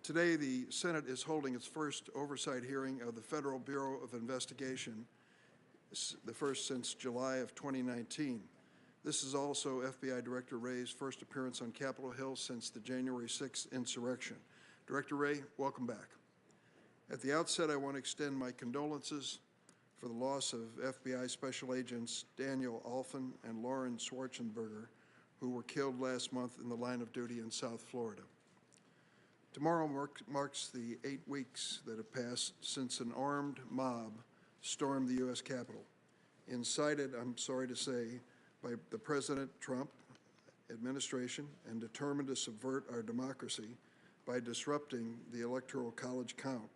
Today, the Senate is holding its first oversight hearing of the Federal Bureau of Investigation, the first since July of 2019. This is also FBI Director Wray's first appearance on Capitol Hill since the January 6th insurrection. Director Wray, welcome back. At the outset, I want to extend my condolences for the loss of FBI Special Agents Daniel Alfin and Lauren Schwarzenberger, who were killed last month in the line of duty in South Florida. Tomorrow marks the 8 weeks that have passed since an armed mob stormed the U.S. Capitol, incited, I'm sorry to say, by the President Trump administration and determined to subvert our democracy by disrupting the Electoral College count.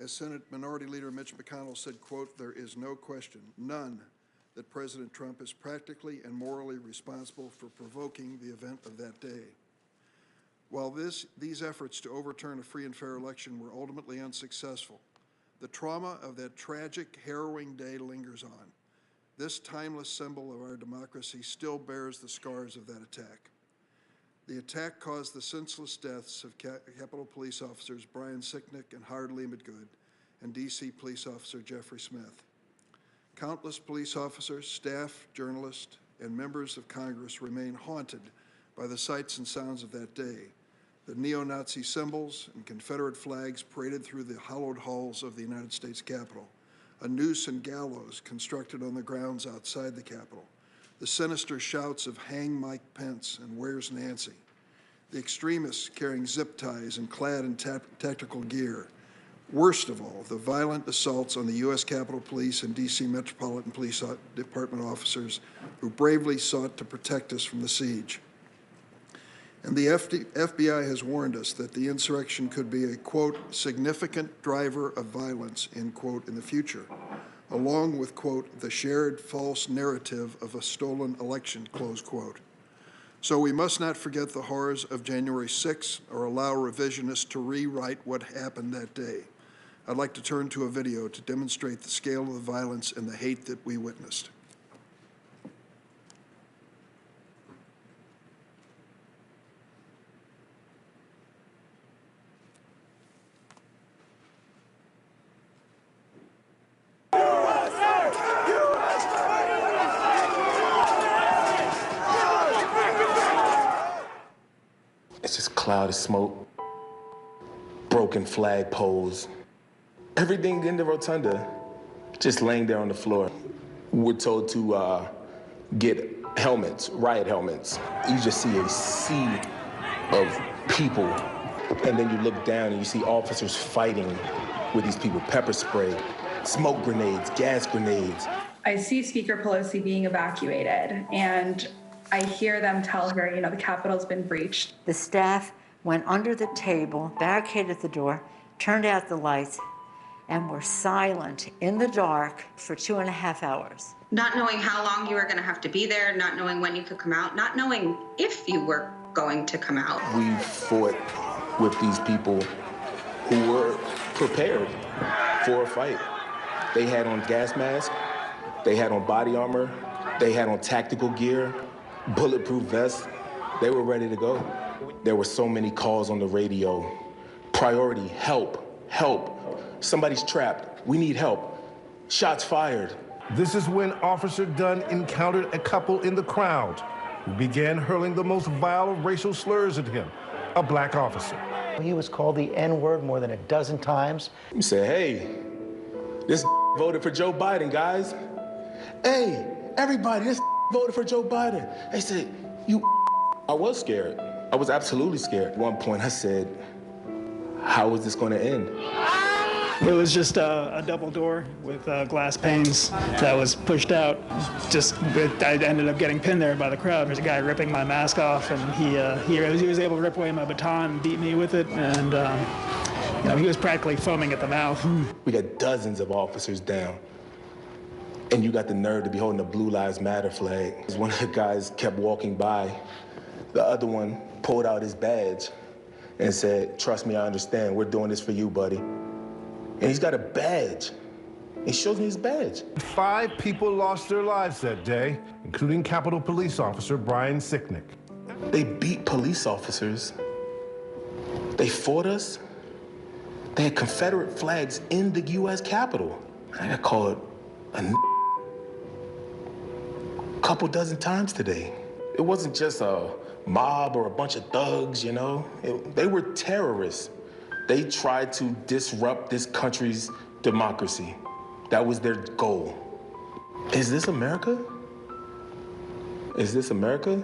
As Senate Minority Leader Mitch McConnell said, quote, "There is no question, none, that President Trump is practically and morally responsible for provoking the event of that day." While these efforts to overturn a free and fair election were ultimately unsuccessful, the trauma of that tragic, harrowing day lingers on. This timeless symbol of our democracy still bears the scars of that attack. The attack caused the senseless deaths of Capitol Police officers Brian Sicknick and Howard Leamadgood and D.C. Police Officer Jeffrey Smith. Countless police officers, staff, journalists, and members of Congress remain haunted by the sights and sounds of that day. The neo-Nazi symbols and Confederate flags paraded through the hallowed halls of the United States Capitol, a noose and gallows constructed on the grounds outside the Capitol, the sinister shouts of "Hang Mike Pence" and "Where's Nancy?", the extremists carrying zip ties and clad in tactical gear. Worst of all, the violent assaults on the U.S. Capitol Police and D.C. Metropolitan Police Department officers who bravely sought to protect us from the siege. And the FBI has warned us that the insurrection could be a, quote, "significant driver of violence," end quote, in the future, along with, quote, "the shared false narrative of a stolen election," close quote. So we must not forget the horrors of January 6th or allow revisionists to rewrite what happened that day. I'd like to turn to a video to demonstrate the scale of the violence and the hate that we witnessed. It's just a cloud of smoke, broken flag poles, everything in the rotunda just laying there on the floor. We're told to get helmets, riot helmets. You just see a sea of people, and then you look down and you see officers fighting with these people, pepper spray, smoke grenades, gas grenades. I see Speaker Pelosi being evacuated, and I hear them tell her, the Capitol's been breached. The staff went under the table, barricaded the door, turned out the lights, and were silent in the dark for 2.5 hours. Not knowing how long you were going to have to be there, not knowing when you could come out, not knowing if you were going to come out. We fought with these people who were prepared for a fight. They had on gas masks, they had on body armor, they had on tactical gear, bulletproof vests. They were ready to go. There were so many calls on the radio. Priority, help, help. Somebody's trapped, we need help. Shots fired. This is when Officer Dunn encountered a couple in the crowd who began hurling the most vile racial slurs at him, a black officer. He was called the N-word more than a dozen times. You said, "Hey, this voted for Joe Biden, guys. Hey, everybody, this voted for Joe Biden." They said, I was scared. I was absolutely scared. At one point I said, how is this going to end? It was just a double door with glass panes that was pushed out. I ended up getting pinned there by the crowd. There's a guy ripping my mask off, and he was able to rip away my baton and beat me with it, and he was practically foaming at the mouth. We got dozens of officers down, and you got the nerve to be holding the Blue Lives Matter flag. One of the guys kept walking by. The other one pulled out his badge and said, "Trust me, I understand. We're doing this for you, buddy." And he's got a badge. He shows me his badge. 5 people lost their lives that day, including Capitol Police Officer Brian Sicknick. They beat police officers They fought us. They had Confederate flags in the U.S. Capitol. I got called a couple dozen times today. It wasn't just a mob or a bunch of thugs, you know? They were terrorists. They tried to disrupt this country's democracy. That was their goal. Is this America? Is this America?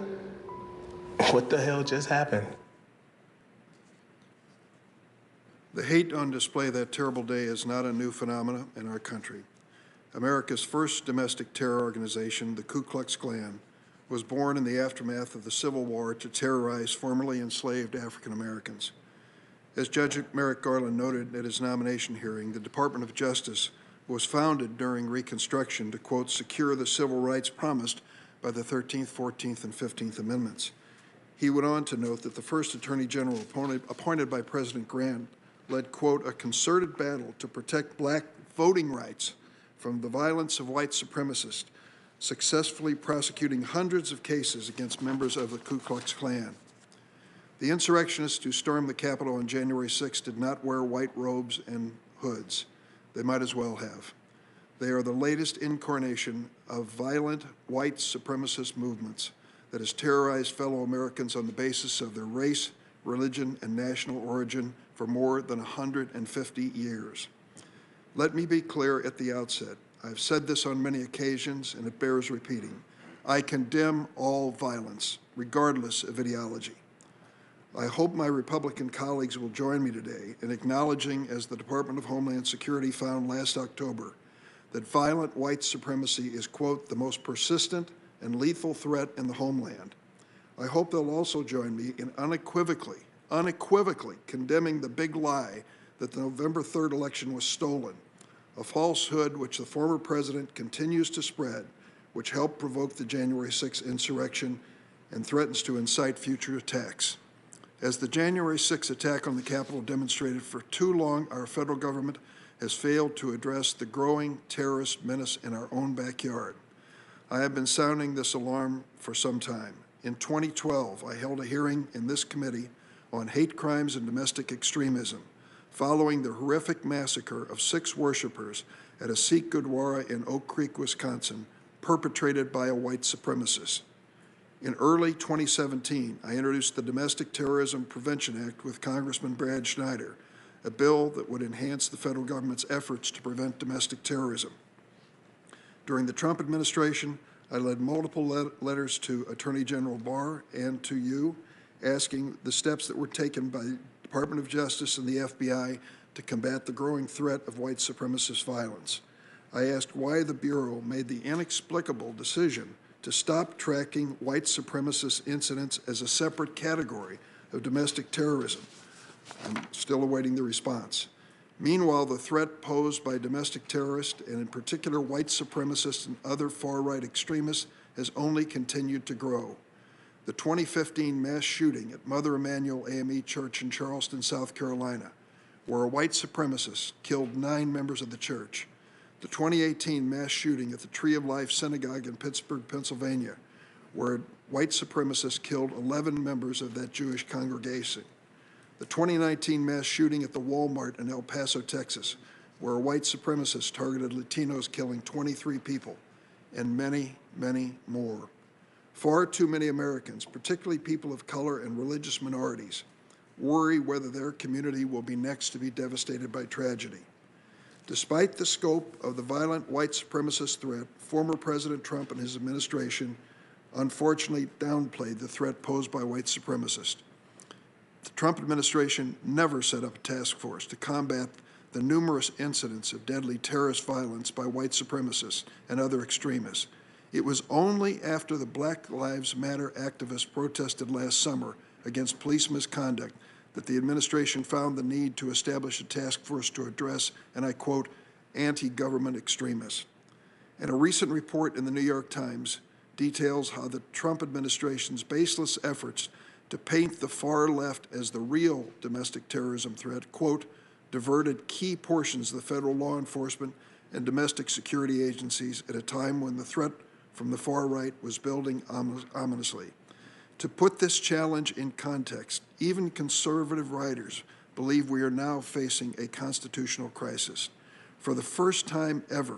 What the hell just happened? The hate on display that terrible day is not a new phenomenon in our country. America's first domestic terror organization, the Ku Klux Klan, was born in the aftermath of the Civil War to terrorize formerly enslaved African Americans. As Judge Merrick Garland noted at his nomination hearing, the Department of Justice was founded during Reconstruction to, quote, secure the civil rights promised by the 13th, 14th, and 15th Amendments. He went on to note that the first Attorney General appointed by President Grant led, quote, a concerted battle to protect black voting rights from the violence of white supremacists, successfully prosecuting hundreds of cases against members of the Ku Klux Klan. The insurrectionists who stormed the Capitol on January 6 did not wear white robes and hoods. They might as well have. They are the latest incarnation of violent white supremacist movements that has terrorized fellow Americans on the basis of their race, religion, and national origin for more than 150 years. Let me be clear at the outset. I've said this on many occasions, and it bears repeating. I condemn all violence, regardless of ideology. I hope my Republican colleagues will join me today in acknowledging, as the Department of Homeland Security found last October, that violent white supremacy is, quote, the most persistent and lethal threat in the homeland. I hope they'll also join me in unequivocally condemning the big lie that the November 3rd election was stolen, a falsehood which the former president continues to spread, which helped provoke the January 6th insurrection and threatens to incite future attacks. As the January 6th attack on the Capitol demonstrated, for too long our federal government has failed to address the growing terrorist menace in our own backyard. I have been sounding this alarm for some time. In 2012, I held a hearing in this committee on hate crimes and domestic extremism, following the horrific massacre of 6 worshipers at a Sikh Gurdwara in Oak Creek, Wisconsin, perpetrated by a white supremacist. In early 2017, I introduced the Domestic Terrorism Prevention Act with Congressman Brad Schneider, a bill that would enhance the federal government's efforts to prevent domestic terrorism. During the Trump administration, I led multiple letters to Attorney General Barr and to you, asking the steps that were taken by the Department of Justice and the FBI to combat the growing threat of white supremacist violence. I asked why the Bureau made the inexplicable decision to stop tracking white supremacist incidents as a separate category of domestic terrorism. I'm still awaiting the response. Meanwhile, the threat posed by domestic terrorists, and in particular white supremacists and other far-right extremists, has only continued to grow. The 2015 mass shooting at Mother Emanuel AME Church in Charleston, South Carolina, where a white supremacist killed 9 members of the church. The 2018 mass shooting at the Tree of Life Synagogue in Pittsburgh, Pennsylvania, where a white supremacist killed 11 members of that Jewish congregation. The 2019 mass shooting at the Walmart in El Paso, Texas, where a white supremacist targeted Latinos, killing 23 people, and many, many more. Far too many Americans, particularly people of color and religious minorities, worry whether their community will be next to be devastated by tragedy. Despite the scope of the violent white supremacist threat, former President Trump and his administration unfortunately downplayed the threat posed by white supremacists. The Trump administration never set up a task force to combat the numerous incidents of deadly terrorist violence by white supremacists and other extremists. It was only after the Black Lives Matter activists protested last summer against police misconduct that the administration found the need to establish a task force to address, and I quote, anti-government extremists. And a recent report in the New York Times details how the Trump administration's baseless efforts to paint the far left as the real domestic terrorism threat, quote, diverted key portions of the federal law enforcement and domestic security agencies at a time when the threat from the far right was building ominously. To put this challenge in context, even conservative writers believe we are now facing a constitutional crisis. For the first time ever,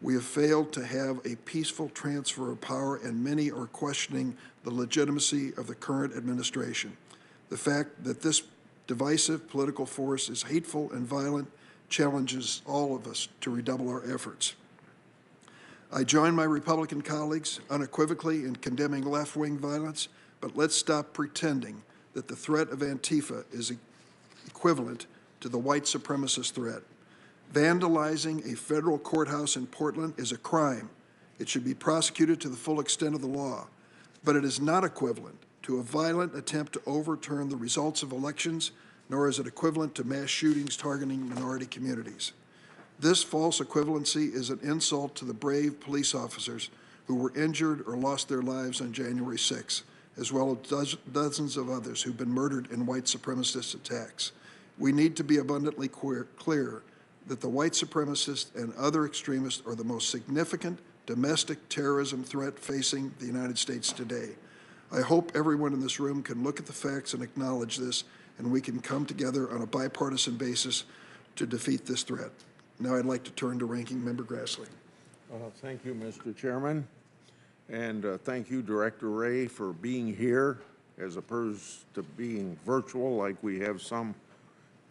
we have failed to have a peaceful transfer of power, and many are questioning the legitimacy of the current administration. The fact that this divisive political force is hateful and violent challenges all of us to redouble our efforts. I join my Republican colleagues unequivocally in condemning left-wing violence, but let's stop pretending that the threat of Antifa is equivalent to the white supremacist threat. Vandalizing a federal courthouse in Portland is a crime. It should be prosecuted to the full extent of the law, but it is not equivalent to a violent attempt to overturn the results of elections, nor is it equivalent to mass shootings targeting minority communities. This false equivalency is an insult to the brave police officers who were injured or lost their lives on January 6th, as well as dozens of others who've been murdered in white supremacist attacks. We need to be abundantly clear that the white supremacists and other extremists are the most significant domestic terrorism threat facing the United States today. I hope everyone in this room can look at the facts and acknowledge this, and we can come together on a bipartisan basis to defeat this threat. Now I'd like to turn to Ranking Member Grassley. Thank you, Mr. Chairman. And thank you, Director Wray, for being here as opposed to being virtual like we have some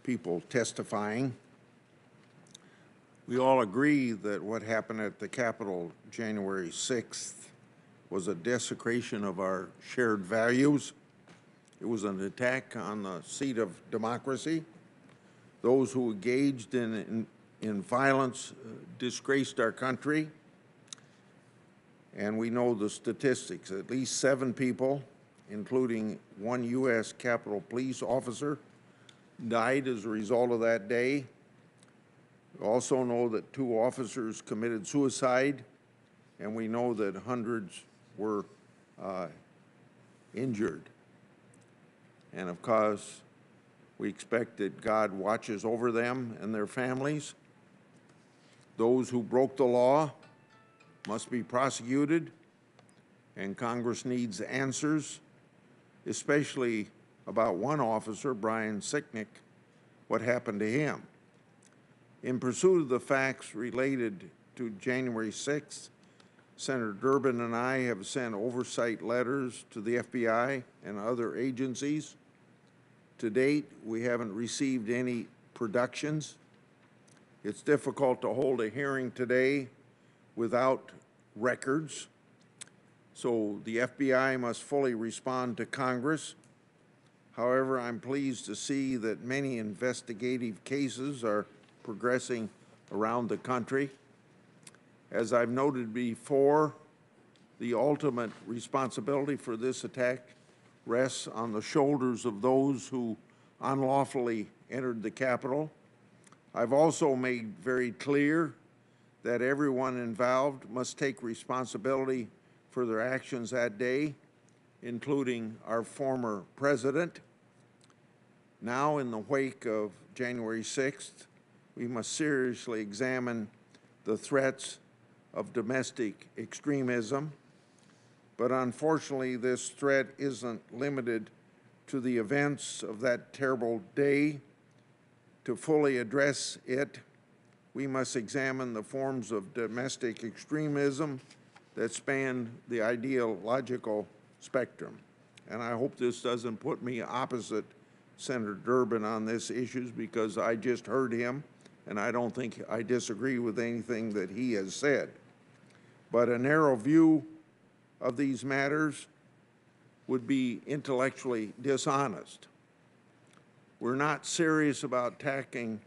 people testifying. We all agree that what happened at the Capitol January 6th was a desecration of our shared values. It was an attack on the seat of democracy. Those who engaged in violence disgraced our country. And we know the statistics. At least 7 people, including 1 U.S. Capitol Police officer, died as a result of that day. We also know that 2 officers committed suicide, and we know that hundreds were injured. And of course, we expect that God watches over them and their families. Those who broke the law must be prosecuted, and Congress needs answers, especially about one officer, Brian Sicknick, what happened to him. In pursuit of the facts related to January 6th, Senator Durbin and I have sent oversight letters to the FBI and other agencies. To date, we haven't received any productions. It's difficult to hold a hearing today without records. So the FBI must fully respond to Congress. However, I'm pleased to see that many investigative cases are progressing around the country. As I've noted before, the ultimate responsibility for this attack rests on the shoulders of those who unlawfully entered the Capitol. I've also made very clear that everyone involved must take responsibility for their actions that day, including our former president. Now, in the wake of January 6th, we must seriously examine the threats of domestic extremism. But unfortunately, this threat isn't limited to the events of that terrible day. To fully address it, we must examine the forms of domestic extremism that span the ideological spectrum. And I hope this doesn't put me opposite Senator Durbin on this issue, because I just heard him, and I don't think I disagree with anything that he has said. But a narrow view of these matters would be intellectually dishonest. We're not serious about tackling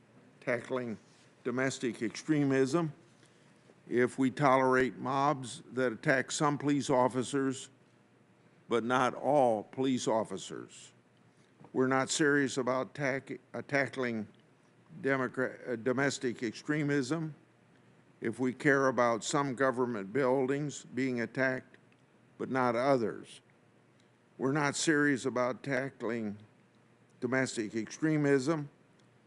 domestic extremism if we tolerate mobs that attack some police officers, but not all police officers. We're not serious about tackling domestic extremism if we care about some government buildings being attacked, but not others. We're not serious about tackling domestic extremism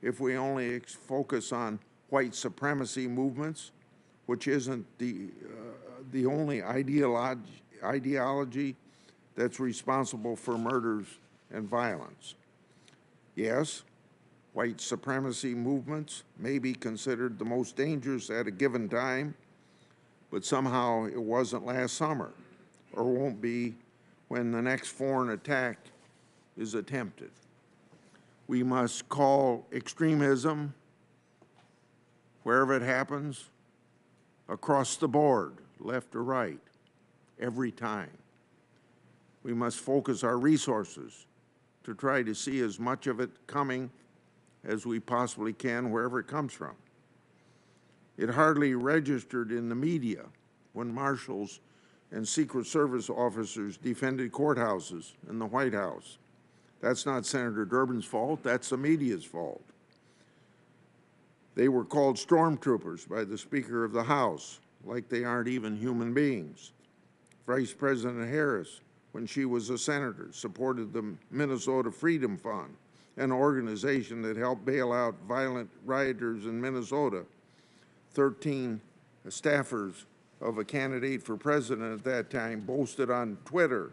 if we only focus on white supremacy movements, which isn't the only ideology that's responsible for murders and violence. Yes, white supremacy movements may be considered the most dangerous at a given time, but somehow it wasn't last summer, or won't be when the next foreign attack is attempted. We must call extremism, wherever it happens, across the board, left or right, every time. We must focus our resources to try to see as much of it coming as we possibly can, wherever it comes from. It hardly registered in the media when marshals and Secret Service officers defended courthouses and the White House. That's not Senator Durbin's fault, that's the media's fault. They were called stormtroopers by the Speaker of the House, like they aren't even human beings. Vice President Harris, when she was a senator, supported the Minnesota Freedom Fund, an organization that helped bail out violent rioters in Minnesota. 13 staffers of a candidate for president at that time boasted on Twitter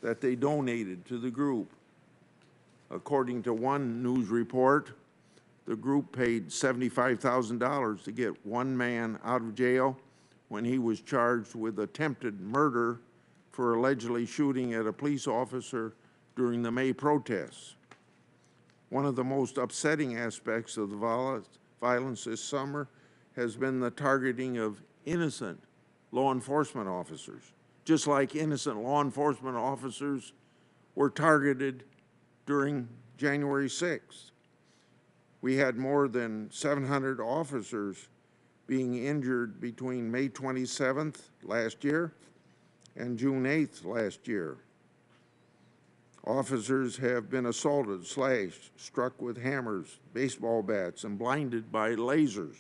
that they donated to the group. According to one news report, the group paid $75,000 to get one man out of jail when he was charged with attempted murder for allegedly shooting at a police officer during the May protests. One of the most upsetting aspects of the violence this summer has been the targeting of innocent law enforcement officers, just like innocent law enforcement officers were targeted during January 6th. We had more than 700 officers being injured between May 27th last year and June 8th last year. Officers have been assaulted, slashed, struck with hammers, baseball bats, and blinded by lasers.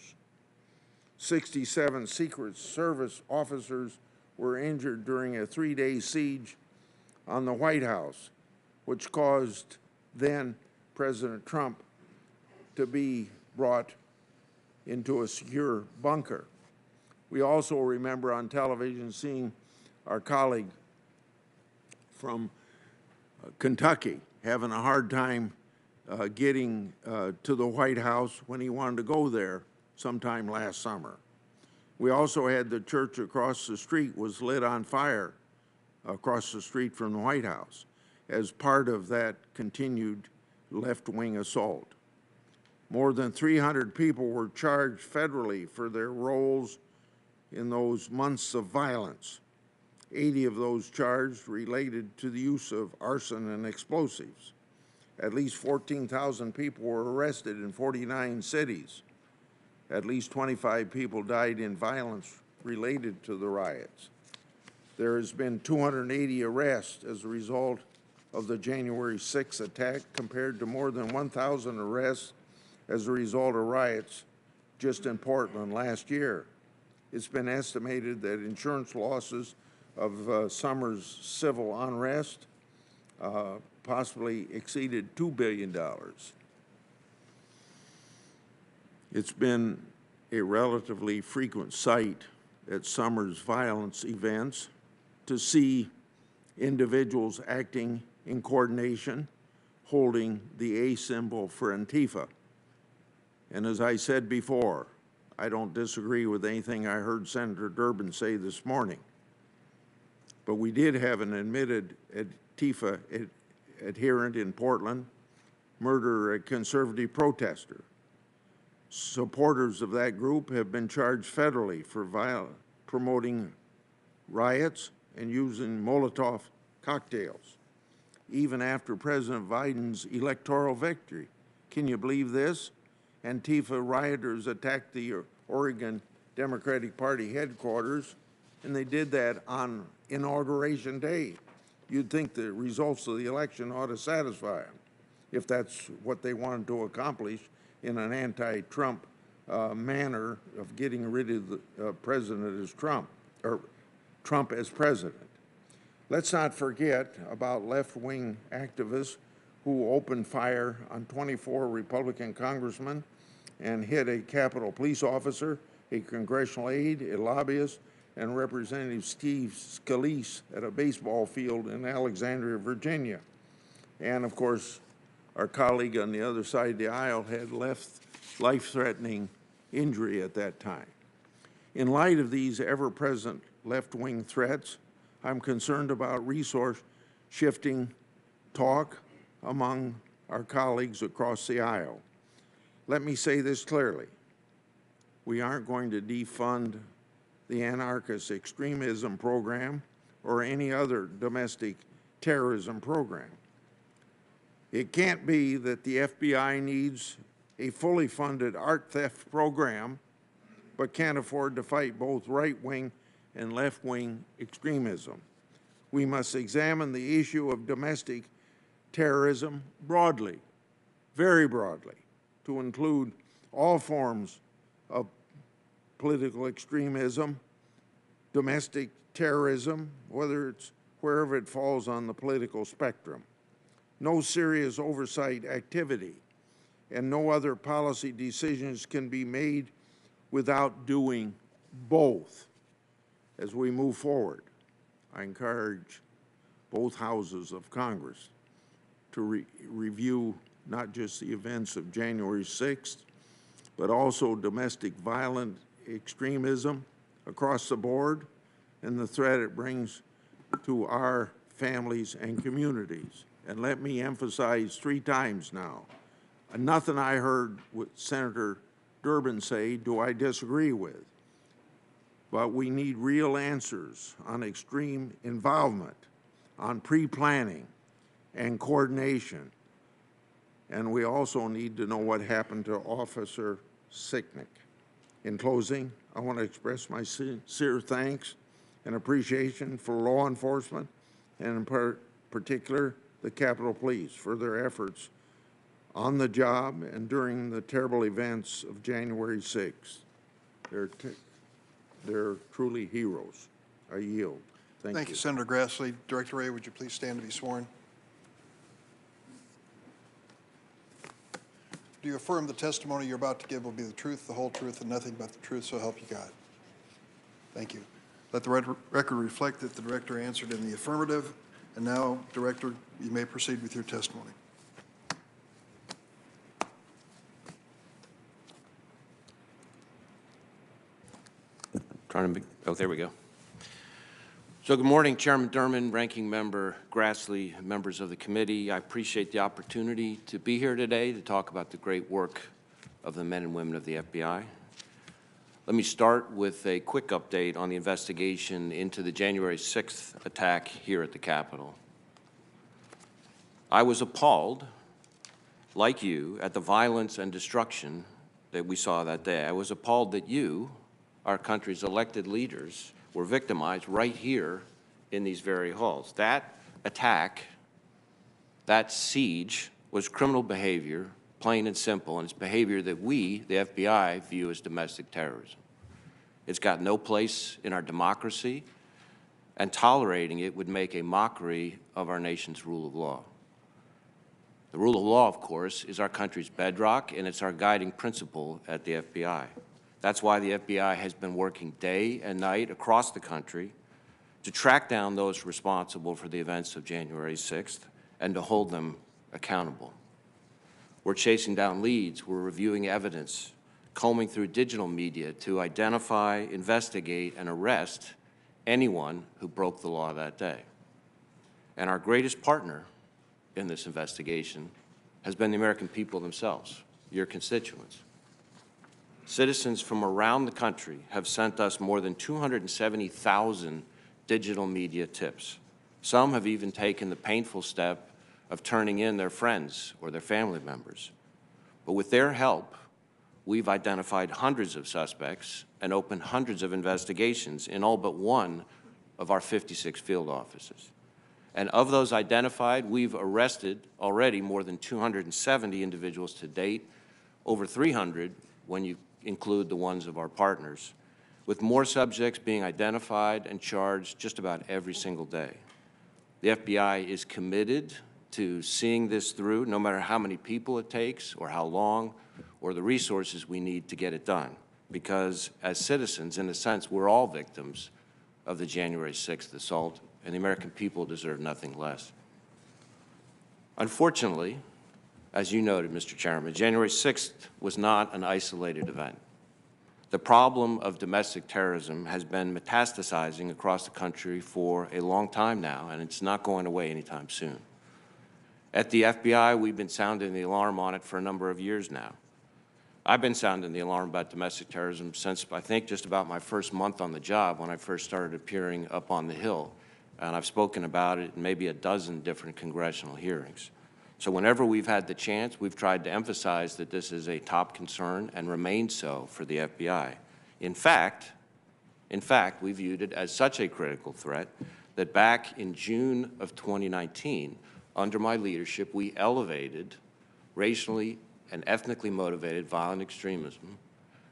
67 Secret Service officers were injured during a 3-day siege on the White House, which caused then President Trump to be brought into a secure bunker. We also remember on television seeing our colleague from Kentucky having a hard time getting to the White House when he wanted to go there sometime last summer. We also had the church across the street was lit on fire across the street from the White House as part of that continued left-wing assault. More than 300 people were charged federally for their roles in those months of violence. 80 of those charged related to the use of arson and explosives. At least 14,000 people were arrested in 49 cities. At least 25 people died in violence related to the riots. There has been 280 arrests as a result of the January 6th attack, compared to more than 1,000 arrests as a result of riots just in Portland last year. It's been estimated that insurance losses of summer's civil unrest possibly exceeded $2 billion. It's been a relatively frequent sight at summer's violence events to see individuals acting in coordination, holding the A symbol for Antifa. And as I said before, I don't disagree with anything I heard Senator Durbin say this morning. But we did have an admitted Antifa adherent in Portland murder a conservative protester. Supporters of that group have been charged federally for promoting riots and using Molotov cocktails, even after President Biden's electoral victory. Can you believe this? Antifa rioters attacked the Oregon Democratic Party headquarters, and they did that on Inauguration Day. You'd think the results of the election ought to satisfy them, if that's what they wanted to accomplish in an anti-Trump manner of getting rid of the president as Trump, or Trump as president. Let's not forget about left-wing activists who opened fire on 24 Republican congressmen and hit a Capitol police officer, a congressional aide, a lobbyist, and Representative Steve Scalise at a baseball field in Alexandria, Virginia. And of course, our colleague on the other side of the aisle had life-threatening injury at that time. In light of these ever-present left-wing threats, I'm concerned about resource shifting talk among our colleagues across the aisle. Let me say this clearly. We aren't going to defund the anarchist extremism program or any other domestic terrorism program. It can't be that the FBI needs a fully funded art theft program but can't afford to fight both right-wing and left-wing extremism. We must examine the issue of domestic terrorism broadly, very broadly, to include all forms of political extremism, domestic terrorism, wherever it falls on the political spectrum. No serious oversight activity and no other policy decisions can be made without doing both. As we move forward, I encourage both houses of Congress to review not just the events of January 6th, but also domestic violent extremism across the board and the threat it brings to our families and communities. And let me emphasize 3 times now, nothing I heard what Senator Durbin say do I disagree with. But we need real answers on extreme involvement, on pre-planning and coordination. And we also need to know what happened to Officer Sicknick. In closing, I want to express my sincere thanks and appreciation for law enforcement, and in particular, the Capitol Police, for their efforts on the job and during the terrible events of January 6th. They're truly heroes. I yield. Thank you. Senator Grassley. Director Wray, would you please stand to be sworn? Do you affirm the testimony you're about to give will be the truth, the whole truth, and nothing but the truth, so help you God? Thank you. Let the record reflect that the Director answered in the affirmative. And now, Director, you may proceed with your testimony. There we go. So good morning, Chairman Durman, Ranking Member Grassley, members of the committee. I appreciate the opportunity to be here today to talk about the great work of the men and women of the FBI. Let me start with a quick update on the investigation into the January 6th attack here at the Capitol. I was appalled, like you, at the violence and destruction that we saw that day. I was appalled that you, our country's elected leaders, were victimized right here in these very halls. That attack, that siege, was criminal behavior, plain and simple, and it's behavior that we, the FBI, view as domestic terrorism. It's got no place in our democracy, and tolerating it would make a mockery of our nation's rule of law. The rule of law, of course, is our country's bedrock, and it's our guiding principle at the FBI. That's why the FBI has been working day and night across the country to track down those responsible for the events of January 6th and to hold them accountable. We're chasing down leads, we're reviewing evidence, combing through digital media to identify, investigate, and arrest anyone who broke the law that day. And our greatest partner in this investigation has been the American people themselves, your constituents. Citizens from around the country have sent us more than 270,000 digital media tips. Some have even taken the painful step of turning in their friends or their family members. But with their help, we've identified hundreds of suspects and opened hundreds of investigations in all but one of our 56 field offices. And of those identified, we've arrested already more than 270 individuals to date, over 300 when you include the ones of our partners, with more subjects being identified and charged just about every single day. The FBI is committed to seeing this through, no matter how many people it takes or how long or the resources we need to get it done. Because as citizens, in a sense, we're all victims of the January 6th assault, and the American people deserve nothing less. Unfortunately, as you noted, Mr. Chairman, January 6th was not an isolated event. The problem of domestic terrorism has been metastasizing across the country for a long time now, and it's not going away anytime soon. At the FBI, we've been sounding the alarm on it for a number of years now. I've been sounding the alarm about domestic terrorism since, I think, just about my first month on the job when I first started appearing up on the Hill. And I've spoken about it in maybe a dozen different congressional hearings. So whenever we've had the chance, we've tried to emphasize that this is a top concern and remains so for the FBI. In fact, we viewed it as such a critical threat that back in June of 2019, under my leadership, we elevated racially and ethnically motivated violent extremism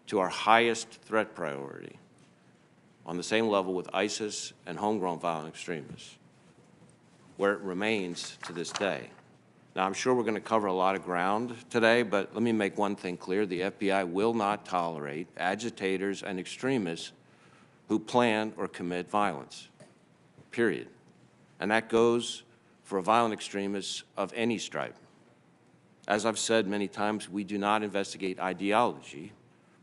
to our highest threat priority, on the same level with ISIS and homegrown violent extremists, where it remains to this day. Now, I'm sure we're going to cover a lot of ground today, but let me make one thing clear. The FBI will not tolerate agitators and extremists who plan or commit violence, period. And that goes for violent extremists of any stripe. As I've said many times, we do not investigate ideology,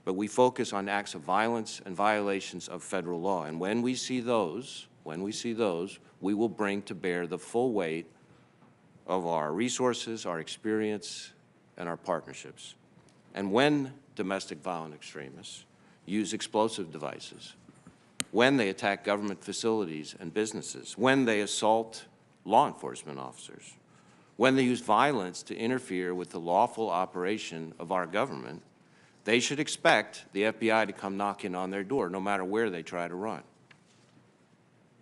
but we focus on acts of violence and violations of federal law. And when we see those, we will bring to bear the full weight of our resources, our experience, and our partnerships. And when domestic violent extremists use explosive devices, when they attack government facilities and businesses, when they assault law enforcement officers, when they use violence to interfere with the lawful operation of our government, they should expect the FBI to come knocking on their door, no matter where they try to run.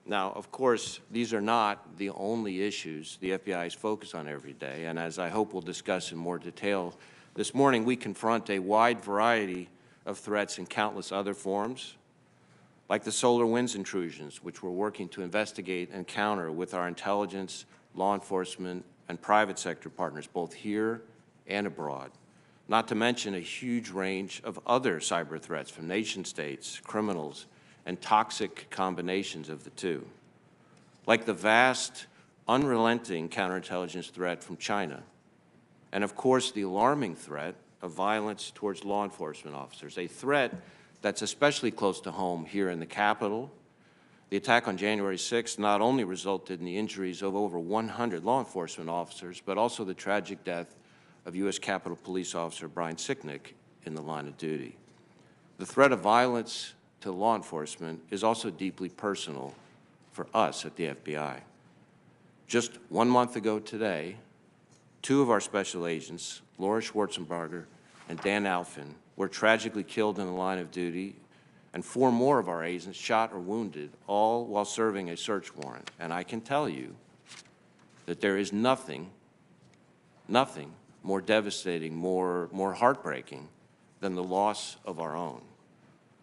Now, of course, these are not the only issues the FBI is focused on every day, and as I hope we'll discuss in more detail this morning, we confront a wide variety of threats in countless other forms, like the solar winds intrusions, which we're working to investigate and counter with our intelligence, law enforcement, and private sector partners, both here and abroad, not to mention a huge range of other cyber threats from nation states, criminals, and toxic combinations of the two, like the vast, unrelenting counterintelligence threat from China, and of course the alarming threat of violence towards law enforcement officers, a threat that's especially close to home here in the Capitol. The attack on January 6th not only resulted in the injuries of over 100 law enforcement officers, but also the tragic death of U.S. Capitol Police Officer Brian Sicknick in the line of duty. The threat of violence to law enforcement is also deeply personal for us at the FBI. Just 1 month ago today, 2 of our special agents, Laura Schwarzenberger and Dan Alfin, were tragically killed in the line of duty, and 4 more of our agents shot or wounded, all while serving a search warrant. And I can tell you that there is nothing more devastating, more heartbreaking than the loss of our own.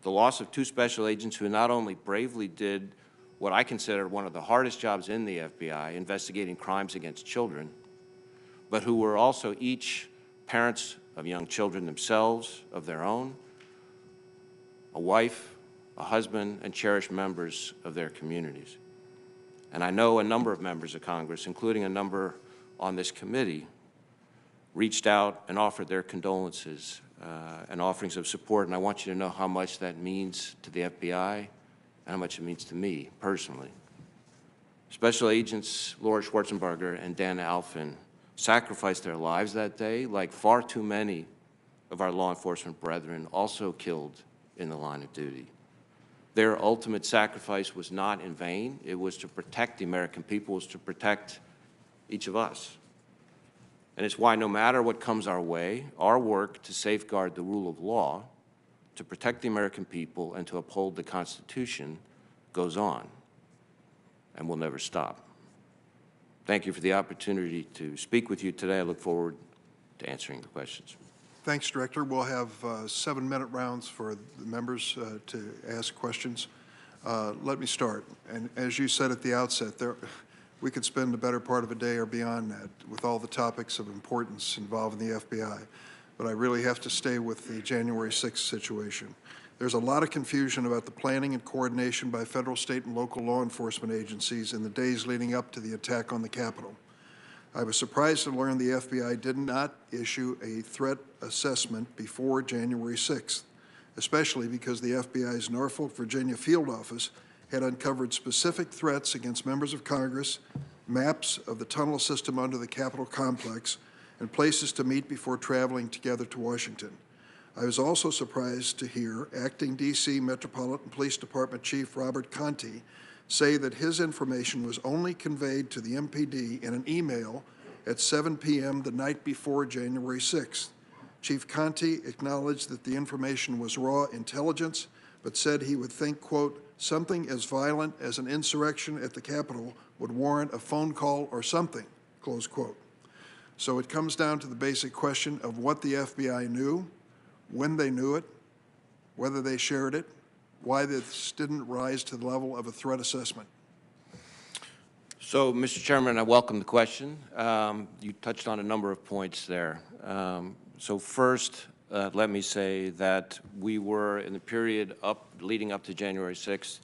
The loss of 2 special agents who not only bravely did what I consider one of the hardest jobs in the FBI, investigating crimes against children, but who were also each parents of young children themselves, of their own, a wife, a husband, and cherished members of their communities. And I know a number of members of Congress, including a number on this committee, reached out and offered their condolences and offerings of support, and I want you to know how much that means to the FBI and how much it means to me personally. Special Agents Laura Schwarzenberger and Dan Alfin sacrificed their lives that day, like far too many of our law enforcement brethren also killed in the line of duty. Their ultimate sacrifice was not in vain. It was to protect the American people, it was to protect each of us. And it's why no matter what comes our way, our work to safeguard the rule of law, to protect the American people, and to uphold the Constitution goes on and will never stop. Thank you for the opportunity to speak with you today. I look forward to answering the questions. Thanks, Director. We'll have 7-minute rounds for the members to ask questions. Let me start. And as you said at the outset, we could spend the better part of a day or beyond that with all the topics of importance involving the FBI. But I really have to stay with the January 6th situation. There's a lot of confusion about the planning and coordination by federal, state, and local law enforcement agencies in the days leading up to the attack on the Capitol. I was surprised to learn the FBI did not issue a threat assessment before January 6th, especially because the FBI's Norfolk, Virginia field office had uncovered specific threats against members of Congress, maps of the tunnel system under the Capitol complex, and places to meet before traveling together to Washington. I was also surprised to hear Acting D.C. Metropolitan Police Department Chief Robert Conti say that his information was only conveyed to the MPD in an email at 7 p.m. the night before January 6th. Chief Conti acknowledged that the information was raw intelligence, but said he would think, quote, something as violent as an insurrection at the Capitol would warrant a phone call or something, close quote. So it comes down to the basic question of what the FBI knew, when they knew it, whether they shared it, why this didn't rise to the level of a threat assessment. So, Mr. Chairman, I welcome the question. You touched on a number of points there. So first, let me say that we were, in the period leading up to January 6th,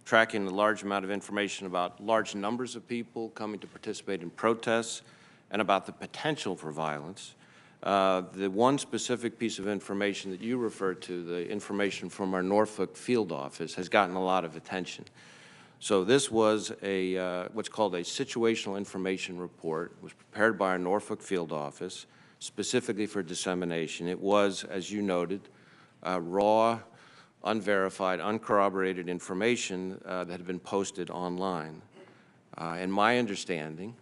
tracking a large amount of information about large numbers of people coming to participate in protests and about the potential for violence. The one specific piece of information that you referred to, the information from our Norfolk field office, has gotten a lot of attention. So this was a what's called a situational information report. It was prepared by our Norfolk field office specifically for dissemination. It was, as you noted, raw, unverified, uncorroborated information that had been posted online. And my understanding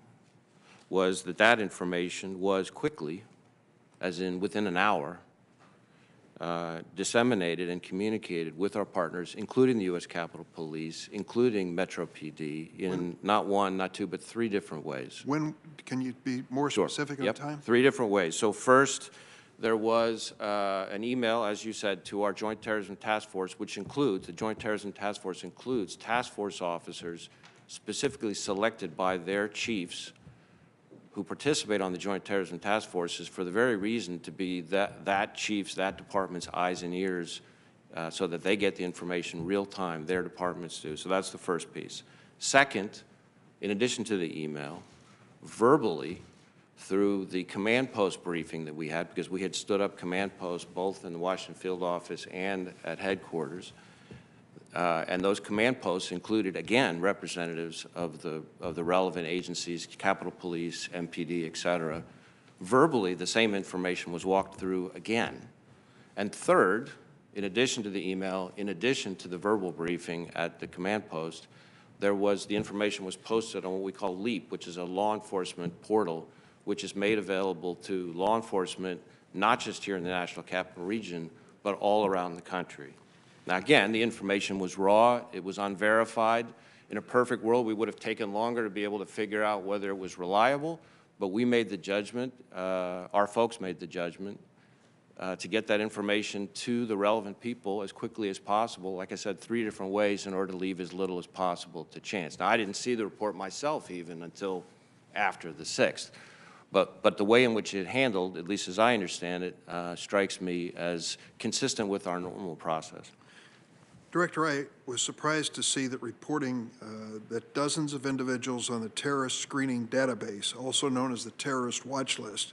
was that that information was quickly, as in within an hour, disseminated and communicated with our partners, including the U.S. Capitol Police, including Metro PD, in not one, not two, but 3 different ways. When, can you be more specific on time? 3 different ways. So first, there was an email, as you said, to our Joint Terrorism Task Force, which includes, the Joint Terrorism Task Force includes task force officers specifically selected by their chiefs who participate on the Joint Terrorism Task Forces for the very reason to be that chief's, that department's eyes and ears so that they get the information real time, their departments do. So that's the first piece. Second, in addition to the email, verbally, through the command post briefing that we had, because we had stood up command posts both in the Washington field office and at headquarters, and those command posts included, again, representatives of the relevant agencies, Capitol Police, MPD, et cetera. Verbally, the same information was walked through again. And third, in addition to the email, in addition to the verbal briefing at the command post, the information was posted on what we call LEAP, which is a law enforcement portal, which is made available to law enforcement, not just here in the National Capital Region, but all around the country. Now, again, the information was raw. It was unverified. In a perfect world, we would have taken longer to be able to figure out whether it was reliable, but we made the judgment, our folks made the judgment, to get that information to the relevant people as quickly as possible, like I said, 3 different ways in order to leave as little as possible to chance. Now, I didn't see the report myself even until after the 6th. But the way in which it handled, at least as I understand it, strikes me as consistent with our normal process. Director, I was surprised to see that reporting that dozens of individuals on the terrorist screening database, also known as the terrorist watch list,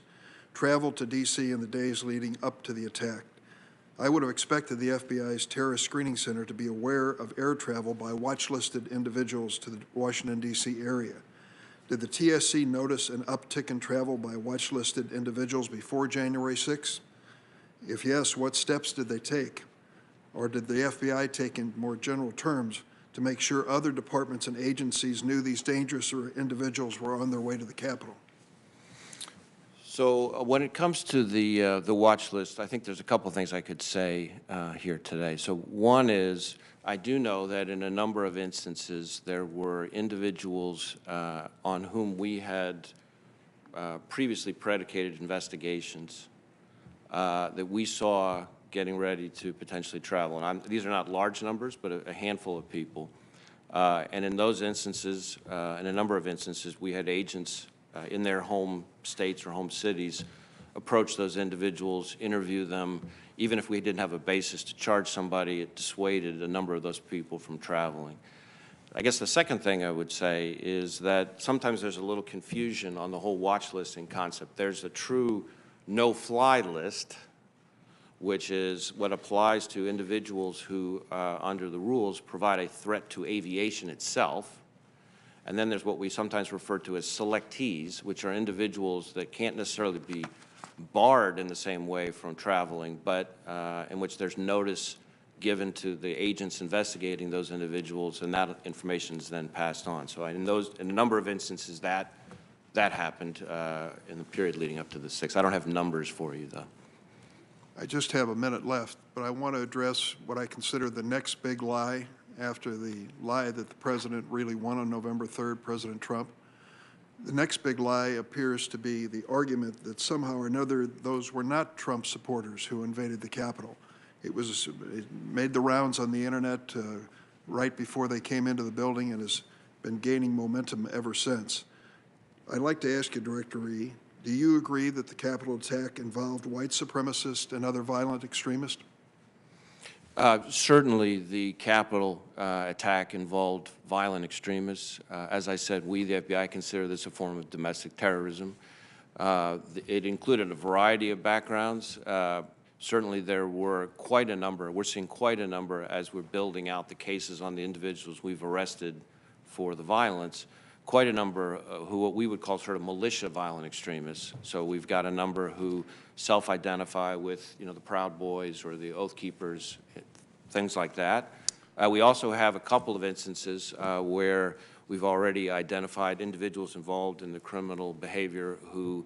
traveled to D.C. in the days leading up to the attack. I would have expected the FBI's Terrorist Screening Center to be aware of air travel by watch-listed individuals to the Washington, D.C. area. Did the TSC notice an uptick in travel by watch-listed individuals before January 6th? If yes, what steps did they take? Or did the FBI take, in more general terms, to make sure other departments and agencies knew these dangerous individuals were on their way to the Capitol? So when it comes to the watch list, I think there's a couple things I could say here today. So one is, I do know that in a number of instances there were individuals on whom we had previously predicated investigations that we saw getting ready to potentially travel. And these are not large numbers, but a handful of people. And in those instances, in a number of instances, we had agents in their home states or home cities approach those individuals, interview them. Even if we didn't have a basis to charge somebody, it dissuaded a number of those people from traveling. I guess the second thing I would say is that sometimes there's a little confusion on the whole watch listing concept. There's a true no-fly list, which is what applies to individuals who, under the rules, provide a threat to aviation itself. And then there's what we sometimes refer to as selectees, which are individuals that can't necessarily be barred in the same way from traveling, but in which there's notice given to the agents investigating those individuals, and that information is then passed on. So in a number of instances, that happened in the period leading up to the 6th. I don't have numbers for you, though. I just have a minute left, but I want to address what I consider the next big lie after the lie that the president really won on November 3rd, President Trump. The next big lie appears to be the argument that somehow or another those were not Trump supporters who invaded the Capitol. It made the rounds on the internet right before they came into the building and has been gaining momentum ever since. I'd like to ask you, Director Wray, do you agree that the Capitol attack involved white supremacists and other violent extremists? Certainly, the Capitol attack involved violent extremists. As I said, we, the FBI, consider this a form of domestic terrorism. It included a variety of backgrounds. Certainly, there were quite a number. We're seeing quite a number as we're building out the cases on the individuals we've arrested for the violence. Quite a number who what we would call sort of militia violent extremists. So we've got a number who self-identify with, the Proud Boys or the Oath Keepers, things like that. We also have a couple of instances where we've already identified individuals involved in the criminal behavior who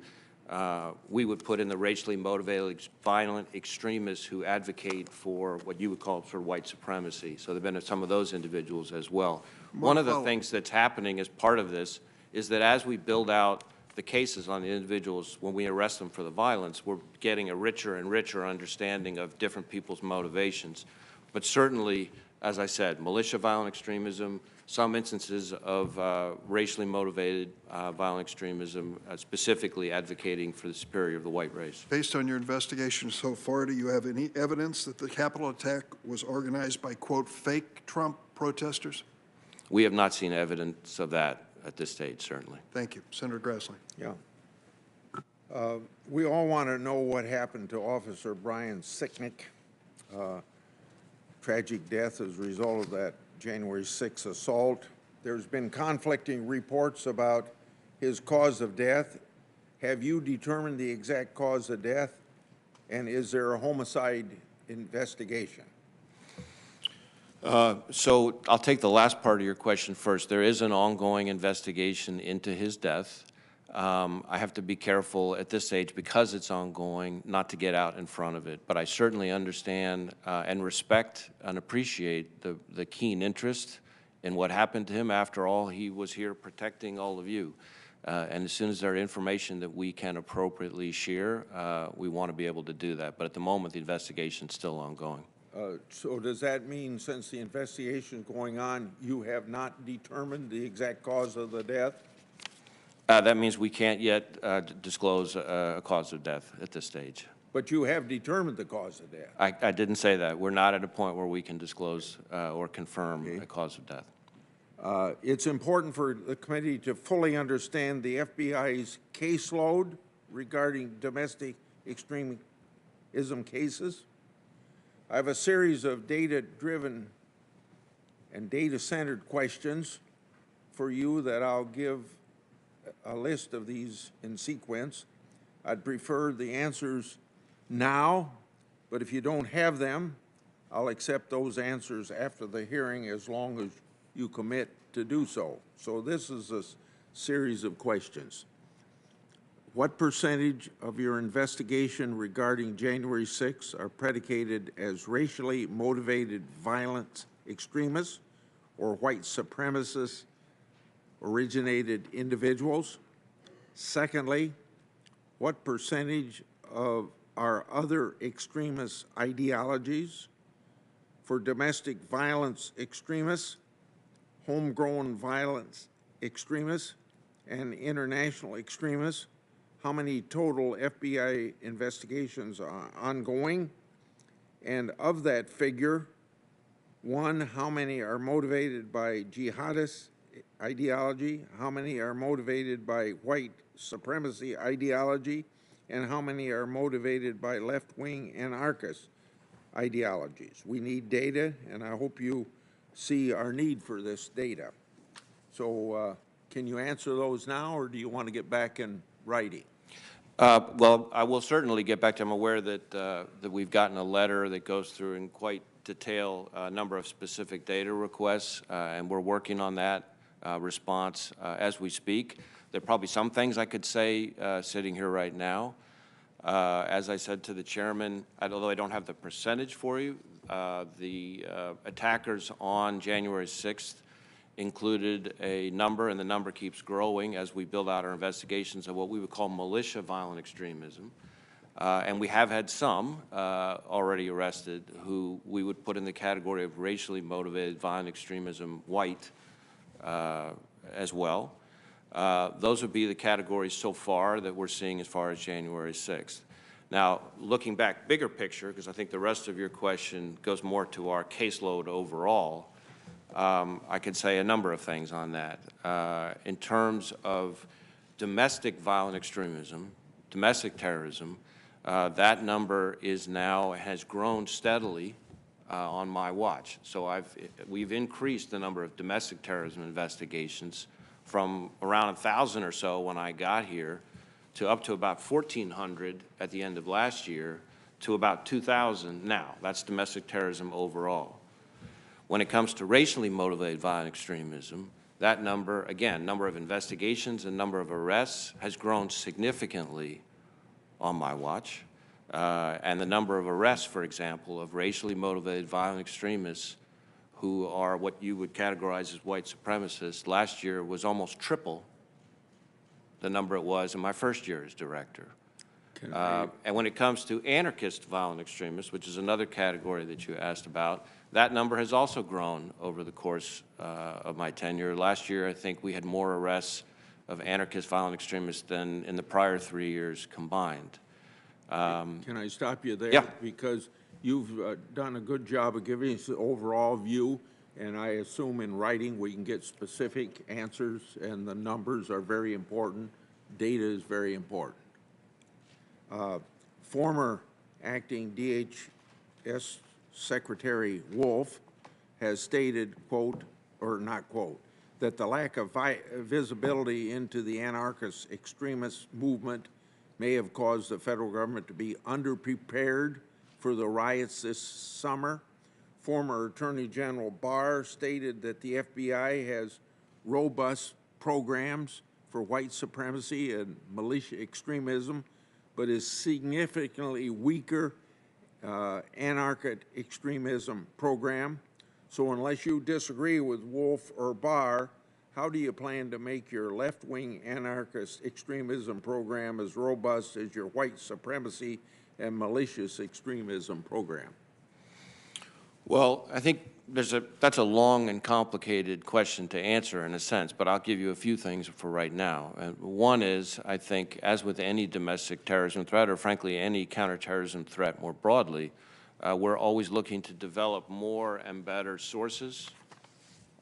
we would put in the racially motivated violent extremists who advocate for what you would call sort of white supremacy. So there have been some of those individuals as well. One of the things that's happening as part of this is that as we build out the cases on the individuals, when we arrest them for the violence, we're getting a richer and richer understanding of different people's motivations. But certainly, as I said, militia violent extremism, some instances of racially motivated violent extremism, specifically advocating for the superiority of the white race. Based on your investigation so far, do you have any evidence that the Capitol attack was organized by, quote, fake Trump protesters? We have not seen evidence of that at this stage, certainly. Thank you. Senator Grassley. Yeah. We all want to know what happened to Officer Brian Sicknick. Tragic death as a result of that January 6th assault. There's been conflicting reports about his cause of death. Have you determined the exact cause of death? And is there a homicide investigation? So I'll take the last part of your question first. There is an ongoing investigation into his death. I have to be careful at this stage, because it's ongoing, not to get out in front of it. But I certainly understand and respect and appreciate the keen interest in what happened to him. After all, he was here protecting all of you. And as soon as there's information that we can appropriately share, we want to be able to do that. But at the moment, the investigation is still ongoing. So does that mean, since the investigation is going on, you have not determined the exact cause of the death? That means we can't yet disclose a cause of death at this stage. But you have determined the cause of death. I didn't say that. We're not at a point where we can disclose or confirm a cause of death. It's important for the committee to fully understand the FBI's caseload regarding domestic extremism cases. I have a series of data-driven and data-centered questions for you that I'll give a list of these in sequence. I'd prefer the answers now, but if you don't have them, I'll accept those answers after the hearing as long as you commit to do so. So this is a series of questions. What percentage of your investigation regarding January 6th are predicated as racially motivated violent extremists or white supremacists originated individuals? Secondly, what percentage of our other extremist ideologies for domestic violence extremists, homegrown violence extremists, and international extremists? how many total FBI investigations are ongoing? And of that figure, 1, how many are motivated by jihadist ideology? How many are motivated by white supremacy ideology? And how many are motivated by left-wing anarchist ideologies? We need data, and I hope you see our need for this data. So can you answer those now, or do you want to get back in writing? Well, I will certainly get back to. I'm aware that that we've gotten a letter that goes through in quite detail a number of specific data requests, and we're working on that response as we speak. There are probably some things I could say sitting here right now. As I said to the chairman, although I don't have the percentage for you, the attackers on January 6th included a number, and the number keeps growing as we build out our investigations of what we would call militia violent extremism. And we have had some already arrested who we would put in the category of racially motivated violent extremism, white as well. Those would be the categories so far that we're seeing as far as January 6th. Now, looking back, bigger picture, because I think the rest of your question goes more to our caseload overall, I could say a number of things on that. In terms of domestic violent extremism, domestic terrorism, that number is now, has grown steadily on my watch. So we've increased the number of domestic terrorism investigations from around 1,000 or so when I got here to up to about 1,400 at the end of last year to about 2,000 now. That's domestic terrorism overall. When it comes to racially motivated violent extremism, that number, again, number of investigations and number of arrests has grown significantly on my watch. And the number of arrests, for example, of racially motivated violent extremists who are what you would categorize as white supremacists last year was almost triple the number it was in my first year as director. And when it comes to anarchist violent extremists, which is another category that you asked about, that number has also grown over the course of my tenure. Last year, I think we had more arrests of anarchist violent extremists than in the prior 3 years combined. Can I stop you there? Yeah. Because you've done a good job of giving us the overall view, and I assume in writing we can get specific answers, and the numbers are very important. Data is very important. Former acting DHS Secretary Wolf has stated, quote, or not quote, that the lack of visibility into the anarchist extremist movement may have caused the federal government to be underprepared for the riots this summer. Former Attorney General Barr stated that the FBI has robust programs for white supremacy and militia extremism, but is significantly weaker anarchist extremism program. So unless you disagree with Wolf or Barr, how do you plan to make your left-wing anarchist extremism program as robust as your white supremacy and malicious extremism program? Well, I think that's a long and complicated question to answer in a sense, but I'll give you a few things for right now. One is, I think, as with any domestic terrorism threat, or frankly any counterterrorism threat more broadly, we're always looking to develop more and better sources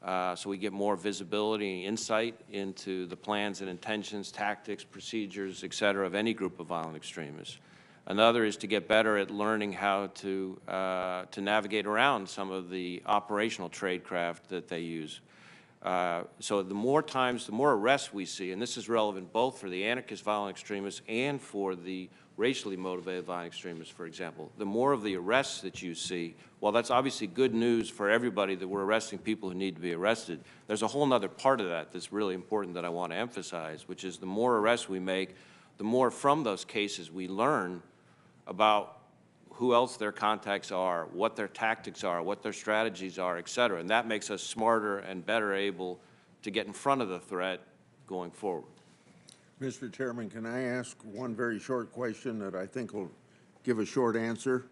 so we get more visibility and insight into the plans and intentions, tactics, procedures, et cetera, of any group of violent extremists. Another is to get better at learning how to navigate around some of the operational tradecraft that they use. So the more times, the more arrests we see, and this is relevant both for the anarchist violent extremists and for the racially motivated violent extremists, for example, the more of the arrests that you see, while that's obviously good news for everybody that we're arresting people who need to be arrested, there's a whole other part of that that's really important that I want to emphasize, which is the more arrests we make, the more from those cases we learn about who else their contacts are, what their tactics are, what their strategies are, et cetera. And that makes us smarter and better able to get in front of the threat going forward. Mr. Chairman, can I ask one very short question that I think will give a short answer?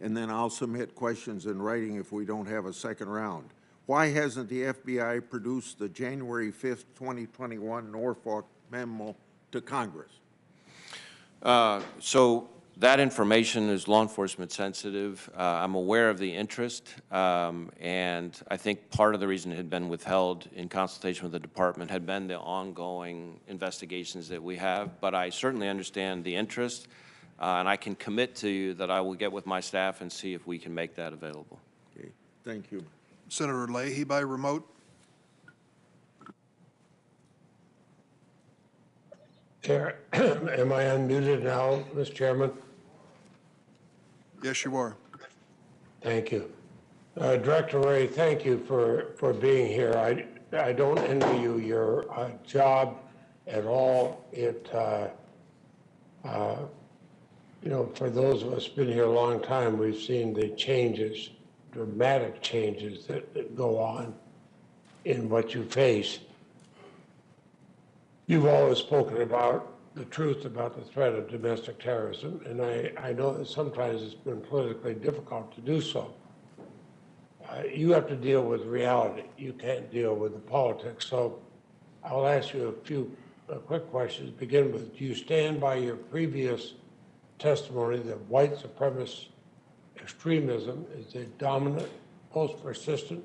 And then I'll submit questions in writing if we don't have a second round. Why hasn't the FBI produced the January 5th, 2021 Norfolk memo to Congress? So that information is law enforcement sensitive. I'm aware of the interest, and I think part of the reason it had been withheld in consultation with the department had been the ongoing investigations that we have. But I certainly understand the interest, and I can commit to you that I will get with my staff and see if we can make that available. Okay, thank you. Senator Leahy by remote. Chair, am I unmuted now, Mr. Chairman? Yes, you are. Thank you. Director Wray, thank you for being here. I don't envy you your job at all. It, you know, for those of us who've been here a long time, we've seen the changes, dramatic changes that go on in what you face. You've always spoken about the truth about the threat of domestic terrorism, and I know that sometimes it's been politically difficult to do so. You have to deal with reality. You can't deal with the politics. So I'll ask you a few quick questions. Begin with, do you stand by your previous testimony that white supremacist extremism is the dominant, most persistent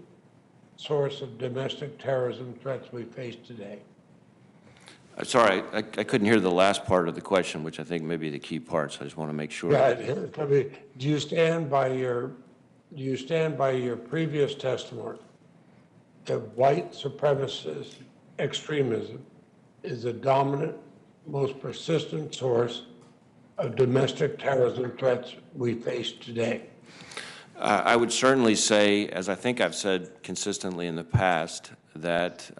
source of domestic terrorism threats we face today? Sorry, I couldn't hear the last part of the question, which I think may be the key part, so I just want to make sure. Right. Do you stand by your previous testimony that white supremacist extremism is the dominant, most persistent source of domestic terrorism threats we face today? I would certainly say, as I think I've said consistently in the past, that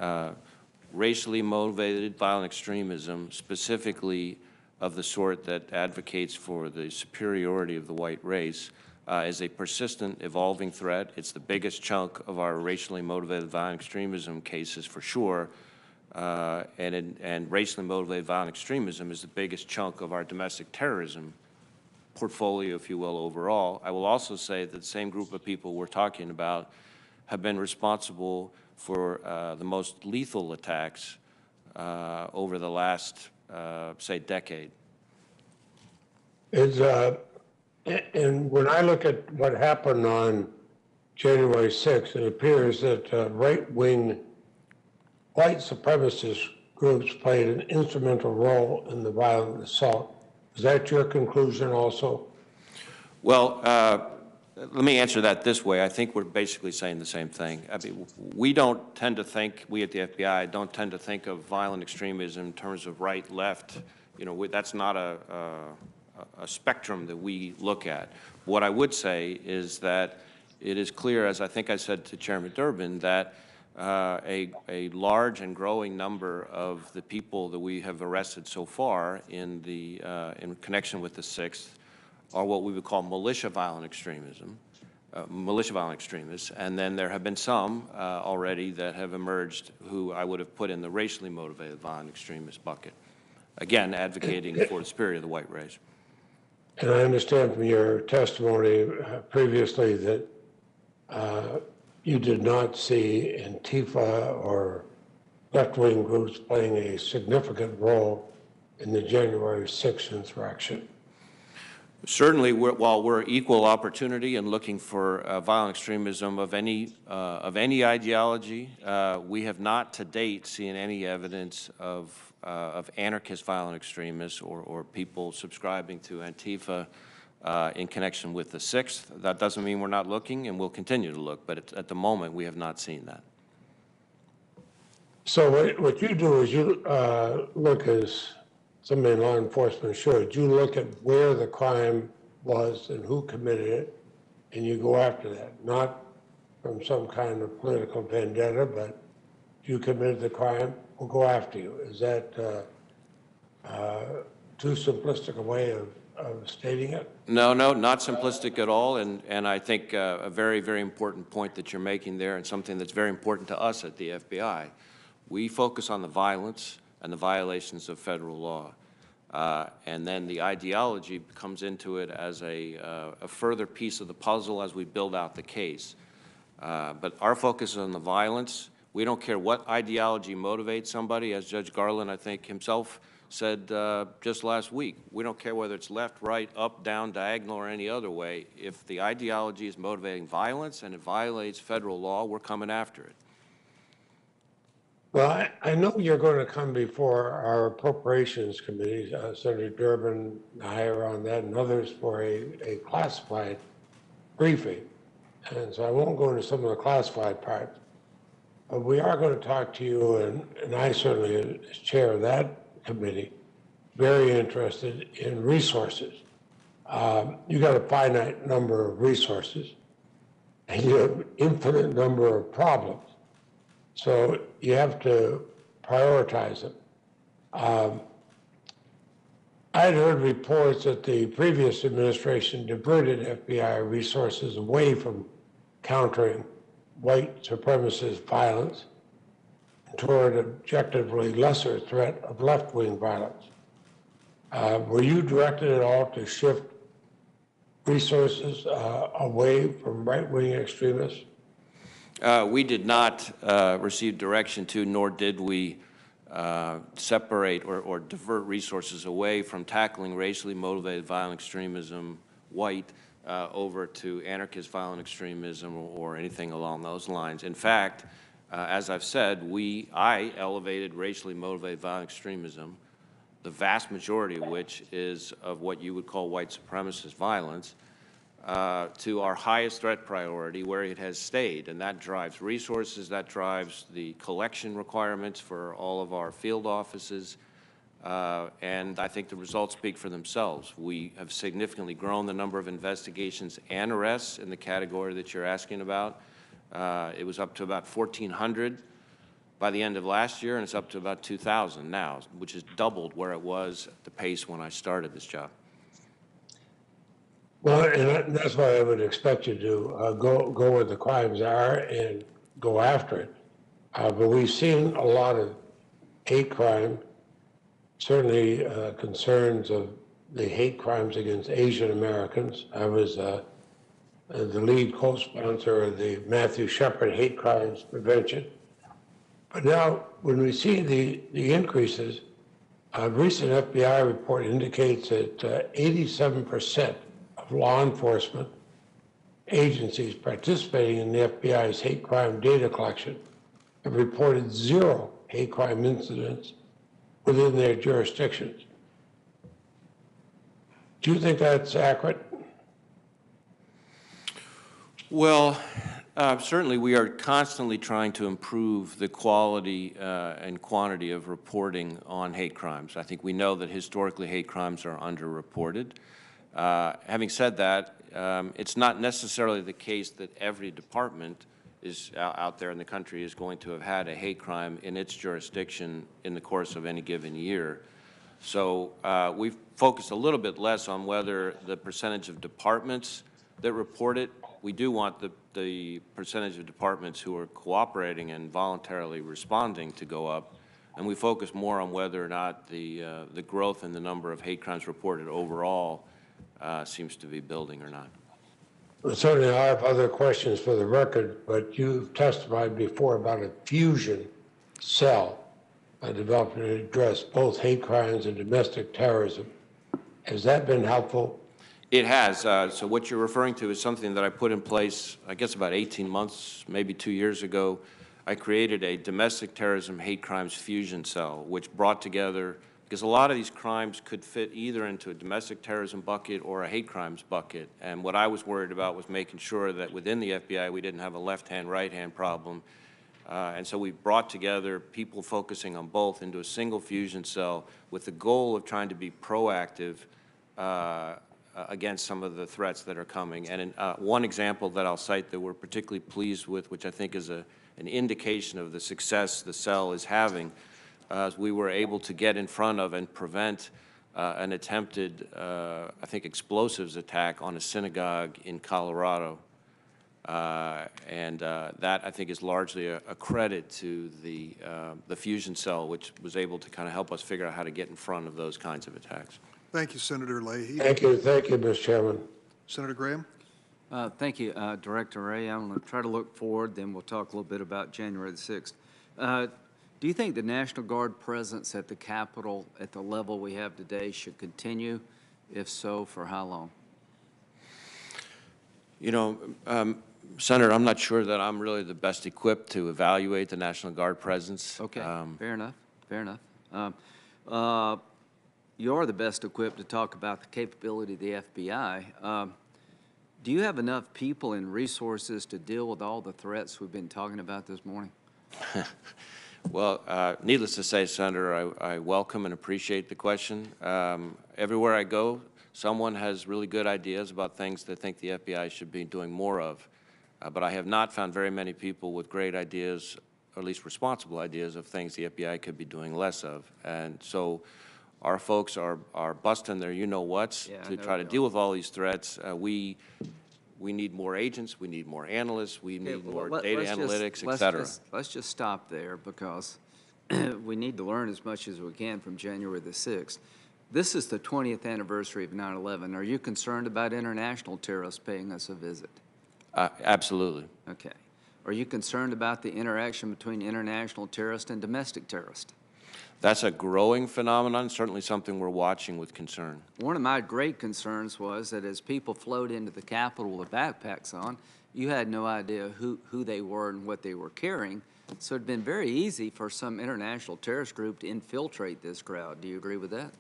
racially motivated violent extremism, specifically of the sort that advocates for the superiority of the white race, is a persistent, evolving threat. It's the biggest chunk of our racially motivated violent extremism cases for sure, and racially motivated violent extremism is the biggest chunk of our domestic terrorism portfolio, if you will, overall. I will also say that the same group of people we're talking about have been responsible for the most lethal attacks over the last, say, decade. And when I look at what happened on January 6th, it appears that right-wing white supremacist groups played an instrumental role in the violent assault. Is that your conclusion also? Well, let me answer that this way. I think we're basically saying the same thing. I mean, we don't tend to think, we at the FBI don't tend to think of violent extremism in terms of right, left. You know, that's not a spectrum that we look at. What I would say is that it is clear, as I think I said to Chairman Durbin, that a large and growing number of the people that we have arrested so far in connection with the 6th are what we would call militia violent extremism, militia violent extremists, and then there have been some already that have emerged who I would have put in the racially motivated violent extremist bucket, again advocating for the superiority of the white race. And I understand from your testimony previously that you did not see Antifa or left-wing groups playing a significant role in the January 6th insurrection. Certainly, while we're equal opportunity and looking for violent extremism of any ideology, we have not to date seen any evidence of anarchist violent extremists or people subscribing to Antifa in connection with the 6th. That doesn't mean we're not looking, and we'll continue to look, but at the moment we have not seen that. So what you do is you look, as somebody in law enforcement should, you look at where the crime was and who committed it, and you go after that, not from some kind of political vendetta, but if you committed the crime, we'll go after you. Is that too simplistic a way of stating it? No, not simplistic at all, and I think a very, very important point that you're making there, and something that's very important to us at the FBI. We focus on the violence and the violations of federal law. And then the ideology comes into it as a further piece of the puzzle as we build out the case. But our focus is on the violence. We don't care what ideology motivates somebody, as Judge Garland, I think, himself said just last week, we don't care whether it's left, right, up, down, diagonal, or any other way. If the ideology is motivating violence and it violates federal law, we're coming after it. Well, I know you're going to come before our Appropriations Committee, Senator Durbin and I are on that, and others for a classified briefing. And so I won't go into some of the classified parts. But we are going to talk to you, and I certainly, as chair of that committee, very interested in resources. You got a finite number of resources, and you have an infinite number of problems. So you have to prioritize them. I'd heard reports that the previous administration diverted FBI resources away from countering white supremacist violence toward an objectively lesser threat of left-wing violence. Were you directed at all to shift resources away from right-wing extremists? We did not receive direction to, nor did we separate or divert resources away from tackling racially motivated violent extremism, white, over to anarchist violent extremism or anything along those lines. In fact, as I've said, I elevated racially motivated violent extremism, the vast majority of which is of what you would call white supremacist violence, to our highest threat priority where it has stayed, and that drives resources, that drives the collection requirements for all of our field offices, and I think the results speak for themselves. We have significantly grown the number of investigations and arrests in the category that you're asking about. It was up to about 1,400 by the end of last year, and it's up to about 2,000 now, which is doubled where it was at the pace when I started this job. Well, and that's why I would expect you to go where the crimes are and go after it. But we've seen a lot of hate crime, certainly concerns of the hate crimes against Asian Americans. I was the lead co-sponsor of the Matthew Shepard Hate Crimes Prevention. But now, when we see the increases, a recent FBI report indicates that 87% of law enforcement agencies participating in the FBI's hate crime data collection have reported 0 hate crime incidents within their jurisdictions. Do you think that's accurate? Well, certainly we are constantly trying to improve the quality and quantity of reporting on hate crimes. I think we know that historically hate crimes are underreported. Having said that, it's not necessarily the case that every department is out there in the country is going to have had a hate crime in its jurisdiction in the course of any given year. So we've focused a little bit less on whether the percentage of departments that report it. We do want the percentage of departments who are cooperating and voluntarily responding to go up, and we focus more on whether or not the growth in the number of hate crimes reported overall seems to be building or not. Well, certainly I have other questions for the record, but you've testified before about a fusion cell developed to address both hate crimes and domestic terrorism. Has that been helpful? It has. So what you're referring to is something that I put in place, I guess about 18 months, maybe 2 years ago. I created a domestic terrorism hate crimes fusion cell, which brought together, because a lot of these crimes could fit either into a domestic terrorism bucket or a hate crimes bucket. And what I was worried about was making sure that within the FBI we didn't have a left-hand, right-hand problem. And so we brought together people focusing on both into a single fusion cell with the goal of trying to be proactive against some of the threats that are coming. And one example that I'll cite that we're particularly pleased with, which I think is an indication of the success the cell is having, we were able to get in front of and prevent an attempted, I think, explosives attack on a synagogue in Colorado. And that, I think, is largely a credit to the fusion cell, which was able to kind of help us figure out how to get in front of those kinds of attacks. Thank you, Senator Leahy. Thank you, Mr. Chairman. Senator Graham. Thank you, Director Wray. I'm going to try to look forward, then we'll talk a little bit about January the 6th. Do you think the National Guard presence at the Capitol at the level we have today should continue? If so, for how long? You know, Senator, I'm not sure that I'm really the best equipped to evaluate the National Guard presence. Okay, fair enough, fair enough. You're the best equipped to talk about the capability of the FBI. Do you have enough people and resources to deal with all the threats we've been talking about this morning? Well, needless to say, Senator, I welcome and appreciate the question. Everywhere I go, someone has really good ideas about things they think the FBI should be doing more of. But I have not found very many people with great ideas, or at least responsible ideas, of things the FBI could be doing less of. And so our folks are busting their you-know-whats to try to deal with all these threats. We need more agents, we need more analysts, we need more data analytics, et cetera. Let's just stop there, because we need to learn as much as we can from January the 6th. This is the 20th anniversary of 9/11. Are you concerned about international terrorists paying us a visit? Absolutely. Okay. Are you concerned about the interaction between international terrorists and domestic terrorists? That's a growing phenomenon, certainly something we're watching with concern. One of my great concerns was that as people flowed into the Capitol with backpacks on, you had no idea who they were and what they were carrying. So it'd been very easy for some international terrorist group to infiltrate this crowd. Do you agree with that?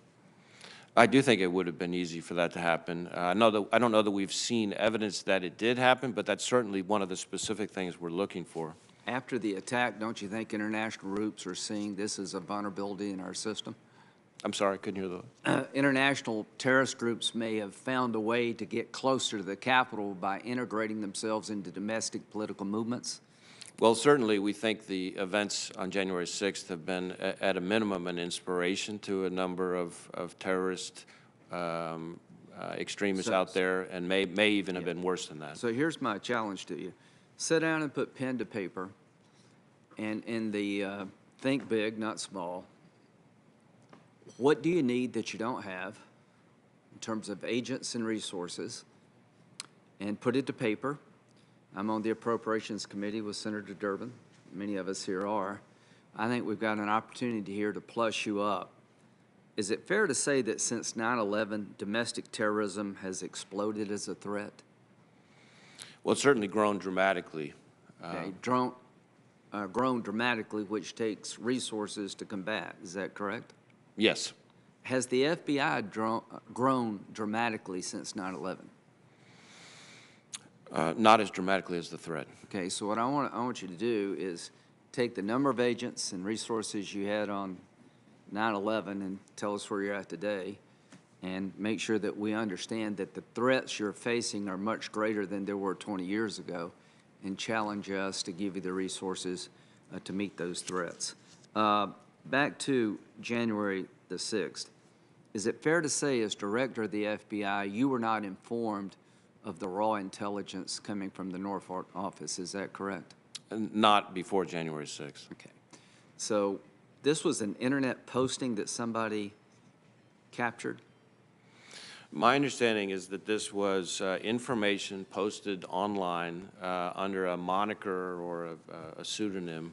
I do think it would have been easy for that to happen. I don't know that we've seen evidence that it did happen, but that's certainly one of the specific things we're looking for. After the attack, don't you think international groups are seeing this as a vulnerability in our system? I'm sorry, I couldn't hear the... International terrorist groups may have found a way to get closer to the Capitol by integrating themselves into domestic political movements? Well, certainly we think the events on January 6th have been, at a minimum, an inspiration to a number of terrorist extremists out there, and may even have been worse than that. So here's my challenge to you. Sit down and put pen to paper, and in the think big, not small. What do you need that you don't have in terms of agents and resources? And put it to paper. I'm on the Appropriations Committee with Senator Durbin. Many of us here are. I think we've got an opportunity here to plus you up. Is it fair to say that since 9/11, domestic terrorism has exploded as a threat? Well, it's certainly grown dramatically. Okay, grown dramatically, which takes resources to combat. Is that correct? Yes. Has the FBI grown dramatically since 9/11? Not as dramatically as the threat. Okay, so what I want you to do is take the number of agents and resources you had on 9/11 and tell us where you're at today, and make sure that we understand that the threats you're facing are much greater than they were 20 years ago, and challenge us to give you the resources to meet those threats. Back to January the 6th, is it fair to say as director of the FBI, you were not informed of the raw intelligence coming from the Norfolk office? Is that correct? Not before January 6th. Okay. So this was an internet posting that somebody captured? My understanding is that this was information posted online under a moniker or a pseudonym.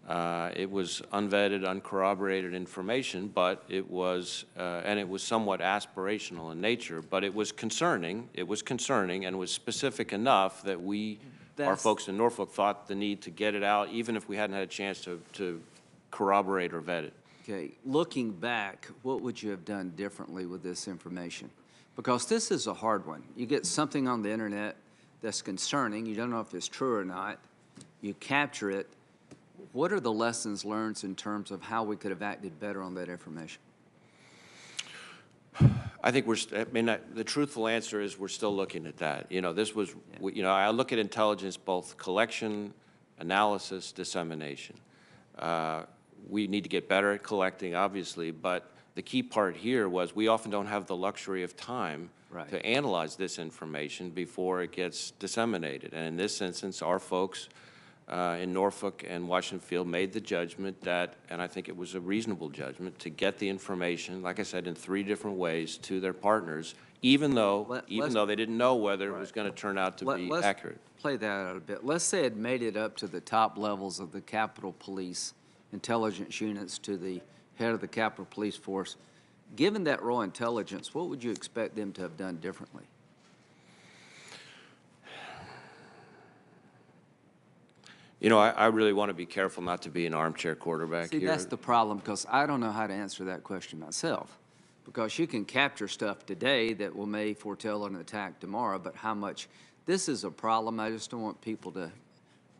It was unvetted, uncorroborated information, but it was, and it was somewhat aspirational in nature, but it was concerning. It was concerning and was specific enough that our folks in Norfolk thought the need to get it out, even if we hadn't had a chance to corroborate or vet it. Okay, looking back, what would you have done differently with this information? Because this is a hard one. You get something on the internet that's concerning, you don't know if it's true or not, you capture it. What are the lessons learned in terms of how we could have acted better on that information? I think the truthful answer is we're still looking at that. You know, this was, you know, I look at intelligence, both collection, analysis, dissemination. We need to get better at collecting, obviously, but the key part here was we often don't have the luxury of time to analyze this information before it gets disseminated. And in this instance, our folks in Norfolk and Washington Field made the judgment that, and I think it was a reasonable judgment, to get the information, like I said, in 3 different ways to their partners, even though they didn't know whether it was going to turn out to be accurate. Play that out a bit. Let's say it made it up to the top levels of the Capitol Police intelligence units to the head of the Capitol Police Force. Given that raw intelligence, what would you expect them to have done differently? You know, I really want to be careful not to be an armchair quarterback See, here. that's the problem, because I don't know how to answer that question myself. Because you can capture stuff today that may foretell an attack tomorrow, but how much? This is a problem. I just don't want people to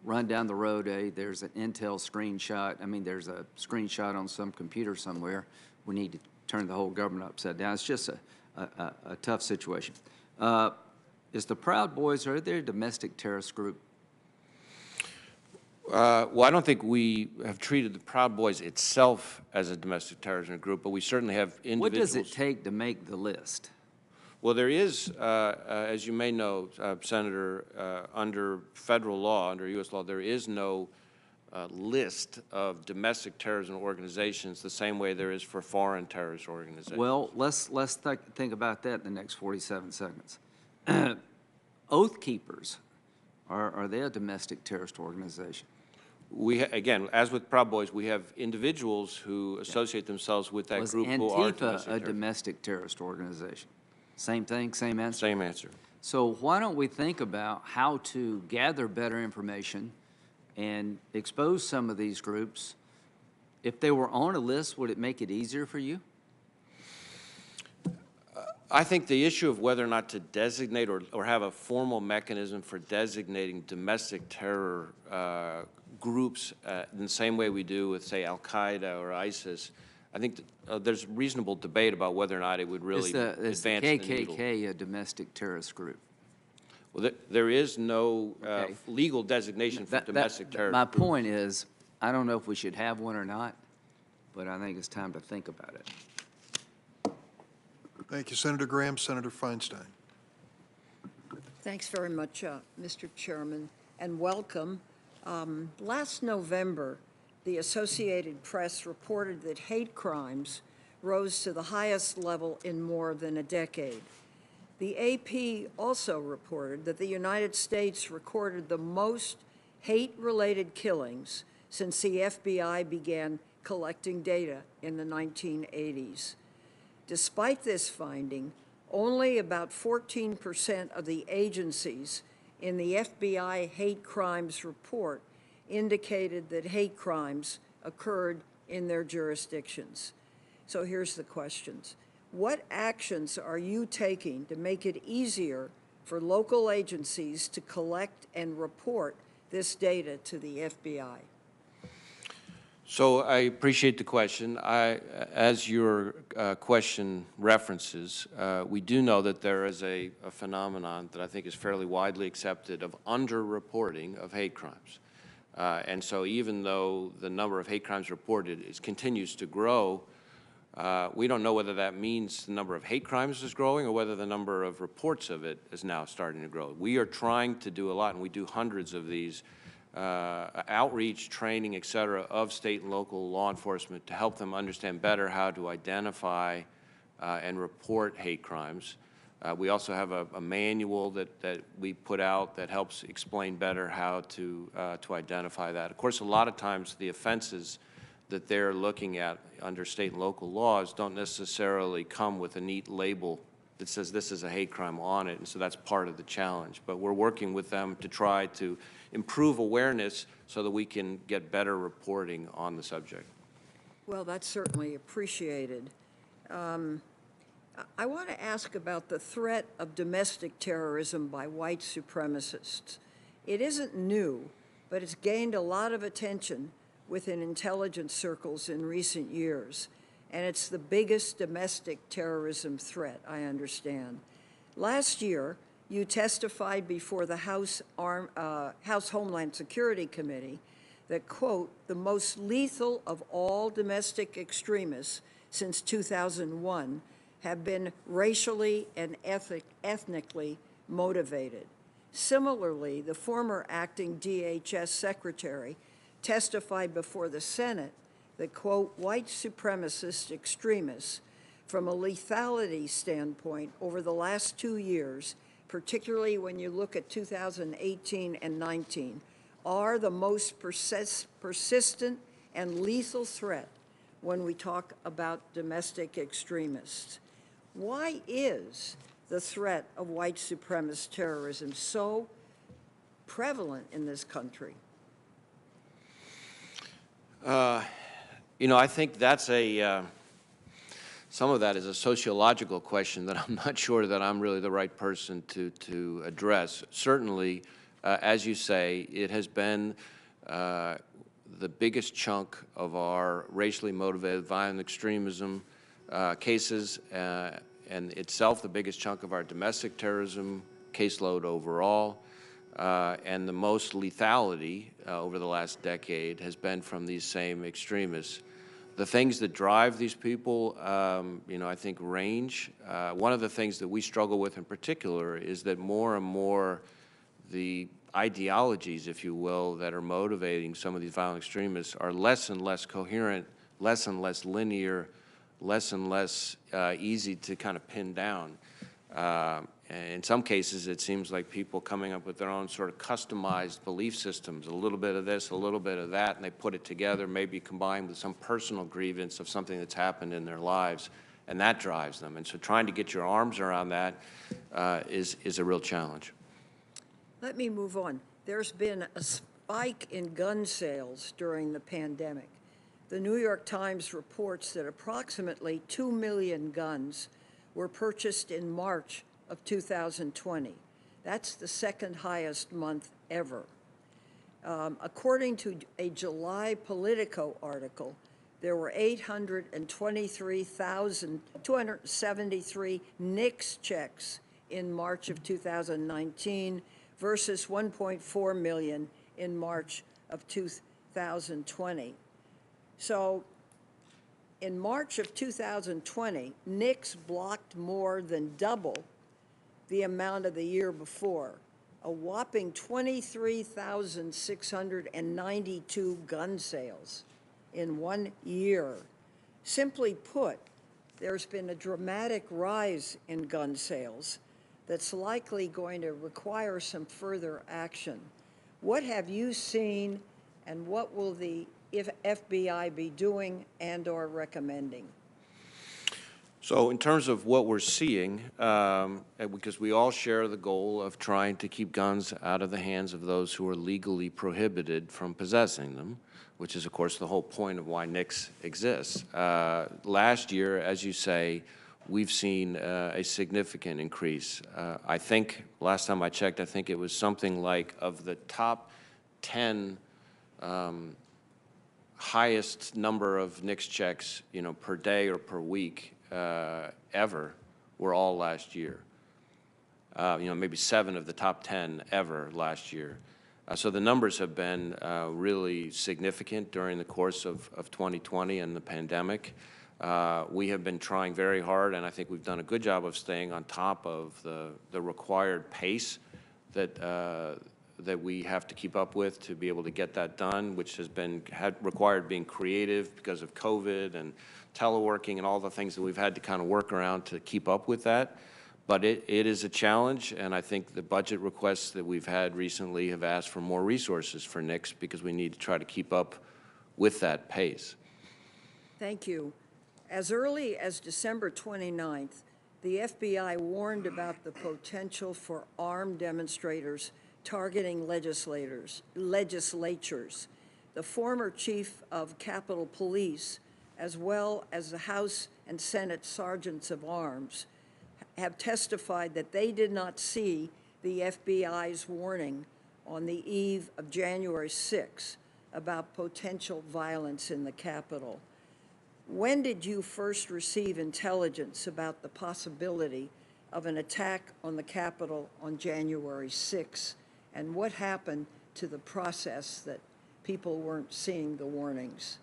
run down the road. There's an Intel screenshot. I mean, there's a screenshot on some computer somewhere. We need to turn the whole government upside down. It's just a tough situation. Is the Proud Boys, are they a domestic terrorist group? Well, I don't think we have treated the Proud Boys itself as a domestic terrorism group, but we certainly have individuals. What does it take to make the list? Well, there is, as you may know, Senator, under federal law, under U.S. law, there is no list of domestic terrorism organizations the same way there is for foreign terrorist organizations. Well, let's think about that in the next 47 seconds. Oath Keepers, are they a domestic terrorist organization? Again, as with Proud Boys, we have individuals who associate themselves with that group who are Was Antifa a domestic terrorist organization? Same thing, same answer? Same answer. So why don't we think about how to gather better information and expose some of these groups? If they were on a list, would it make it easier for you? I think the issue of whether or not to designate or have a formal mechanism for designating domestic terror groups in the same way we do with, say, Al-Qaeda or ISIS, I think there's reasonable debate about whether or not it would really advance the needle. Is the KKK a domestic terrorist group? Well, there is no legal designation for domestic terror. My point is, I don't know if we should have one or not, but I think it's time to think about it. Thank you, Senator Graham. Senator Feinstein. Thanks very much, Mr. Chairman, and welcome. Last November, the Associated Press reported that hate crimes rose to the highest level in more than a decade. The AP also reported that the United States recorded the most hate-related killings since the FBI began collecting data in the 1980s. Despite this finding, only about 14% of the agencies in the FBI hate crimes report indicated that hate crimes occurred in their jurisdictions. So here's the questions. What actions are you taking to make it easier for local agencies to collect and report this data to the FBI? So I appreciate the question. As your question references, we do know that there is a phenomenon that I think is fairly widely accepted of underreporting of hate crimes. And so even though the number of hate crimes reported continues to grow, we don't know whether that means the number of hate crimes is growing or whether the number of reports of it is now starting to grow. We are trying to do a lot, and we do hundreds of these outreach, training, et cetera, of state and local law enforcement to help them understand better how to identify and report hate crimes. We also have a manual that we put out that helps explain better how to identify that. Of course, a lot of times the offenses that they're looking at under state and local laws don't necessarily come with a neat label that says this is a hate crime on it, and so that's part of the challenge. But we're working with them to try to improve awareness so that we can get better reporting on the subject. Well, that's certainly appreciated. I want to ask about the threat of domestic terrorism by white supremacists. It isn't new, but it's gained a lot of attention within intelligence circles in recent years, and it's the biggest domestic terrorism threat, I understand. Last year, you testified before the House Homeland Security Committee that, quote, the most lethal of all domestic extremists since 2001 have been racially and ethnically motivated. Similarly, the former acting DHS secretary testified before the Senate that, quote, white supremacist extremists, from a lethality standpoint over the last 2 years, particularly when you look at 2018 and 19, are the most persistent and lethal threat when we talk about domestic extremists. Why is the threat of white supremacist terrorism so prevalent in this country? You know, I think that's some of that is a sociological question that I'm not sure that I'm really the right person to address. Certainly, as you say, it has been the biggest chunk of our racially motivated violent extremism cases, and itself the biggest chunk of our domestic terrorism caseload overall. And the most lethality over the last decade has been from these same extremists. The things that drive these people, you know, I think range. One of the things that we struggle with in particular is that more and more the ideologies, if you will, that are motivating some of these violent extremists are less and less coherent, less and less linear, less and less easy to kind of pin down. In some cases, it seems like people coming up with their own sort of customized belief systems, a little bit of this, a little bit of that, and they put it together, maybe combined with some personal grievance of something that's happened in their lives, and that drives them. And so trying to get your arms around that is a real challenge. Let me move on. There's been a spike in gun sales during the pandemic. The New York Times reports that approximately 2 million guns were purchased in March of 2020. That's the second highest month ever. According to a July Politico article, there were 823,273 NICS checks in March of 2019 versus 1.4 million in March of 2020. So in March of 2020, NICS blocked more than double the amount of the year before, a whopping 23,692 gun sales in 1 year. Simply put, there's been a dramatic rise in gun sales that's likely going to require some further action. What have you seen, and what will the FBI be doing and/or recommending? So in terms of what we're seeing, because we all share the goal of trying to keep guns out of the hands of those who are legally prohibited from possessing them, which is, of course, the whole point of why NICS exists. Last year, as you say, we've seen a significant increase. I think, last time I checked, I think it was something like of the top 10 highest number of NICS checks, you know, per day or per week ever were all last year. You know, maybe 7 of the top 10 ever last year. So the numbers have been really significant during the course of 2020 and the pandemic. We have been trying very hard, and I think we've done a good job of staying on top of the required pace that we have to keep up with to be able to get that done, which has required being creative because of COVID and teleworking and all the things that we've had to kind of work around to keep up with that. But it is a challenge, and I think the budget requests that we've had recently have asked for more resources for NICS because we need to try to keep up with that pace. Thank you. As early as December 29th, the FBI warned about the potential for armed demonstrators targeting legislatures. The former chief of Capitol Police, as well as the House and Senate sergeants of arms, have testified that they did not see the FBI's warning on the eve of January 6 about potential violence in the Capitol. When did you first receive intelligence about the possibility of an attack on the Capitol on January 6? And what happened to the process that people weren't seeing the warnings?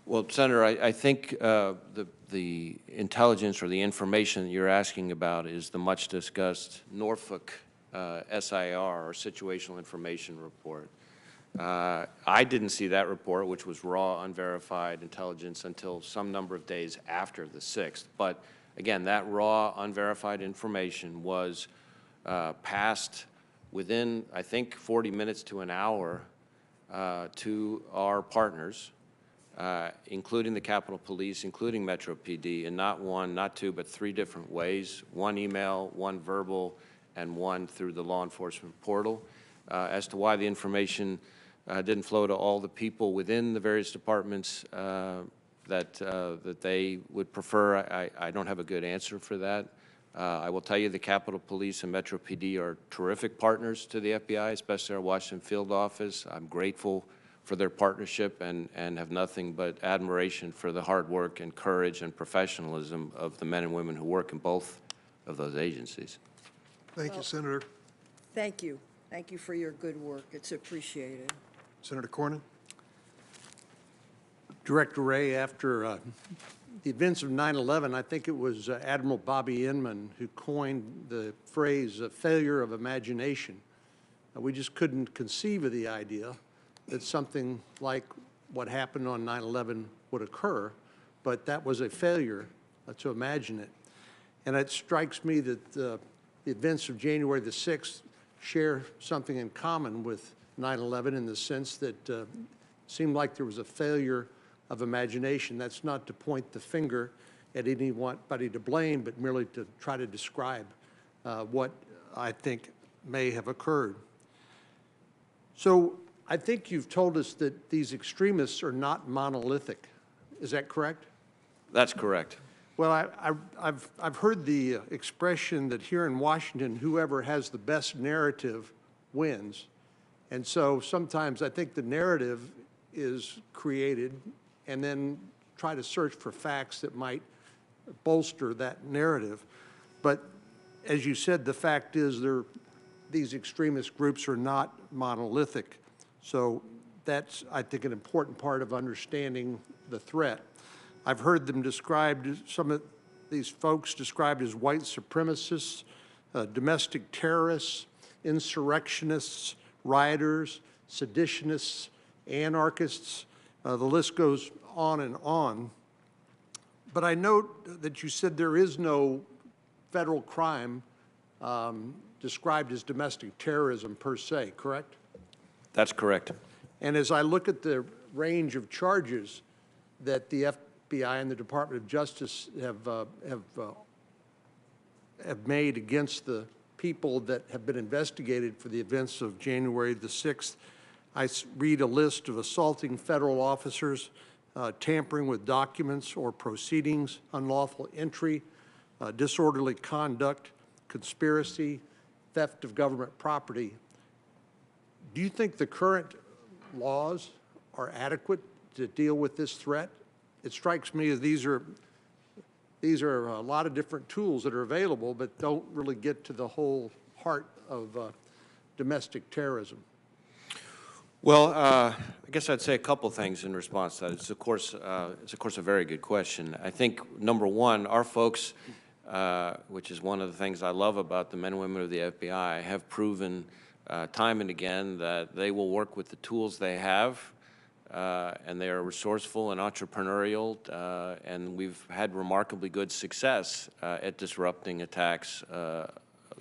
Well, Senator, I think the intelligence or the information that you're asking about is the much discussed Norfolk SIR, or Situational Information Report. I didn't see that report, which was raw, unverified intelligence, until some number of days after the 6th. But again, that raw, unverified information was passed within, I think, 40 minutes to an hour to our partners including the Capitol Police, including Metro PD, in not one, not two, but 3 different ways: one email, one verbal, and one through the law enforcement portal. As to why the information didn't flow to all the people within the various departments that they would prefer, I don't have a good answer for that. I will tell you the Capitol Police and Metro PD are terrific partners to the FBI, especially our Washington field office. I'm grateful for their partnership and have nothing but admiration for the hard work and courage and professionalism of the men and women who work in both of those agencies. Thank you, Senator. Thank you. Thank you for your good work. It's appreciated. Senator Cornyn. Director Wray, after the events of 9/11, I think it was Admiral Bobby Inman who coined the phrase failure of imagination. We just couldn't conceive of the idea that something like what happened on 9/11 would occur, but that was a failure to imagine it. And it strikes me that the events of January the 6th share something in common with 9/11 in the sense that it seemed like there was a failure of imagination. That's not to point the finger at anybody to blame, but merely to try to describe what I think may have occurred. So I think you've told us that these extremists are not monolithic. Is that correct? That's correct. Well, I've heard the expression that here in Washington, whoever has the best narrative wins. And so sometimes I think the narrative is created and then try to search for facts that might bolster that narrative. But as you said, the fact is these extremist groups are not monolithic. So that's, I think, an important part of understanding the threat. I've heard them described, some of these folks described as white supremacists, domestic terrorists, insurrectionists, rioters, seditionists, anarchists. The list goes on and on. But I note that you said there is no federal crime described as domestic terrorism per se, correct? That's correct. And as I look at the range of charges that the FBI and the Department of Justice have made against the people that have been investigated for the events of January the 6th, I read a list of assaulting federal officers, tampering with documents or proceedings, unlawful entry, disorderly conduct, conspiracy, theft of government property. Do you think the current laws are adequate to deal with this threat? It strikes me as these are a lot of different tools that are available, but don't really get to the whole heart of domestic terrorism. Well, I guess I'd say a couple things in response to that. It's of course a very good question. I think number one, our folks, which is one of the things I love about the men and women of the FBI, have proven time and again that they will work with the tools they have, and they are resourceful and entrepreneurial, and we've had remarkably good success at disrupting attacks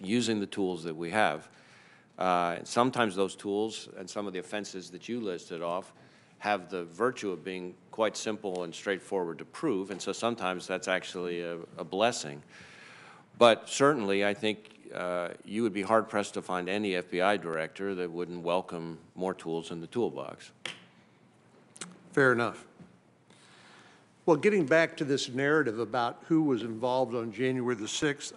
using the tools that we have. Sometimes those tools and some of the offenses that you listed off have the virtue of being quite simple and straightforward to prove, and so sometimes that's actually a blessing. But certainly, I think you would be hard-pressed to find any FBI director that wouldn't welcome more tools in the toolbox. Fair enough. Well, getting back to this narrative about who was involved on January the 6th,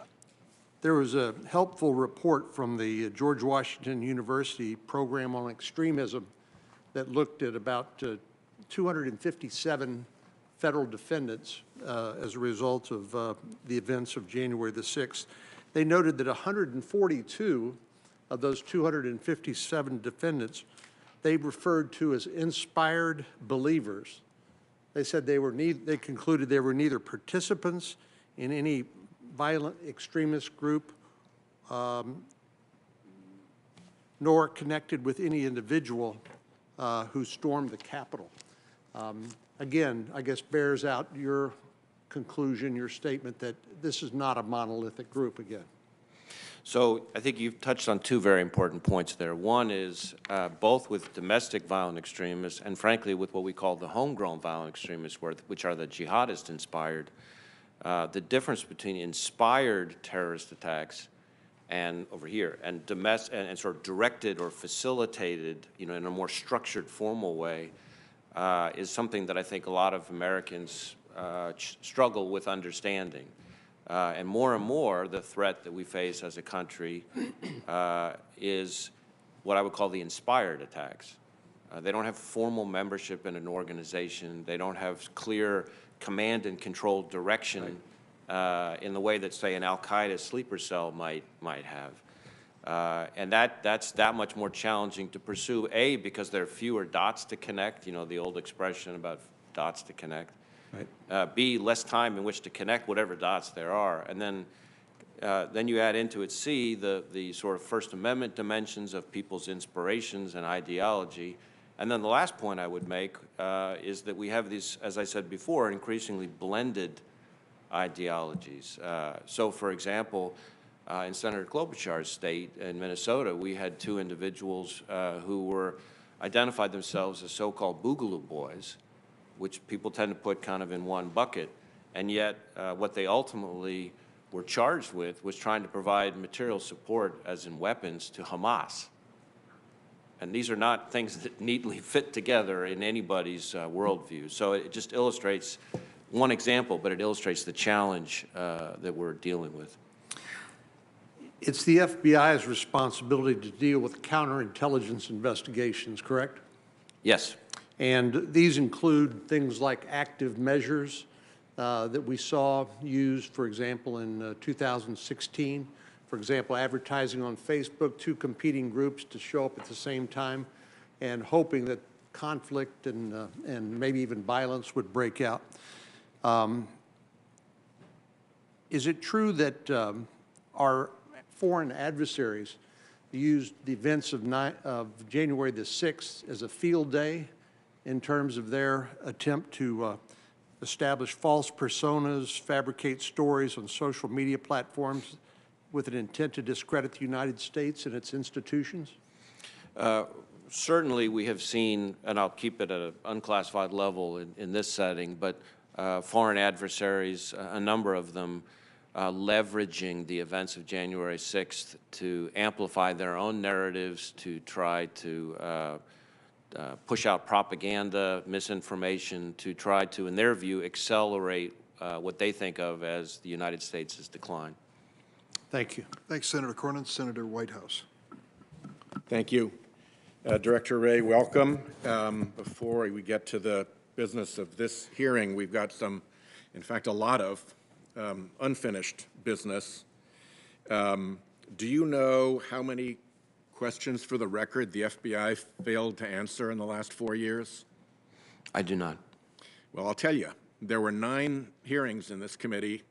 there was a helpful report from the George Washington University Program on Extremism that looked at about 257 federal defendants as a result of the events of January the 6th. They noted that 142 of those 257 defendants they referred to as inspired believers. They said they concluded they were neither participants in any violent extremist group nor connected with any individual who stormed the Capitol. Again, I guess bears out your conclusion, your statement that this is not a monolithic group again. So I think you've touched on two very important points there. One is both with domestic violent extremists and, frankly, with what we call the homegrown violent extremists, which are the jihadist-inspired. The difference between inspired terrorist attacks and over here and sort of directed or facilitated, in a more structured, formal way, is something that I think a lot of Americans struggle with understanding. And more, the threat that we face as a country is what I would call the inspired attacks. They don't have formal membership in an organization. They don't have clear command and control direction in the way that, say, an al-Qaeda sleeper cell might have. And that's that much more challenging to pursue, A, because there are fewer dots to connect, the old expression about dots to connect. Right. B, less time in which to connect whatever dots there are. And then you add into it, C, the sort of First Amendment dimensions of people's inspirations and ideology. And then the last point I would make is that we have these, as I said before, increasingly blended ideologies. So, for example, in Senator Klobuchar's state in Minnesota, we had two individuals who identified themselves as so-called Boogaloo Boys, which people tend to put kind of in one bucket, and yet what they ultimately were charged with was trying to provide material support, as in weapons, to Hamas. And these are not things that neatly fit together in anybody's worldview. So it just illustrates one example, but it illustrates the challenge that we're dealing with. It's the FBI's responsibility to deal with counterintelligence investigations, correct? Yes. And these include things like active measures that we saw used, for example, in 2016. For example, advertising on Facebook, two competing groups to show up at the same time and hoping that conflict and maybe even violence would break out. Is it true that our foreign adversaries used the events of January the 6th as a field day in terms of their attempt to establish false personas, fabricate stories on social media platforms with an intent to discredit the United States and its institutions? Certainly we have seen, and I'll keep it at an unclassified level in this setting, but foreign adversaries, a number of them, leveraging the events of January 6th to amplify their own narratives, to try to push out propaganda, misinformation, to try to, in their view, accelerate what they think of as the United States' decline. Thank you. Thanks, Senator Cornyn. Senator Whitehouse. Thank you. Director Wray, welcome. Before we get to the business of this hearing, we've got some, in fact, a lot of unfinished business. Do you know how many questions for the record the FBI failed to answer in the last 4 years? I do not. Well, I'll tell you. There were 9 hearings in this committee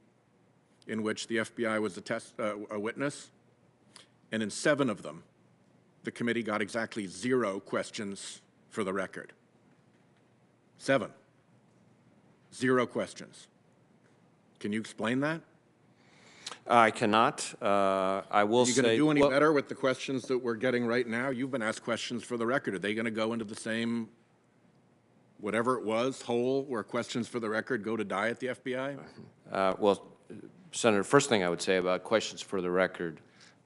in which the FBI was a witness, and in 7 of them, the committee got exactly 0 questions for the record. 7. 0 questions. Can you explain that? I cannot. I will say... Are you going to do any better with the questions that we're getting right now? You've been asked questions for the record. Are they going to go into the same, whatever it was, hole where questions for the record go to die at the FBI? Well, Senator, first thing I would say about questions for the record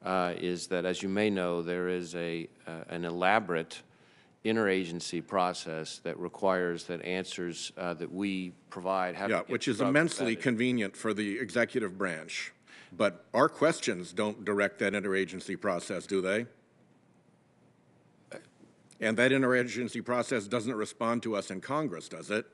is that, as you may know, there is an elaborate interagency process that requires that answers that we provide have to get which is immensely convenient for the executive branch. But our questions don't direct that interagency process, do they? And that interagency process doesn't respond to us in Congress, does it?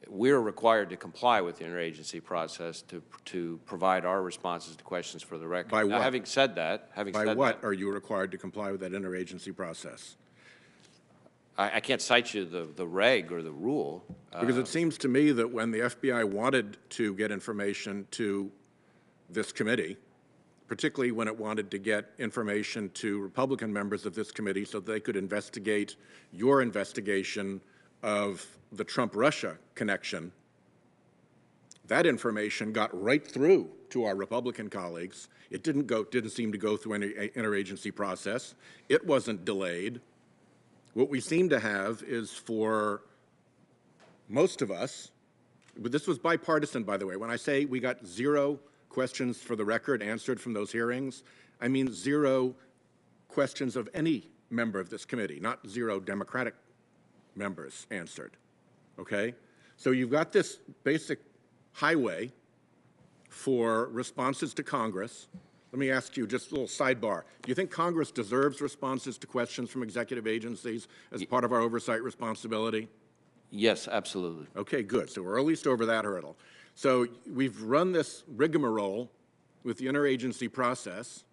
We're required to comply with the interagency process to provide our responses to questions for the record. By what? Now, having said that, By what are you required to comply with that interagency process? I can't cite you the reg or the rule. Because it seems to me that when the FBI wanted to get information to this committee, particularly when it wanted to get information to Republican members of this committee so they could investigate your investigation of the Trump-Russia connection, That information got right through to our Republican colleagues. It didn't seem to go through any interagency process. It wasn't delayed. What we seem to have is, for most of us, but this was bipartisan, by the way. When I say we got 0 questions for the record answered from those hearings, I mean 0 questions of any member of this committee, not 0 Democratic members answered, okay? So you've got this basic highway for responses to Congress. Let me ask you just a little sidebar. Do you think Congress deserves responses to questions from executive agencies as part of our oversight responsibility? Yes, absolutely. Okay, good. So we're at least over that hurdle. So we've run this rigmarole with the interagency process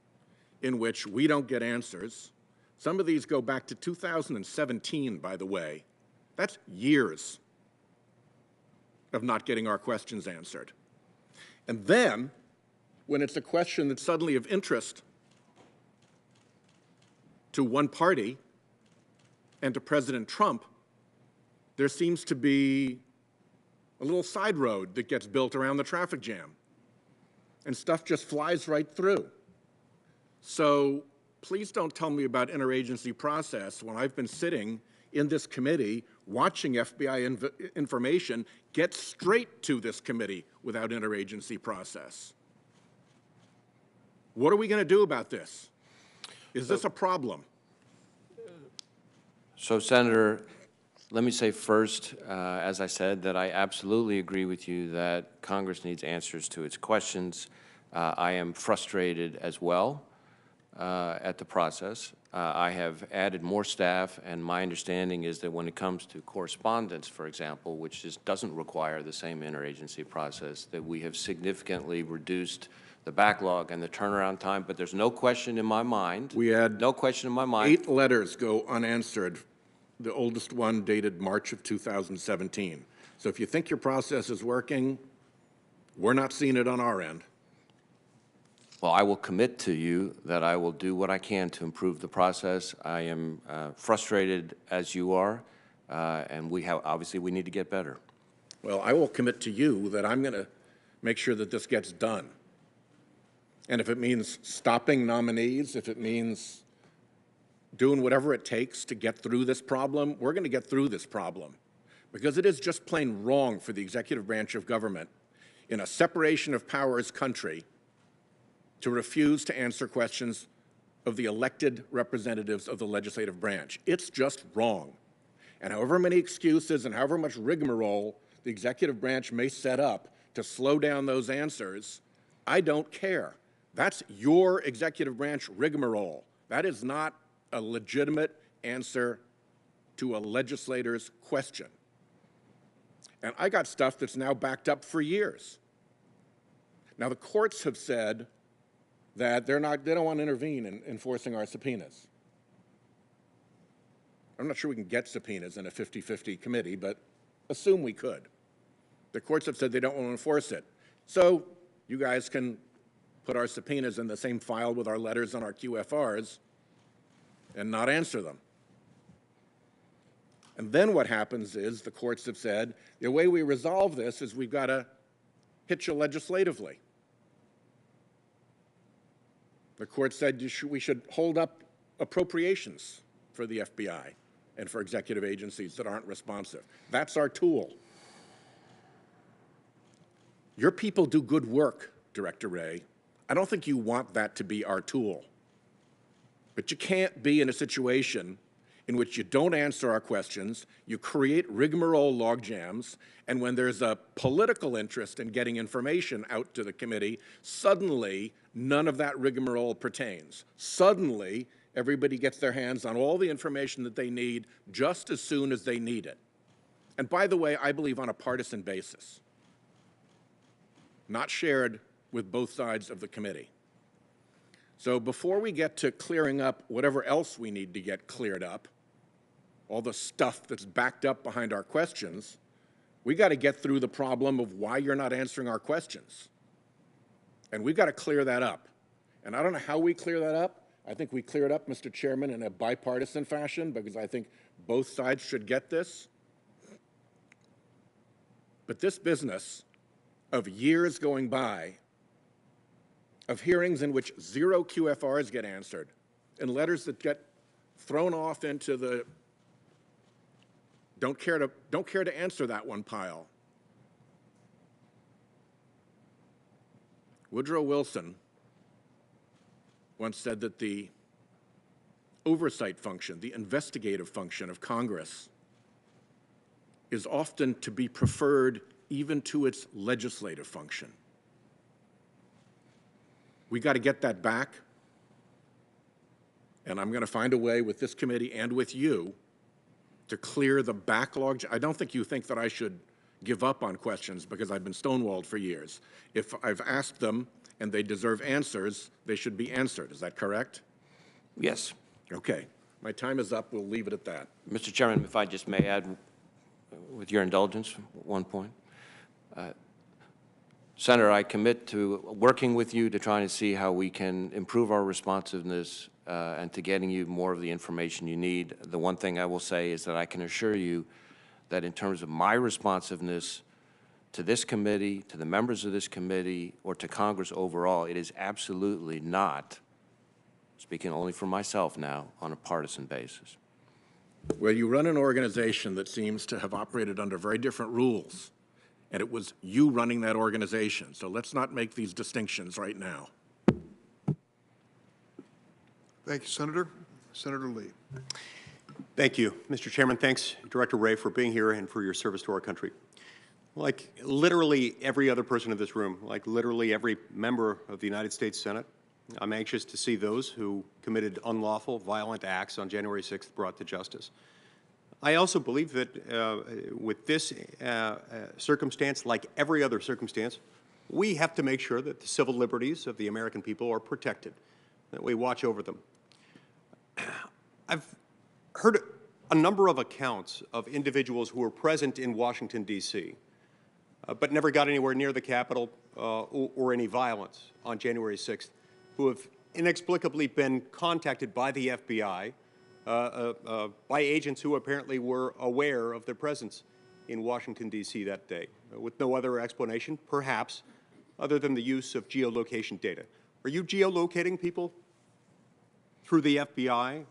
in which we don't get answers. Some of these go back to 2017, by the way. That's years of not getting our questions answered. And then, when it's a question that's suddenly of interest to one party and to President Trump, there seems to be a little side road that gets built around the traffic jam, and stuff just flies right through. So please don't tell me about interagency process when I've been sitting in this committee watching FBI information get straight to this committee without interagency process. What are we going to do about this? Is this a problem? So, Senator, let me say first, as I said, that I absolutely agree with you that Congress needs answers to its questions. I am frustrated as well at the process. I have added more staff, and my understanding is that when it comes to correspondence, for example, which just doesn't require the same interagency process, that we have significantly reduced the backlog and the turnaround time. But there's no question in my mind. We had no question in my mind. 8 letters go unanswered, the oldest one dated March of 2017. So if you think your process is working, we're not seeing it on our end. Well, I will commit to you that I will do what I can to improve the process. I am frustrated as you are, and obviously we need to get better. Well, I will commit to you that I'm going to make sure that this gets done. And if it means stopping nominees, if it means doing whatever it takes to get through this problem, we're going to get through this problem. Because it is just plain wrong for the executive branch of government in a separation of powers country to refuse to answer questions of the elected representatives of the legislative branch. It's just wrong. And however many excuses and however much rigmarole the executive branch may set up to slow down those answers, I don't care. That's your executive branch rigmarole. That is not a legitimate answer to a legislator's question. And I got stuff that's now backed up for years. Now, the courts have said that they don't want to intervene in enforcing our subpoenas. I'm not sure we can get subpoenas in a 50-50 committee, but assume we could. The courts have said they don't want to enforce it. So you guys can put our subpoenas in the same file with our letters on our QFRs and not answer them. And then what happens is the courts have said the way we resolve this is we've got to hit you legislatively. The court said we should hold up appropriations for the FBI and for executive agencies that aren't responsive. That's our tool. Your people do good work, Director Wray. I don't think you want that to be our tool. But you can't be in a situation in which you don't answer our questions, you create rigmarole logjams, and when there's a political interest in getting information out to the committee, suddenly none of that rigmarole pertains. Suddenly, everybody gets their hands on all the information that they need just as soon as they need it. And by the way, I believe on a partisan basis, not shared with both sides of the committee. So before we get to clearing up whatever else we need to get cleared up, all the stuff that's backed up behind our questions, we got to get through the problem of why you're not answering our questions. And we've got to clear that up. And I don't know how we clear that up. I think we clear it up, Mr. Chairman, in a bipartisan fashion, because I think both sides should get this. But this business of years going by of hearings in which 0 QFRs get answered and letters that get thrown off into the don't care to answer that one pile. Woodrow Wilson once said that the oversight function, the investigative function of Congress, is often to be preferred even to its legislative function. We got to get that back, and I'm going to find a way with this committee and with you to clear the backlog. I don't think you think that I should give up on questions because I've been stonewalled for years. If I've asked them and they deserve answers, they should be answered. Is that correct? Yes. Okay. My time is up. We'll leave it at that. Mr. Chairman, if I just may add, with your indulgence, one point. Senator, I commit to working with you to try to see how we can improve our responsiveness and to getting you more of the information you need. The one thing I will say is that I can assure you that in terms of my responsiveness to this committee, to the members of this committee, or to Congress overall, it is absolutely not, speaking only for myself now, on a partisan basis. Well, you run an organization that seems to have operated under very different rules, and it was you running that organization. So let's not make these distinctions right now. Thank you, Senator. Senator Lee. Thank you, Mr. Chairman. Thanks, Director Wray, for being here and for your service to our country. Like literally every other person in this room, like literally every member of the United States Senate, I'm anxious to see those who committed unlawful, violent acts on January 6th brought to justice. I also believe that with this circumstance, like every other circumstance, we have to make sure that the civil liberties of the American people are protected, that we watch over them. I've heard a number of accounts of individuals who were present in Washington, D.C., but never got anywhere near the Capitol or any violence on January 6th, who have inexplicably been contacted by the FBI, by agents who apparently were aware of their presence in Washington, D.C. that day, with no other explanation, perhaps, other than the use of geolocation data. Are you geolocating people through the FBI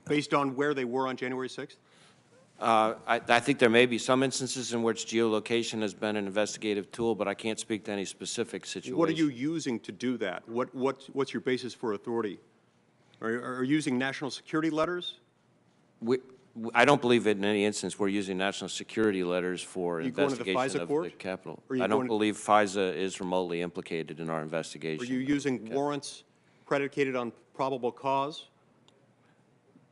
based on where they were on January 6th? I think there may be some instances in which geolocation has been an investigative tool, but I can't speak to any specific situation. What are you using to do that? What's your basis for authority? Are you using national security letters? I don't believe in any instance we're using national security letters for investigation of the Capitol. I don't believe FISA is remotely implicated in our investigation. Are you using warrants predicated on probable cause?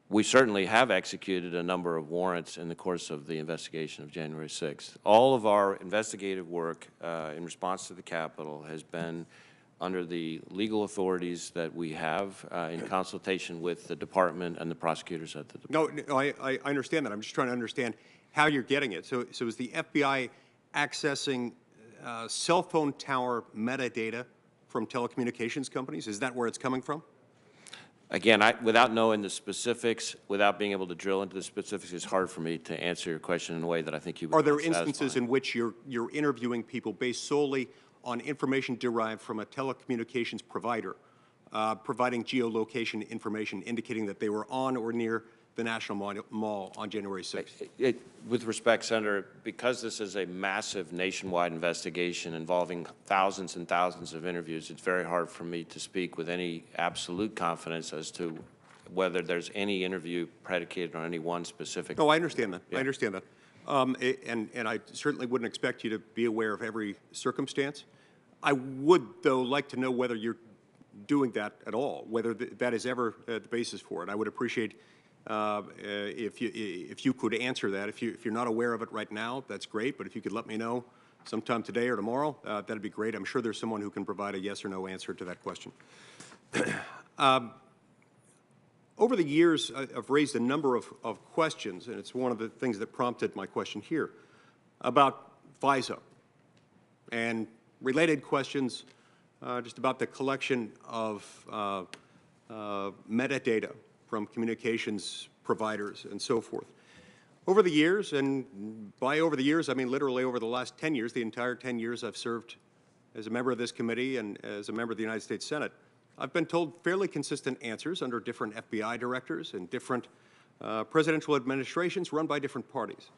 We certainly have executed a number of warrants in the course of the investigation of January 6th. All of our investigative work in response to the Capitol has been under the legal authorities that we have in consultation with the department and the prosecutors at the department. No, I understand that. I'm just trying to understand how you're getting it. So is the FBI accessing cell phone tower metadata from telecommunications companies? Is that where it's coming from? Again, without knowing the specifics, without being able to drill into the specifics, it's hard for me to answer your question in a way that I think you would. Are there instances in which you're interviewing people based solely on information derived from a telecommunications provider, providing geolocation information indicating that they were on or near the National Mall on January 6th? With respect, Senator, because this is a massive nationwide investigation involving thousands and thousands of interviews, it's very hard for me to speak with any absolute confidence as to whether there's any interview predicated on any one specific. No, I understand that. Yeah. I understand that. And I certainly wouldn't expect you to be aware of every circumstance. I would, though, like to know whether you're doing that at all, whether that is ever the basis for it. I would appreciate if you could answer that. If you're not aware of it right now, that's great. But if you could let me know sometime today or tomorrow, that'd be great. I'm sure there's someone who can provide a yes or no answer to that question. Over the years, I've raised a number of questions, and it's one of the things that prompted my question here, about FISA and related questions just about the collection of metadata from communications providers and so forth. Over the years, and by over the years, I mean literally over the last 10 years, the entire 10 years I've served as a member of this committee and as a member of the United States Senate, I've been told fairly consistent answers under different FBI directors and different presidential administrations run by different parties.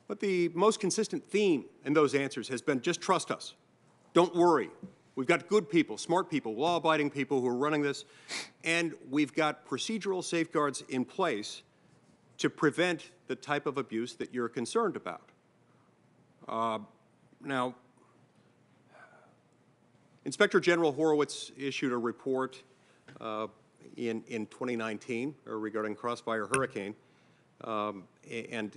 But the most consistent theme in those answers has been just trust us. Don't worry. We've got good people, smart people, law-abiding people who are running this, and we've got procedural safeguards in place to prevent the type of abuse that you're concerned about. Now, Inspector General Horowitz issued a report in 2019 regarding Crossfire Hurricane, and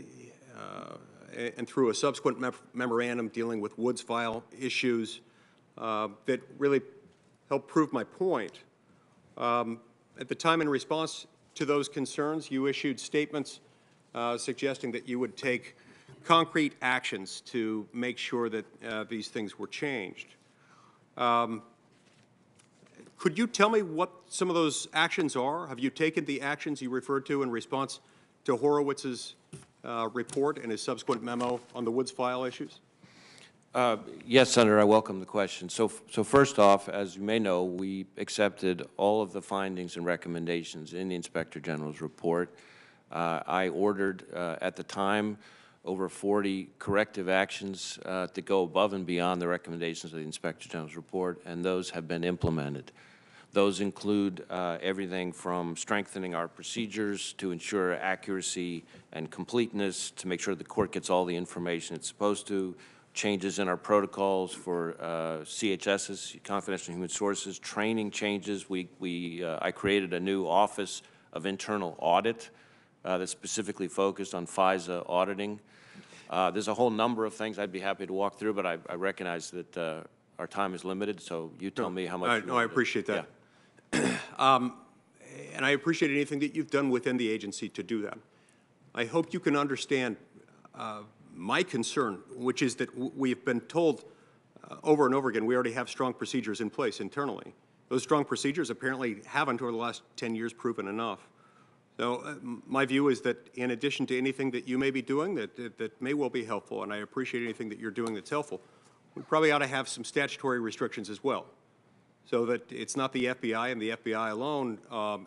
through a subsequent memorandum dealing with Woods File issues that really helped prove my point. At the time, in response to those concerns, you issued statements suggesting that you would take concrete actions to make sure that these things were changed. Could you tell me what some of those actions are? Have you taken the actions you referred to in response to Horowitz's report and his subsequent memo on the Woods File issues? Yes, Senator, I welcome the question. So first off, as you may know, we accepted all of the findings and recommendations in the Inspector General's report. I ordered, at the time, over 40 corrective actions to go above and beyond the recommendations of the Inspector General's report, and those have been implemented. Those include everything from strengthening our procedures to ensure accuracy and completeness, to make sure the court gets all the information it's supposed to, changes in our protocols for CHSs, confidential human sources, training changes. I created a new Office of Internal Audit that's specifically focused on FISA auditing. There's a whole number of things I'd be happy to walk through, but I recognize that our time is limited, so you tell me how much. No, I appreciate that. Yeah. And I appreciate anything that you've done within the agency to do that. I hope you can understand my concern, which is that we've been told over and over again we already have strong procedures in place internally. Those strong procedures apparently haven't, over the last 10 years, proven enough. So my view is that in addition to anything that you may be doing that may well be helpful, and I appreciate anything that you're doing that's helpful, we probably ought to have some statutory restrictions as well, so that it's not the FBI and the FBI alone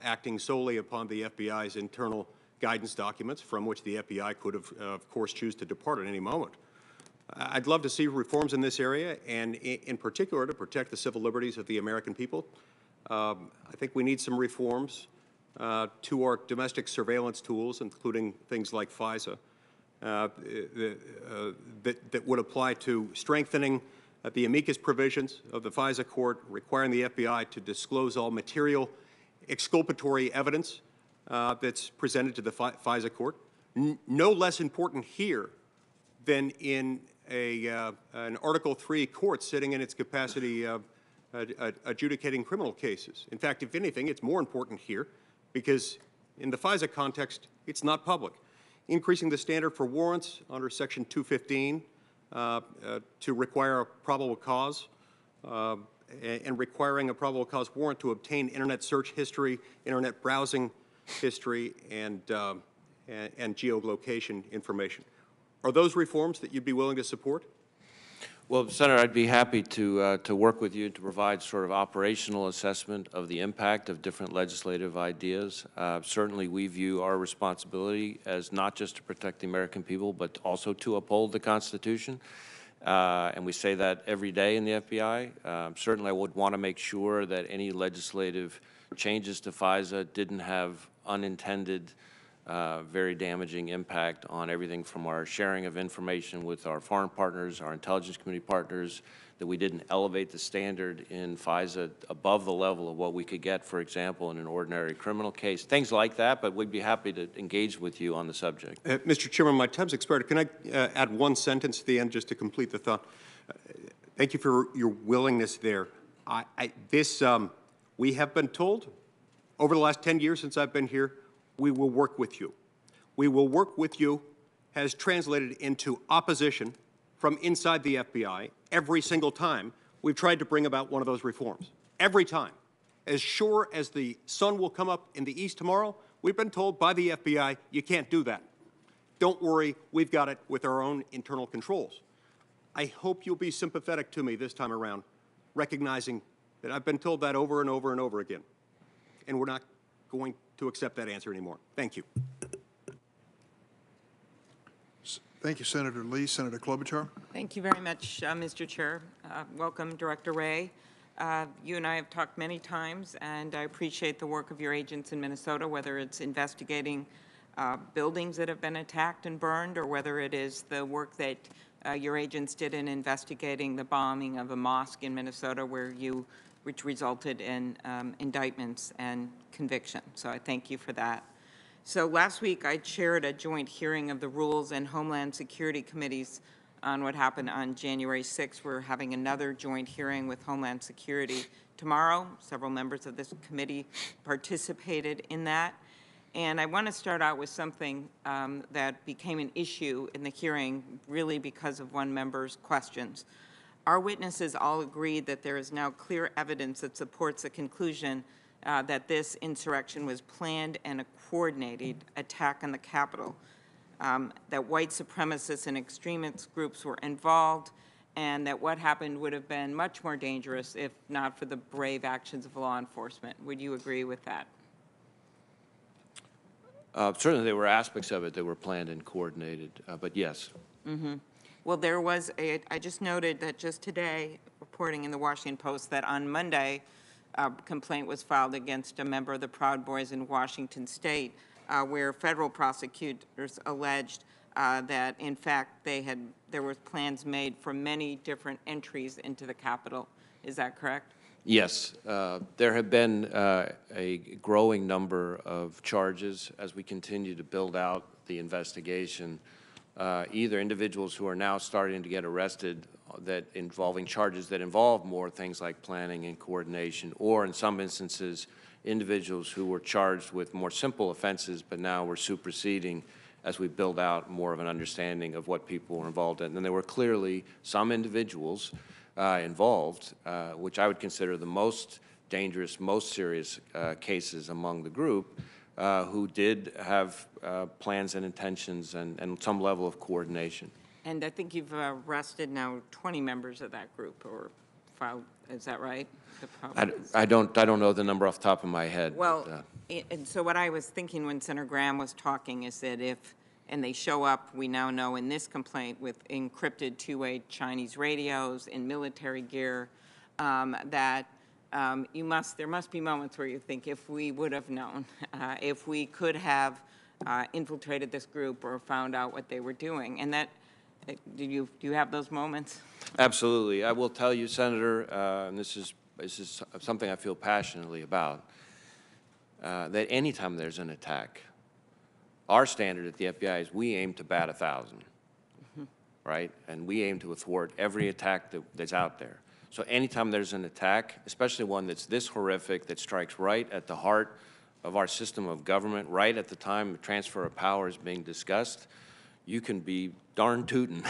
acting solely upon the FBI's internal guidance documents, from which the FBI could, of course, choose to depart at any moment. I'd love to see reforms in this area, and in particular to protect the civil liberties of the American people. I think we need some reforms to our domestic surveillance tools, including things like FISA, that would apply to strengthening the amicus provisions of the FISA court, requiring the FBI to disclose all material exculpatory evidence that's presented to the FISA court. No less important here than in an Article III court sitting in its capacity of adjudicating criminal cases. In fact, if anything, it's more important here because in the FISA context, it's not public. Increasing the standard for warrants under Section 215 to require a probable cause and requiring a probable cause warrant to obtain Internet search history, Internet browsing history, and geolocation information. Are those reforms that you'd be willing to support? Well, Senator, I'd be happy to work with you to provide sort of operational assessment of the impact of different legislative ideas. Certainly, we view our responsibility as not just to protect the American people, but also to uphold the Constitution. And we say that every day in the FBI. Certainly, I would want to make sure that any legislative changes to FISA didn't have unintended, very damaging impact on everything from our sharing of information with our foreign partners, our intelligence community partners, that we didn't elevate the standard in FISA above the level of what we could get, for example, in an ordinary criminal case, things like that, but we'd be happy to engage with you on the subject. Mr. Chairman, my time's expired. Can I add one sentence at the end just to complete the thought? Thank you for your willingness there. We have been told over the last 10 years since I've been here, we will work with you. We will work with you has translated into opposition from inside the FBI every single time we've tried to bring about one of those reforms. Every time. As sure as the sun will come up in the east tomorrow, we've been told by the FBI, you can't do that. Don't worry, we've got it with our own internal controls. I hope you'll be sympathetic to me this time around, recognizing that I've been told that over and over and over again. And we're not going to accept that answer anymore. Thank you. Thank you, Senator Lee. Senator Klobuchar. Thank you very much, Mr. Chair. Welcome, Director Wray. You and I have talked many times, and I appreciate the work of your agents in Minnesota, whether it's investigating buildings that have been attacked and burned, or whether it is the work that your agents did in investigating the bombing of a mosque in Minnesota, which resulted in indictments and conviction. So I thank you for that. So last week I chaired a joint hearing of the Rules and Homeland Security Committees on what happened on January 6th. We're having another joint hearing with Homeland Security tomorrow. Several members of this committee participated in that. And I want to start out with something that became an issue in the hearing, really because of one member's questions. Our witnesses all agreed that there is now clear evidence that supports the conclusion that this insurrection was planned and a coordinated attack on the Capitol, that white supremacists and extremist groups were involved, and that what happened would have been much more dangerous if not for the brave actions of law enforcement. Would you agree with that? Certainly there were aspects of it that were planned and coordinated, but yes. Mm-hmm. Well, there was I just noted that just today, reporting in the Washington Post, that on Monday, a complaint was filed against a member of the Proud Boys in Washington State, where federal prosecutors alleged that, in fact, there were plans made for many different entries into the Capitol. Is that correct? Yes, there have been a growing number of charges as we continue to build out the investigation. Either individuals who are now starting to get arrested that involving charges that involve more things like planning and coordination, or in some instances, individuals who were charged with more simple offenses, but now we're superseding as we build out more of an understanding of what people were involved in. And there were clearly some individuals involved, which I would consider the most dangerous, most serious cases among the group, who did have plans and intentions and some level of coordination. And I think you've arrested now 20 members of that group, or filed, is that right? I don't know the number off the top of my head. Well, and so what I was thinking when Senator Graham was talking is that and they show up, we now know in this complaint, with encrypted two-way Chinese radios in military gear, that there must be moments where you think, if we would have known, if we could have infiltrated this group or found out what they were doing. And that, do you have those moments? Absolutely. I will tell you, Senator, and this is something I feel passionately about, that anytime there's an attack, our standard at the FBI is we aim to bat 1,000, right? And we aim to thwart every attack that's out there. So anytime there's an attack, especially one that's this horrific, that strikes right at the heart of our system of government, right at the time the transfer of power is being discussed, you can be darn tootin'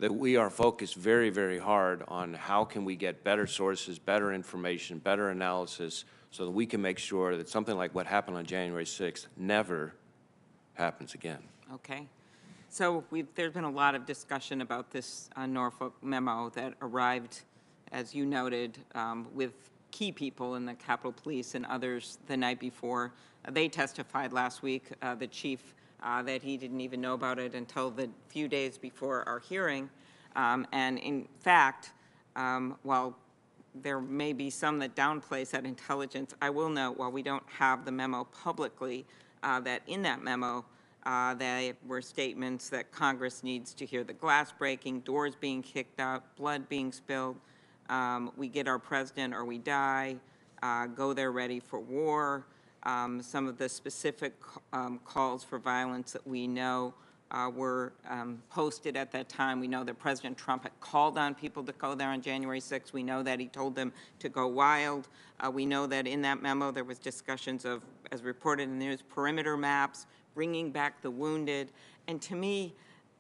that we are focused very, very hard on how can we get better sources, better information, better analysis, so that we can make sure that something like what happened on January 6th never happens again. Okay. So there's been a lot of discussion about this Norfolk memo that arrived, as you noted, with key people in the Capitol Police and others the night before. They testified last week, the chief, that he didn't even know about it until the few days before our hearing. And in fact, while there may be some that downplays that intelligence, I will note, while we don't have the memo publicly, that in that memo, there were statements that Congress needs to hear the glass breaking, doors being kicked out, blood being spilled, we get our president or we die, go there ready for war, some of the specific calls for violence that we know were posted at that time. We know that President Trump had called on people to go there on January 6th. We know that he told them to go wild. We know that in that memo there was discussions of, as reported in the news, perimeter maps, bringing back the wounded. And to me,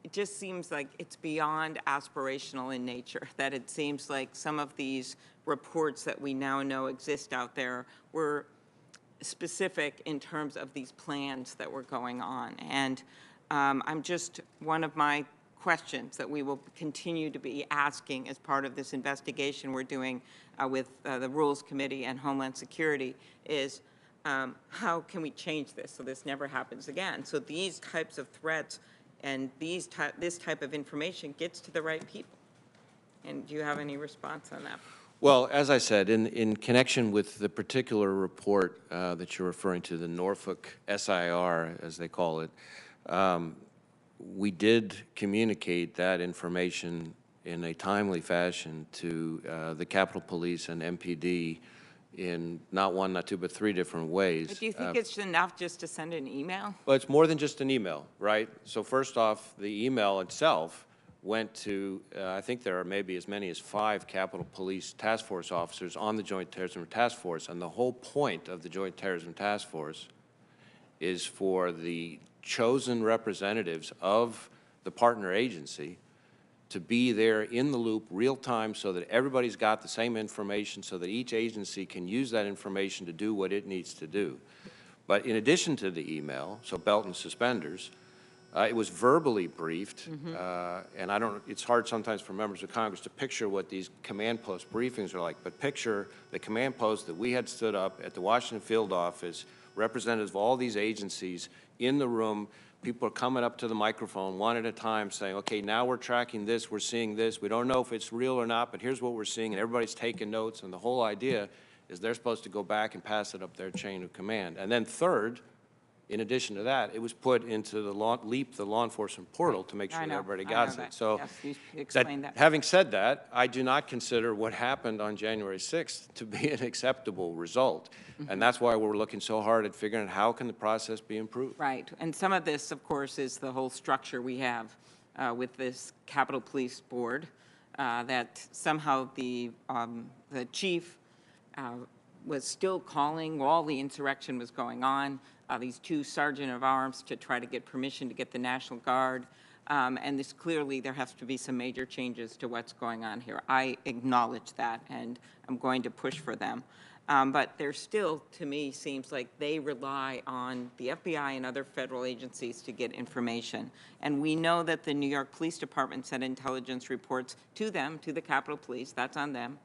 it just seems like it's beyond aspirational in nature, that it seems like some of these reports that we now know exist out there were specific in terms of these plans that were going on. And I'm just, one of my questions that we will continue to be asking as part of this investigation we're doing with the Rules Committee and Homeland Security is how can we change this so this never happens again? So these types of threats and this type of information gets to the right people. And do you have any response on that? Well, as I said, in connection with the particular report that you're referring to, the Norfolk SIR, as they call it, we did communicate that information in a timely fashion to the Capitol Police and MPD in not one, not two, but 3 different ways. But do you think it's enough just to send an email? Well, it's more than just an email, right? So first off, the email itself went to, I think there are maybe as many as 5 Capitol Police Task Force officers on the Joint Terrorism Task Force, and the whole point of the Joint Terrorism Task Force is for the chosen representatives of the partner agency to be there in the loop real time so that everybody's got the same information so that each agency can use that information to do what it needs to do. But in addition to the email, so belt and suspenders, it was verbally briefed, and it's hard sometimes for members of Congress to picture what these command post briefings are like, but picture the command post that we had stood up at the Washington field office, representatives of all these agencies in the room. People are coming up to the microphone one at a time saying, okay, now we're tracking this, we're seeing this, we don't know if it's real or not, but here's what we're seeing, and everybody's taking notes, and the whole idea is they're supposed to go back and pass it up their chain of command. And then third, in addition to that, it was put into the LEAP, the law enforcement portal, to make sure that everybody got it. So yes, you explained that. having said that, I do not consider what happened on January 6th to be an acceptable result. And that's why we're looking so hard at figuring out how can the process be improved. Right, and some of this, of course, is the whole structure we have with this Capitol Police Board, that somehow the chief was still calling while the insurrection was going on, these 2 sergeant of arms to try to get permission to get the National Guard. And this clearly, there has to be some major changes to what's going on here. I acknowledge that, and I'm going to push for them. But there still, to me, seems like they rely on the FBI and other federal agencies to get information. And we know that the New York Police Department sent intelligence reports to them, to the Capitol Police, that's on them,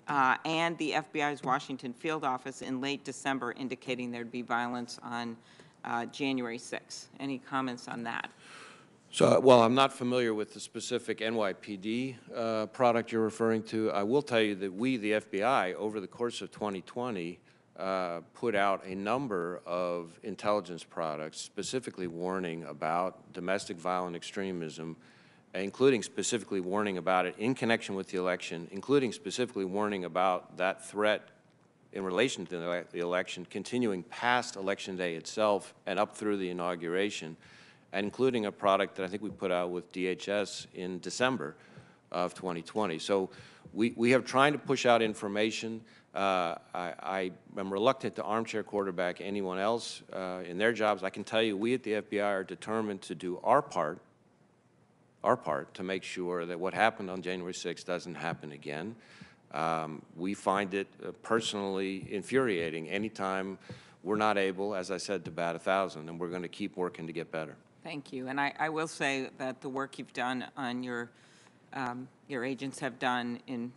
and the FBI's Washington field office in late December indicating there'd be violence on January 6th. Any comments on that? So, well, I'm not familiar with the specific NYPD product you're referring to. I will tell you that we, the FBI, over the course of 2020, put out a number of intelligence products specifically warning about domestic violent extremism, including specifically warning about it in connection with the election, including specifically warning about that threat in relation to the election continuing past Election Day itself and up through the inauguration, and including a product that I think we put out with DHS in December of 2020. So we have trying to push out information. I am reluctant to armchair quarterback anyone else in their jobs. I can tell you we at the FBI are determined to do our part to make sure that what happened on January 6th doesn't happen again. We find it personally infuriating anytime we're not able, as I said, to bat 1,000, and we're going to keep working to get better. Thank you. And I will say that the work you've done on your agents have done in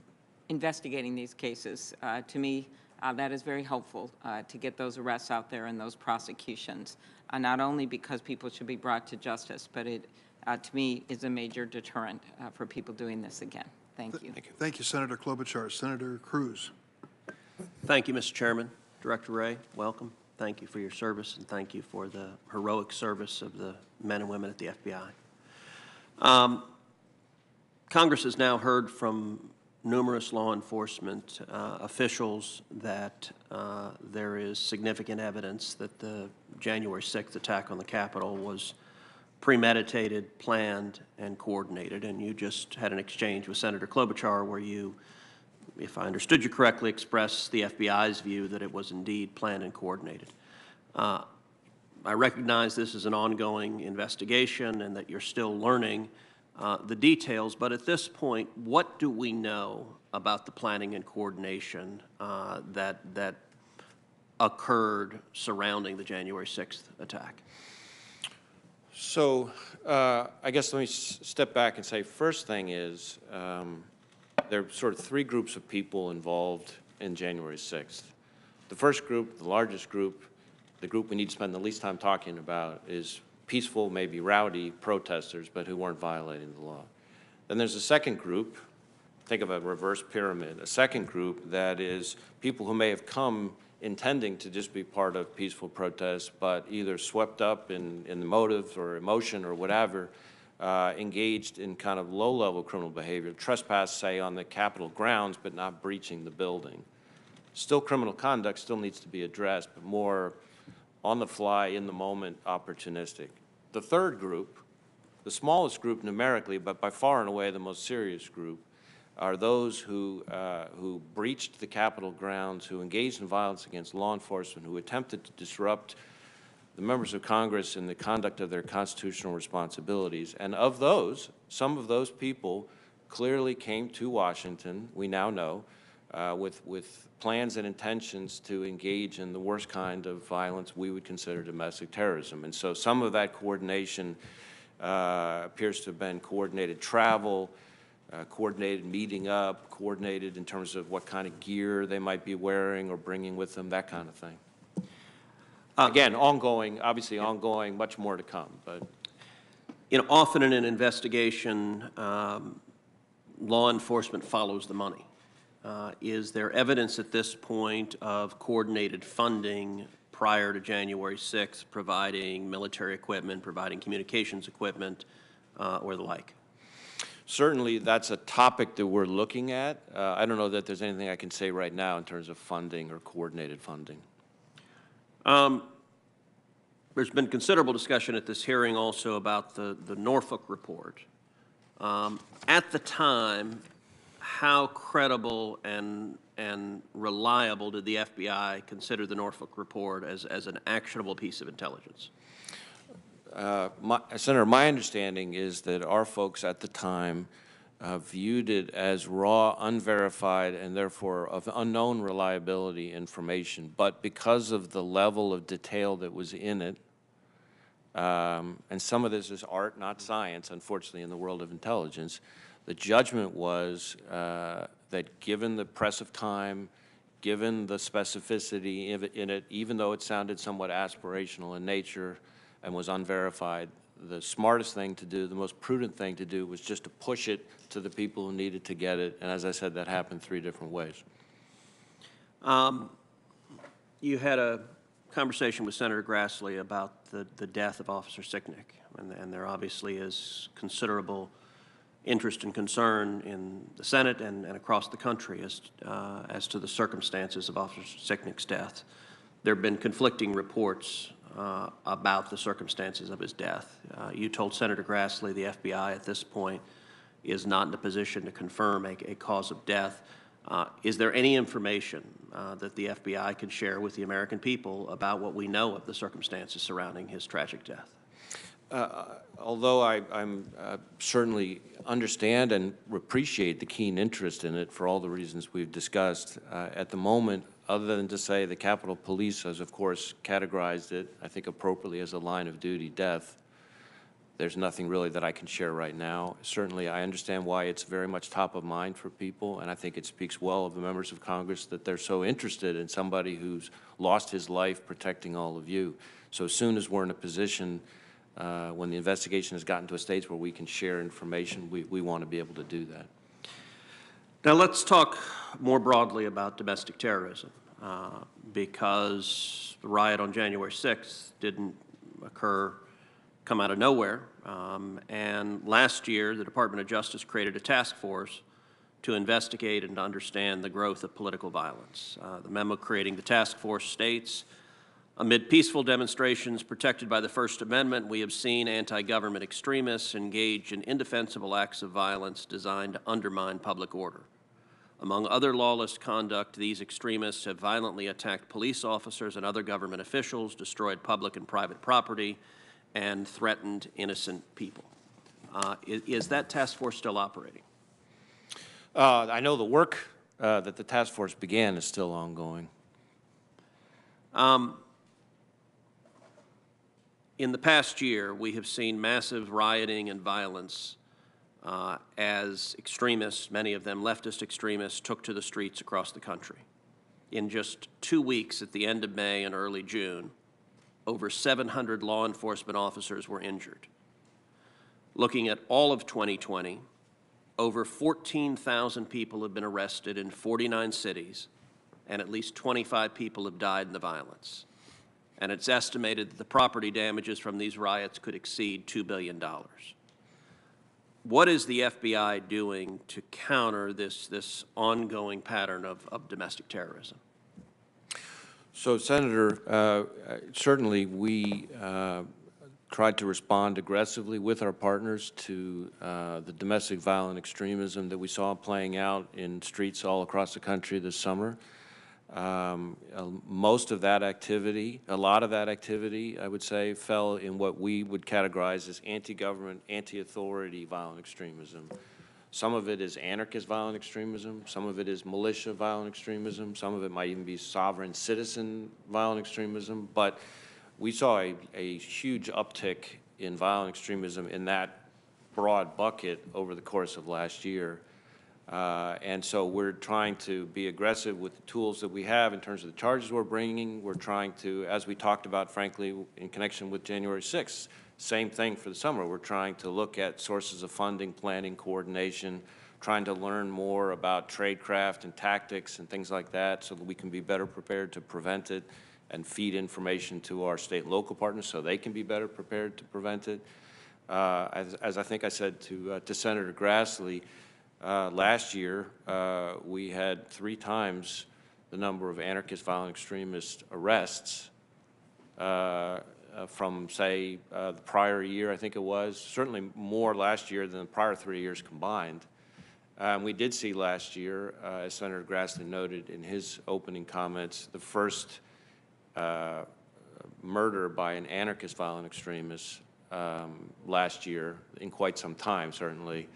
investigating these cases, to me, that is very helpful to get those arrests out there and those prosecutions, not only because people should be brought to justice, but it, to me, is a major deterrent for people doing this again. Thank you. Thank you, Senator Klobuchar. Senator Cruz. Thank you, Mr. Chairman. Director Wray, welcome. Thank you for your service, and thank you for the heroic service of the men and women at the FBI. Congress has now heard from numerous law enforcement officials that there is significant evidence that the January 6th attack on the Capitol was premeditated, planned, and coordinated. And you just had an exchange with Senator Klobuchar where you, if I understood you correctly, expressed the FBI's view that it was indeed planned and coordinated. I recognize this is an ongoing investigation and that you're still learning the details, but at this point, what do we know about the planning and coordination that occurred surrounding the January 6th attack? So I guess let me step back and say, first thing is there are sort of three groups of people involved in January 6th. The first group, the largest group, the group we need to spend the least time talking about is peaceful, maybe rowdy protesters, but who weren't violating the law. Then there's a second group, think of a reverse pyramid, a second group that is people who may have come intending to just be part of peaceful protests, but either swept up in the motives or emotion or whatever, engaged in kind of low-level criminal behavior, trespass, say, on the Capitol grounds, but not breaching the building. Still criminal conduct, still needs to be addressed, but more on the fly, in the moment, opportunistic. The third group, the smallest group numerically, but by far and away the most serious group, are those who breached the Capitol grounds, who engaged in violence against law enforcement, who attempted to disrupt the members of Congress in the conduct of their constitutional responsibilities. And of those, some of those people clearly came to Washington, we now know, with plans and intentions to engage in the worst kind of violence we would consider domestic terrorism. And so some of that coordination appears to have been coordinated travel, coordinated meeting up, coordinated in terms of what kind of gear they might be wearing or bringing with them, that kind of thing. Again, ongoing, obviously ongoing, much more to come. But you know, often in an investigation, law enforcement follows the money. Is there evidence at this point of coordinated funding prior to January 6th, providing military equipment, providing communications equipment, or the like? Certainly, that's a topic that we're looking at. I don't know that there's anything I can say right now in terms of funding or coordinated funding. There's been considerable discussion at this hearing also about the Norfolk report. At the time, how credible and reliable did the FBI consider the Norfolk report as an actionable piece of intelligence? Senator, my understanding is that our folks at the time viewed it as raw, unverified, and therefore of unknown reliability information. But because of the level of detail that was in it, and some of this is art, not science, unfortunately, in the world of intelligence, the judgment was that given the press of time, given the specificity in it, even though it sounded somewhat aspirational in nature and was unverified, the smartest thing to do, the most prudent thing to do was just to push it to the people who needed to get it. And as I said, that happened three different ways. You had a conversation with Senator Grassley about the death of Officer Sicknick, and there obviously is considerable interest and concern in the Senate and across the country as to the circumstances of Officer Sicknick's death. There have been conflicting reports about the circumstances of his death. You told Senator Grassley the FBI at this point is not in a position to confirm a cause of death. Is there any information that the FBI can share with the American people about what we know of the circumstances surrounding his tragic death? Although I'm certainly understand and appreciate the keen interest in it for all the reasons we've discussed, at the moment, other than to say the Capitol Police has, of course, categorized it, I think appropriately, as a line-of-duty death, there's nothing really that I can share right now. Certainly, I understand why it's very much top of mind for people, and I think it speaks well of the members of Congress that they're so interested in somebody who's lost his life protecting all of you. So as soon as we're in a position when the investigation has gotten to a stage where we can share information, we want to be able to do that. Now let's talk more broadly about domestic terrorism, because the riot on January 6th didn't come out of nowhere. And last year, the Department of Justice created a task force to investigate and to understand the growth of political violence. The memo creating the task force states, amid peaceful demonstrations protected by the First Amendment, we have seen anti-government extremists engage in indefensible acts of violence designed to undermine public order. Among other lawless conduct, these extremists have violently attacked police officers and other government officials, destroyed public and private property, and threatened innocent people. Is that task force still operating? I know the work that the task force began is still ongoing. In the past year, we have seen massive rioting and violence as extremists, many of them leftist extremists, took to the streets across the country. In just 2 weeks at the end of May and early June, over 700 law enforcement officers were injured. Looking at all of 2020, over 14,000 people have been arrested in 49 cities, and at least 25 people have died in the violence. And it's estimated that the property damages from these riots could exceed $2 billion. What is the FBI doing to counter this ongoing pattern of domestic terrorism? So, Senator, certainly we tried to respond aggressively with our partners to the domestic violent extremism that we saw playing out in streets all across the country this summer. Most of that activity, a lot of that activity, I would say, fell in what we would categorize as anti-government, anti-authority violent extremism. Some of it is anarchist violent extremism, some of it is militia violent extremism, some of it might even be sovereign citizen violent extremism, but we saw a huge uptick in violent extremism in that broad bucket over the course of last year. And so we're trying to be aggressive with the tools that we have in terms of the charges we're bringing. We're trying to, as we talked about, frankly, in connection with January 6th, same thing for the summer. We're trying to look at sources of funding, planning, coordination, trying to learn more about tradecraft and tactics and things like that so that we can be better prepared to prevent it and feed information to our state and local partners so they can be better prepared to prevent it. As I think I said to Senator Grassley, last year, we had 3 times the number of anarchist violent extremist arrests from, say, the prior year, I think it was. Certainly more last year than the prior 3 years combined. We did see last year, as Senator Grassley noted in his opening comments, the first murder by an anarchist violent extremist last year in quite some time, certainly.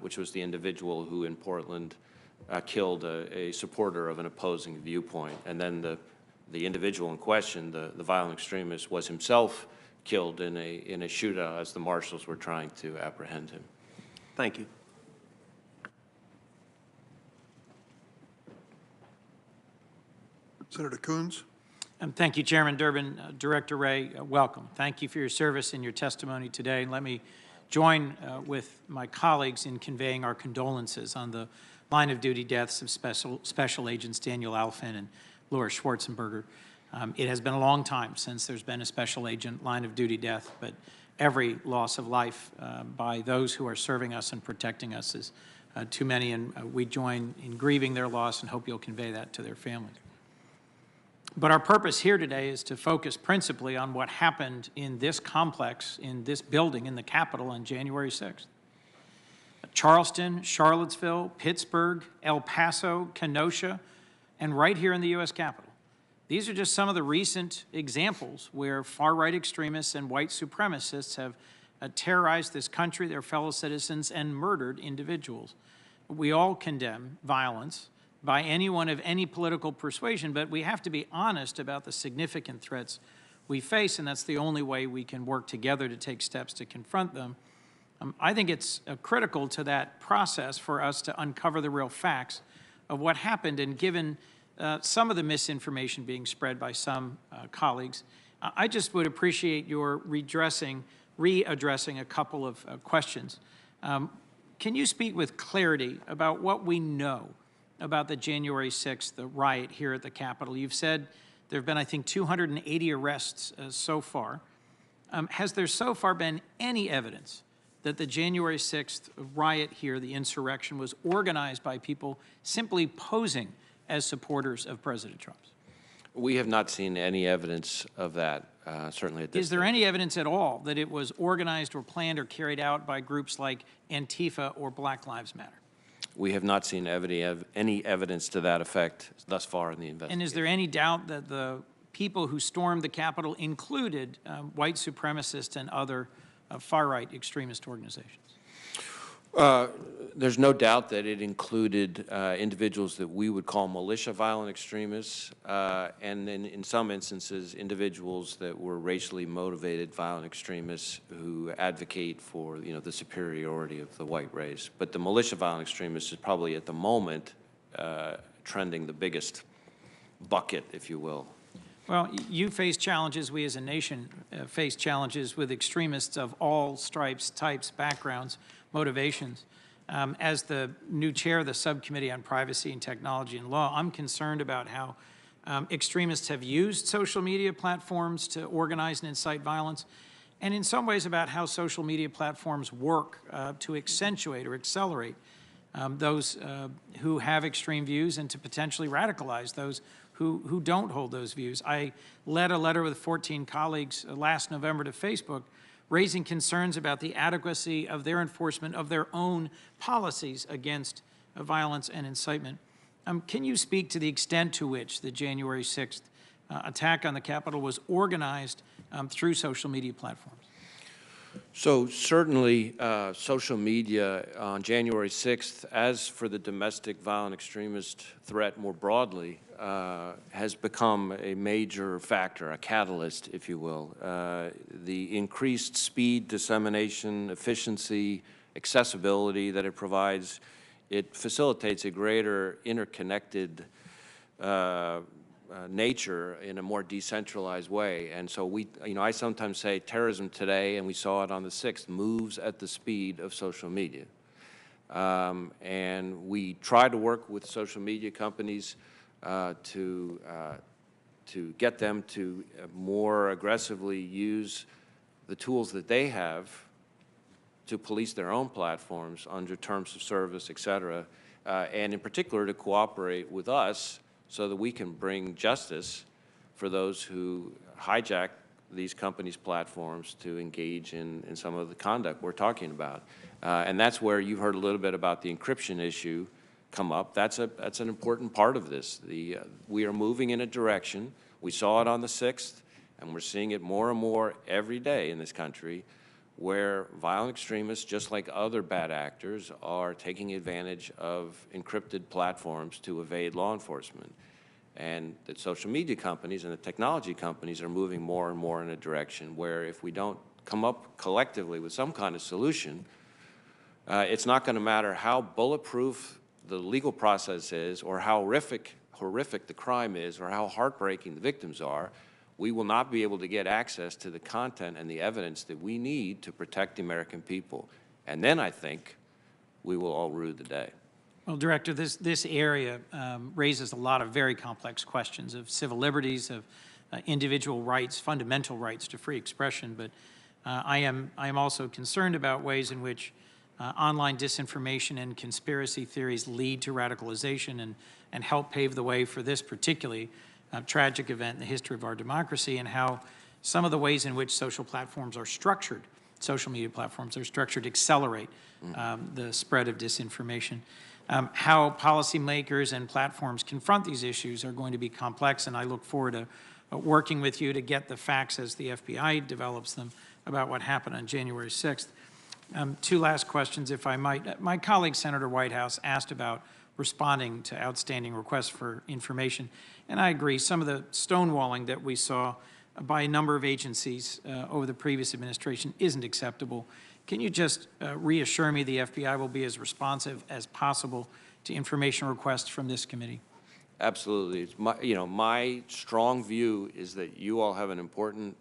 Which was the individual who in Portland killed a supporter of an opposing viewpoint. And then the individual in question, the violent extremist, was himself killed in a shootout as the marshals were trying to apprehend him. Thank you. Senator Coons. Thank you, Chairman Durbin. Director Wray, welcome. Thank you for your service and your testimony today. And let me join with my colleagues in conveying our condolences on the line-of-duty deaths of Special Agents Daniel Alfin and Laura Schwarzenberger. It has been a long time since there's been a Special Agent line-of-duty death, but every loss of life by those who are serving us and protecting us is too many, and we join in grieving their loss and hope you'll convey that to their families. But our purpose here today is to focus principally on what happened in this complex, in this building, in the Capitol on January 6th. Charleston, Charlottesville, Pittsburgh, El Paso, Kenosha, and right here in the U.S. Capitol. These are just some of the recent examples where far-right extremists and white supremacists have terrorized this country, their fellow citizens, and murdered individuals. We all condemn violence by anyone of any political persuasion, but we have to be honest about the significant threats we face, and that's the only way we can work together to take steps to confront them. I think it's critical to that process for us to uncover the real facts of what happened, and given some of the misinformation being spread by some colleagues, I just would appreciate your readdressing a couple of questions. Can you speak with clarity about what we know about the January 6th, the riot here at the Capitol? You've said there have been, I think, 280 arrests so far. Has there so far been any evidence that the January 6th riot here, the insurrection, was organized by people simply posing as supporters of President Trump's? We have not seen any evidence of that, certainly at this Is there any evidence at all that it was organized or planned or carried out by groups like Antifa or Black Lives Matter? We have not seen any evidence to that effect thus far in the investigation. And is there any doubt that the people who stormed the Capitol included white supremacists and other far-right extremist organizations? There's no doubt that it included individuals that we would call militia violent extremists, and then in some instances, individuals that were racially motivated violent extremists who advocate for, the superiority of the white race. But the militia violent extremists is probably at the moment trending the biggest bucket, if you will. Well, you face challenges, we as a nation face challenges with extremists of all stripes, types, backgrounds, motivations. As the new chair of the Subcommittee on Privacy and Technology and Law, I'm concerned about how extremists have used social media platforms to organize and incite violence, and in some ways about how social media platforms work to accentuate or accelerate those who have extreme views and to potentially radicalize those who don't hold those views. I led a letter with 14 colleagues last November to Facebook raising concerns about the adequacy of their enforcement of their own policies against violence and incitement. Can you speak to the extent to which the January 6th attack on the Capitol was organized through social media platforms? So certainly social media on January 6th, as for the domestic violent extremist threat more broadly, has become a major factor, a catalyst, if you will. The increased speed, dissemination, efficiency, accessibility that it provides, it facilitates a greater interconnected nature in a more decentralized way. And so I sometimes say terrorism today, and we saw it on the 6th, moves at the speed of social media. And we try to work with social media companies to get them to more aggressively use the tools that they have to police their own platforms under terms of service, et cetera, and in particular to cooperate with us so that we can bring justice for those who hijack these companies' platforms to engage in some of the conduct we're talking about. And that's where you've heard a little bit about the encryption issue come up. That's an important part of this. We are moving in a direction. We saw it on the 6th, and we're seeing it more and more every day in this country, where violent extremists, just like other bad actors, are taking advantage of encrypted platforms to evade law enforcement. And the social media companies and the technology companies are moving more and more in a direction where if we don't come up collectively with some kind of solution, it's not going to matter how bulletproof the legal process is or how horrific the crime is or how heartbreaking the victims are. We will not be able to get access to the content and the evidence that we need to protect the American people. And then I think we will all rue the day. Well, Director, this area raises a lot of very complex questions of civil liberties, of individual rights, fundamental rights to free expression. But I am also concerned about ways in which online disinformation and conspiracy theories lead to radicalization and help pave the way for this particularly tragic event in the history of our democracy, and how some of the ways in which social platforms are structured, social media platforms are structured, accelerate the spread of disinformation. How policymakers and platforms confront these issues are going to be complex, and I look forward to working with you to get the facts as the FBI develops them about what happened on January 6th. Two last questions, if I might. My colleague, Senator Whitehouse, asked about responding to outstanding requests for information, and I agree. Some of the stonewalling that we saw by a number of agencies over the previous administration isn't acceptable. Can you just reassure me the FBI will be as responsive as possible to information requests from this committee? Absolutely. It's my strong view is that you all have an important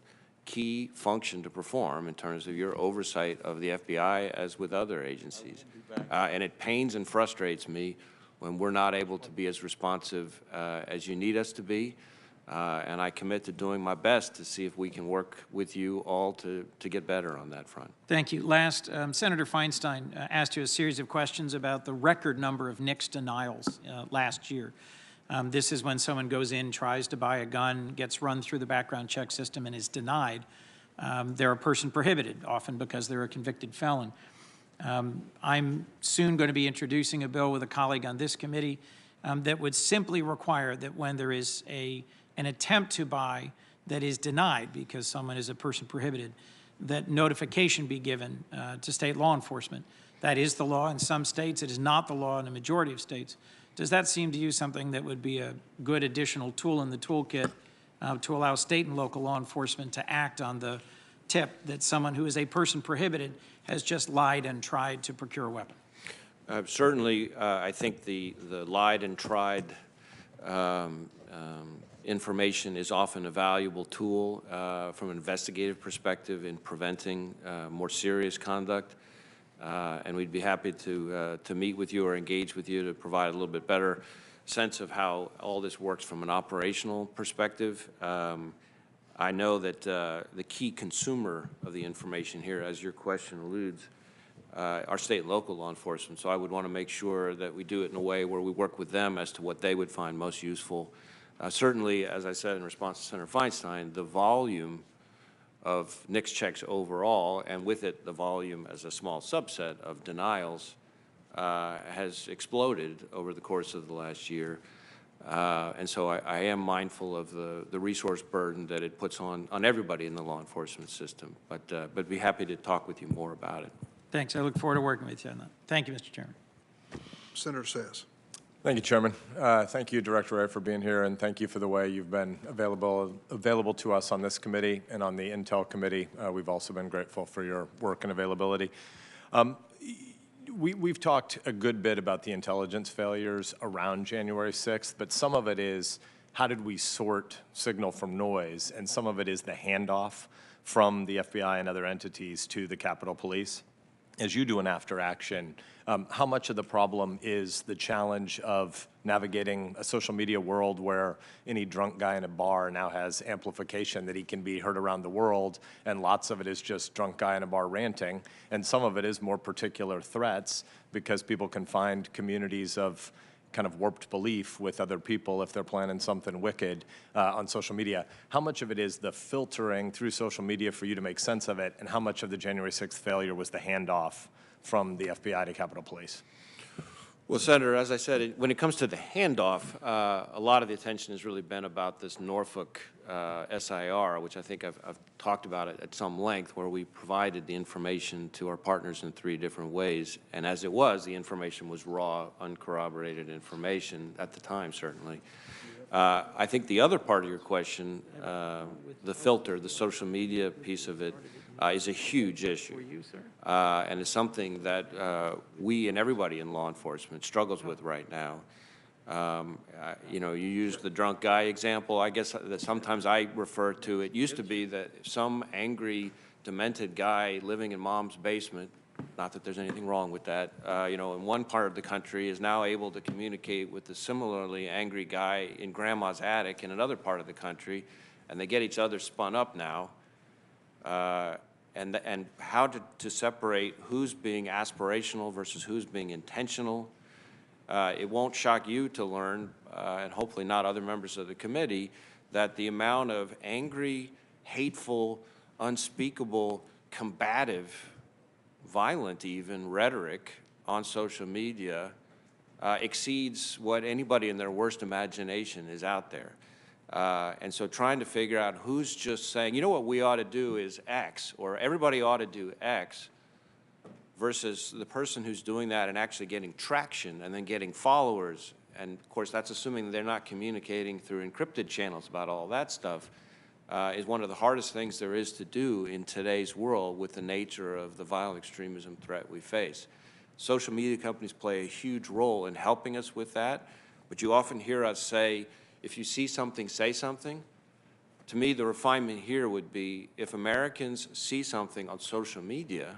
key function to perform in terms of your oversight of the FBI as with other agencies. And it pains and frustrates me when we're not able to be as responsive as you need us to be. And I commit to doing my best to see if we can work with you all to get better on that front. Thank you. Last, Senator Feinstein asked you a series of questions about the record number of NICS denials last year. This is when someone goes in, tries to buy a gun, gets run through the background check system, and is denied. They're a person prohibited, often because they're a convicted felon. I'm soon going to be introducing a bill with a colleague on this committee that would simply require that when there is an attempt to buy that is denied because someone is a person prohibited, that notification be given to state law enforcement That is the law in some states. It is not the law in a majority of states. Does that seem to you something that would be a good additional tool in the toolkit to allow state and local law enforcement to act on the tip that someone who is a person prohibited has just lied and tried to procure a weapon? Certainly, I think the lied and tried information is often a valuable tool from an investigative perspective in preventing more serious conduct. And we'd be happy to meet with you or engage with you to provide a little bit better sense of how all this works from an operational perspective. I know that the key consumer of the information here, as your question alludes, are state and local law enforcement. So I would want to make sure that we do it in a way where we work with them as to what they would find most useful. Certainly, as I said in response to Senator Feinstein, the volume of NICS checks overall, and with it the volume as a small subset of denials, has exploded over the course of the last year. And so I am mindful of the resource burden that it puts on everybody in the law enforcement system, but be happy to talk with you more about it. Thanks. I look forward to working with you on that. Thank you, Mr. Chairman. Senator Sass. Thank you, Chairman. Thank you, Director Wray, for being here, and thank you for the way you've been available to us on this committee and on the Intel Committee. We've also been grateful for your work and availability. We've talked a good bit about the intelligence failures around January 6th, but some of it is how did we sort signal from noise, and some of it is the handoff from the FBI and other entities to the Capitol Police. As you do an after action, how much of the problem is the challenge of navigating a social media world where any drunk guy in a bar now has amplification that he can be heard around the world, and lots of it is just drunk guy in a bar ranting, and some of it is more particular threats because people can find communities of kind of warped belief with other people if they're planning something wicked on social media. How much of it is the filtering through social media for you to make sense of it, and how much of the January 6th failure was the handoff from the FBI to Capitol Police? Well, Senator, as I said, when it comes to the handoff, a lot of the attention has really been about this Norfolk SIR, which I think I've talked about it at some length, where we provided the information to our partners in 3 different ways. And as it was, the information was raw, uncorroborated information at the time, certainly. I think the other part of your question, the filter, the social media piece of it, is a huge issue, and it's something that we and everybody in law enforcement struggles with right now. You know, you used the drunk guy example. I guess that sometimes I refer to it. Used to be that some angry, demented guy living in mom's basement, not that there's anything wrong with that, you know, in one part of the country is now able to communicate with the similarly angry guy in grandma's attic in another part of the country, and they get each other spun up now. And how to separate who's being aspirational versus who's being intentional. It won't shock you to learn, and hopefully not other members of the committee, that the amount of angry, hateful, unspeakable, combative, violent even rhetoric on social media exceeds what anybody in their worst imagination is out there. And so trying to figure out who's just saying, you know what we ought to do is X, or everybody ought to do X, versus the person who's doing that and actually getting traction and then getting followers. And of course, that's assuming they're not communicating through encrypted channels about all that stuff, is one of the hardest things there is to do in today's world with the nature of the violent extremism threat we face. Social media companies play a huge role in helping us with that, but you often hear us say, if you see something, say something. To me, the refinement here would be if Americans see something on social media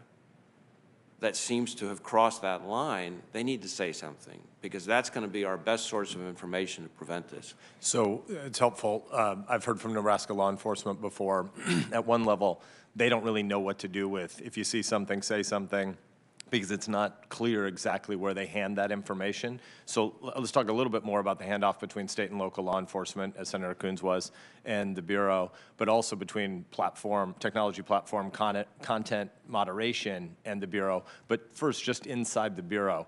that seems to have crossed that line, they need to say something, because that's going to be our best source of information to prevent this. So it's helpful. I've heard from Nebraska law enforcement before. At one level, they don't really know what to do with if you see something, say something, because it's not clear exactly where they hand that information. So let's talk a little bit more about the handoff between state and local law enforcement, as Senator Coons was, and the Bureau, but also between technology platform content moderation and the Bureau. But first, just inside the Bureau,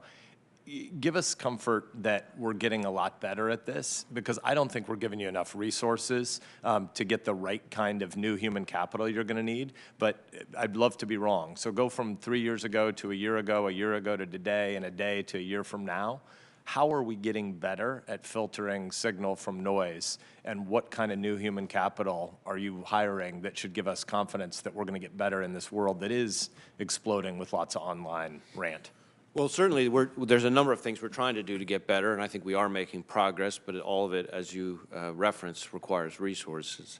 give us comfort that we're getting a lot better at this, because I don't think we're giving you enough resources to get the right kind of new human capital you're going to need, but I'd love to be wrong. So go from 3 years ago to a year ago to today, and a day to a year from now. How are we getting better at filtering signal from noise, and what kind of new human capital are you hiring that should give us confidence that we're going to get better in this world that is exploding with lots of online rant? Well, certainly, there's a number of things we're trying to do to get better, and I think we are making progress, but all of it, as you referenced, requires resources.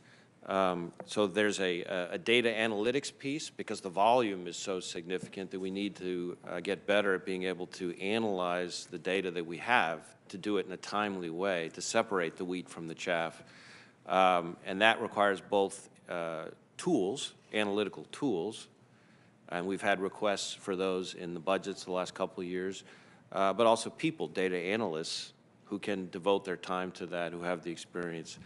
So there's a data analytics piece, because the volume is so significant that we need to get better at being able to analyze the data that we have, to do it in a timely way, to separate the wheat from the chaff. And that requires both tools, analytical tools, and we've had requests for those in the budgets the last couple of years, but also people, data analysts, who can devote their time to that, who have the experience.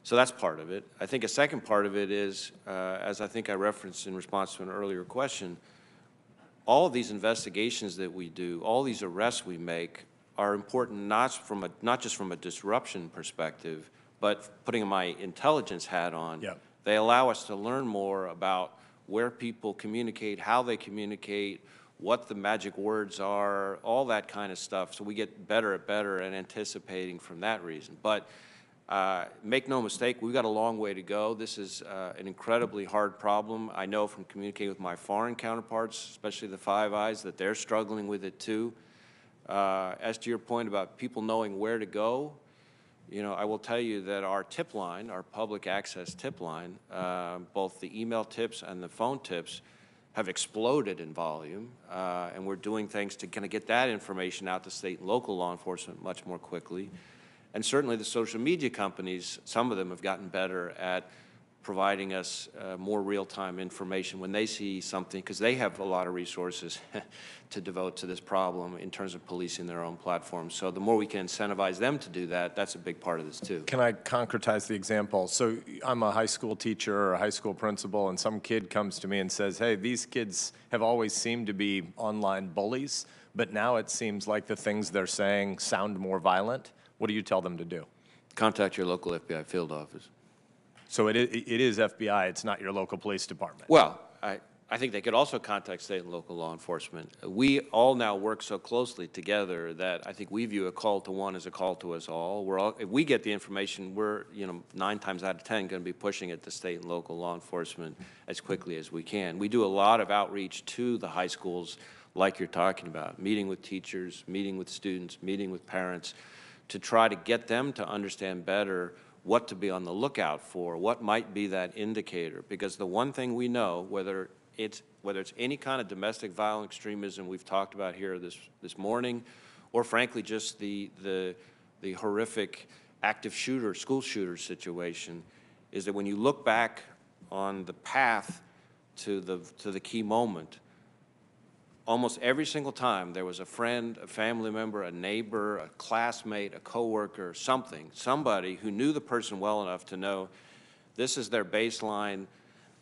So that's part of it. I think a second part of it is, as I think I referenced in response to an earlier question, all of these investigations that we do, all these arrests we make, are important not just from a disruption perspective, but putting my intelligence hat on. Yep. They allow us to learn more about where people communicate, how they communicate, what the magic words are, all that kind of stuff. So we get better at anticipating from that reason. But make no mistake, we've got a long way to go. This is an incredibly hard problem. I know from communicating with my foreign counterparts, especially the Five Eyes, that they're struggling with it too. As to your point about people knowing where to go, you know, I will tell you that our tip line, our public access tip line, both the email tips and the phone tips, have exploded in volume, and we're doing things to kind of get that information out to state and local law enforcement much more quickly. And certainly the social media companies, some of them have gotten better at providing us more real-time information when they see something, because they have a lot of resources to devote to this problem in terms of policing their own platforms. So the more we can incentivize them to do that, that's a big part of this too. Can I concretize the example? So I'm a high school teacher or a high school principal, and some kid comes to me and says, hey, these kids have always seemed to be online bullies, but now it seems like the things they're saying sound more violent. What do you tell them to do? Contact your local FBI field office. So it is FBI, it's not your local police department? Well, I think they could also contact state and local law enforcement. We all now work so closely together that I think we view a call to one as a call to us all. If we get the information, we're 9 times out of 10 going to be pushing it to state and local law enforcement as quickly as we can. We do a lot of outreach to the high schools like you're talking about, meeting with teachers, meeting with students, meeting with parents, to try to get them to understand better what to be on the lookout for, what might be that indicator. Because the one thing we know, whether it's any kind of domestic violent extremism we've talked about here this morning, or frankly just the horrific active shooter, school shooter situation, is that when you look back on the path to the key moment, almost every single time there was a friend, a family member, a neighbor, a classmate, a coworker, somebody who knew the person well enough to know this is their baseline.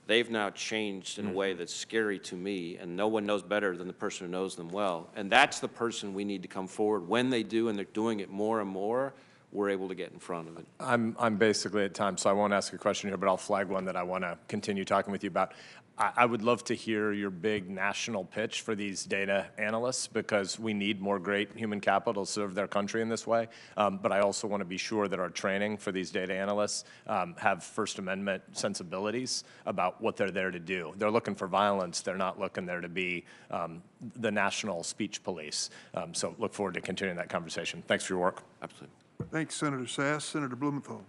They've now changed in a way that's scary to me, and no one knows better than the person who knows them well. And that's the person we need to come forward. When they do, and they're doing it more and more, we're able to get in front of it. I'm basically at time, so I won't ask a question here, but I'll flag one that I want to continue talking with you about. I would love to hear your big national pitch for these data analysts, because we need more great human capital to serve their country in this way. But I also want to be sure that our training for these data analysts have First Amendment sensibilities about what they're there to do. They're looking for violence. They're not looking there to be the national speech police. So look forward to continuing that conversation. Thanks for your work. Absolutely. Thanks, Senator Sass. Senator Blumenthal.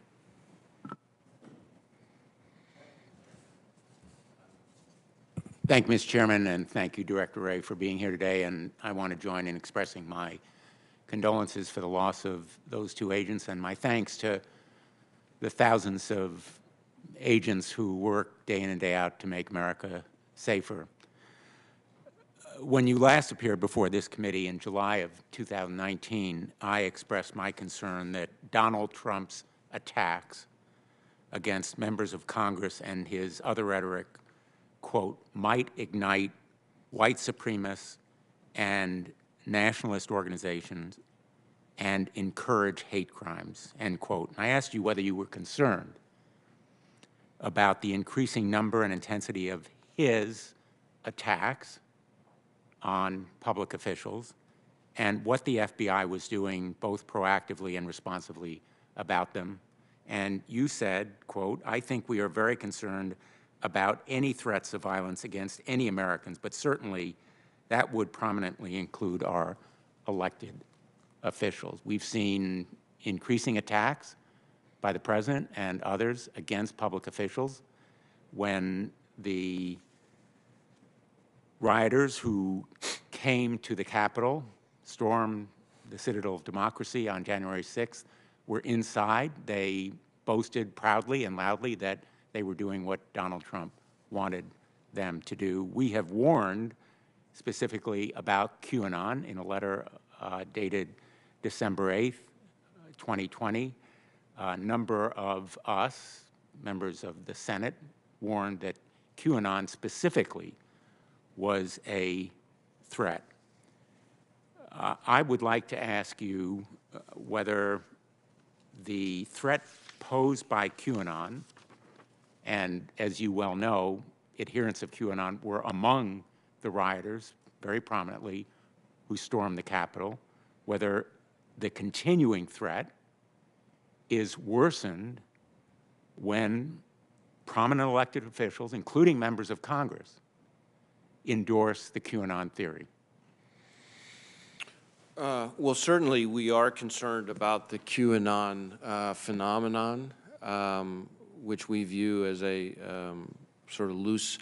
Thank you, Mr. Chairman, and thank you, Director Wray, for being here today. And I want to join in expressing my condolences for the loss of those 2 agents, and my thanks to the thousands of agents who work day in and day out to make America safer. When you last appeared before this committee in July of 2019, I expressed my concern that Donald Trump's attacks against members of Congress and his other rhetoric, quote, might ignite white supremacists and nationalist organizations and encourage hate crimes, end quote. And I asked you whether you were concerned about the increasing number and intensity of his attacks on public officials and what the FBI was doing both proactively and responsively about them. And you said, quote, "I think we are very concerned about any threats of violence against any Americans, but certainly that would prominently include our elected officials." We've seen increasing attacks by the president and others against public officials when the rioters who came to the Capitol, stormed the Citadel of Democracy on January 6th, were inside. They boasted proudly and loudly that they were doing what Donald Trump wanted them to do. We have warned specifically about QAnon in a letter dated December 8th, 2020. A number of us, members of the Senate, warned that QAnon specifically was a threat. I would like to ask you whether the threat posed by QAnon, and as you well know, adherents of QAnon were among the rioters, very prominently, who stormed the Capitol, whether the continuing threat is worsened when prominent elected officials, including members of Congress, endorse the QAnon theory. Well, certainly we are concerned about the QAnon phenomenon, which we view as a sort of loose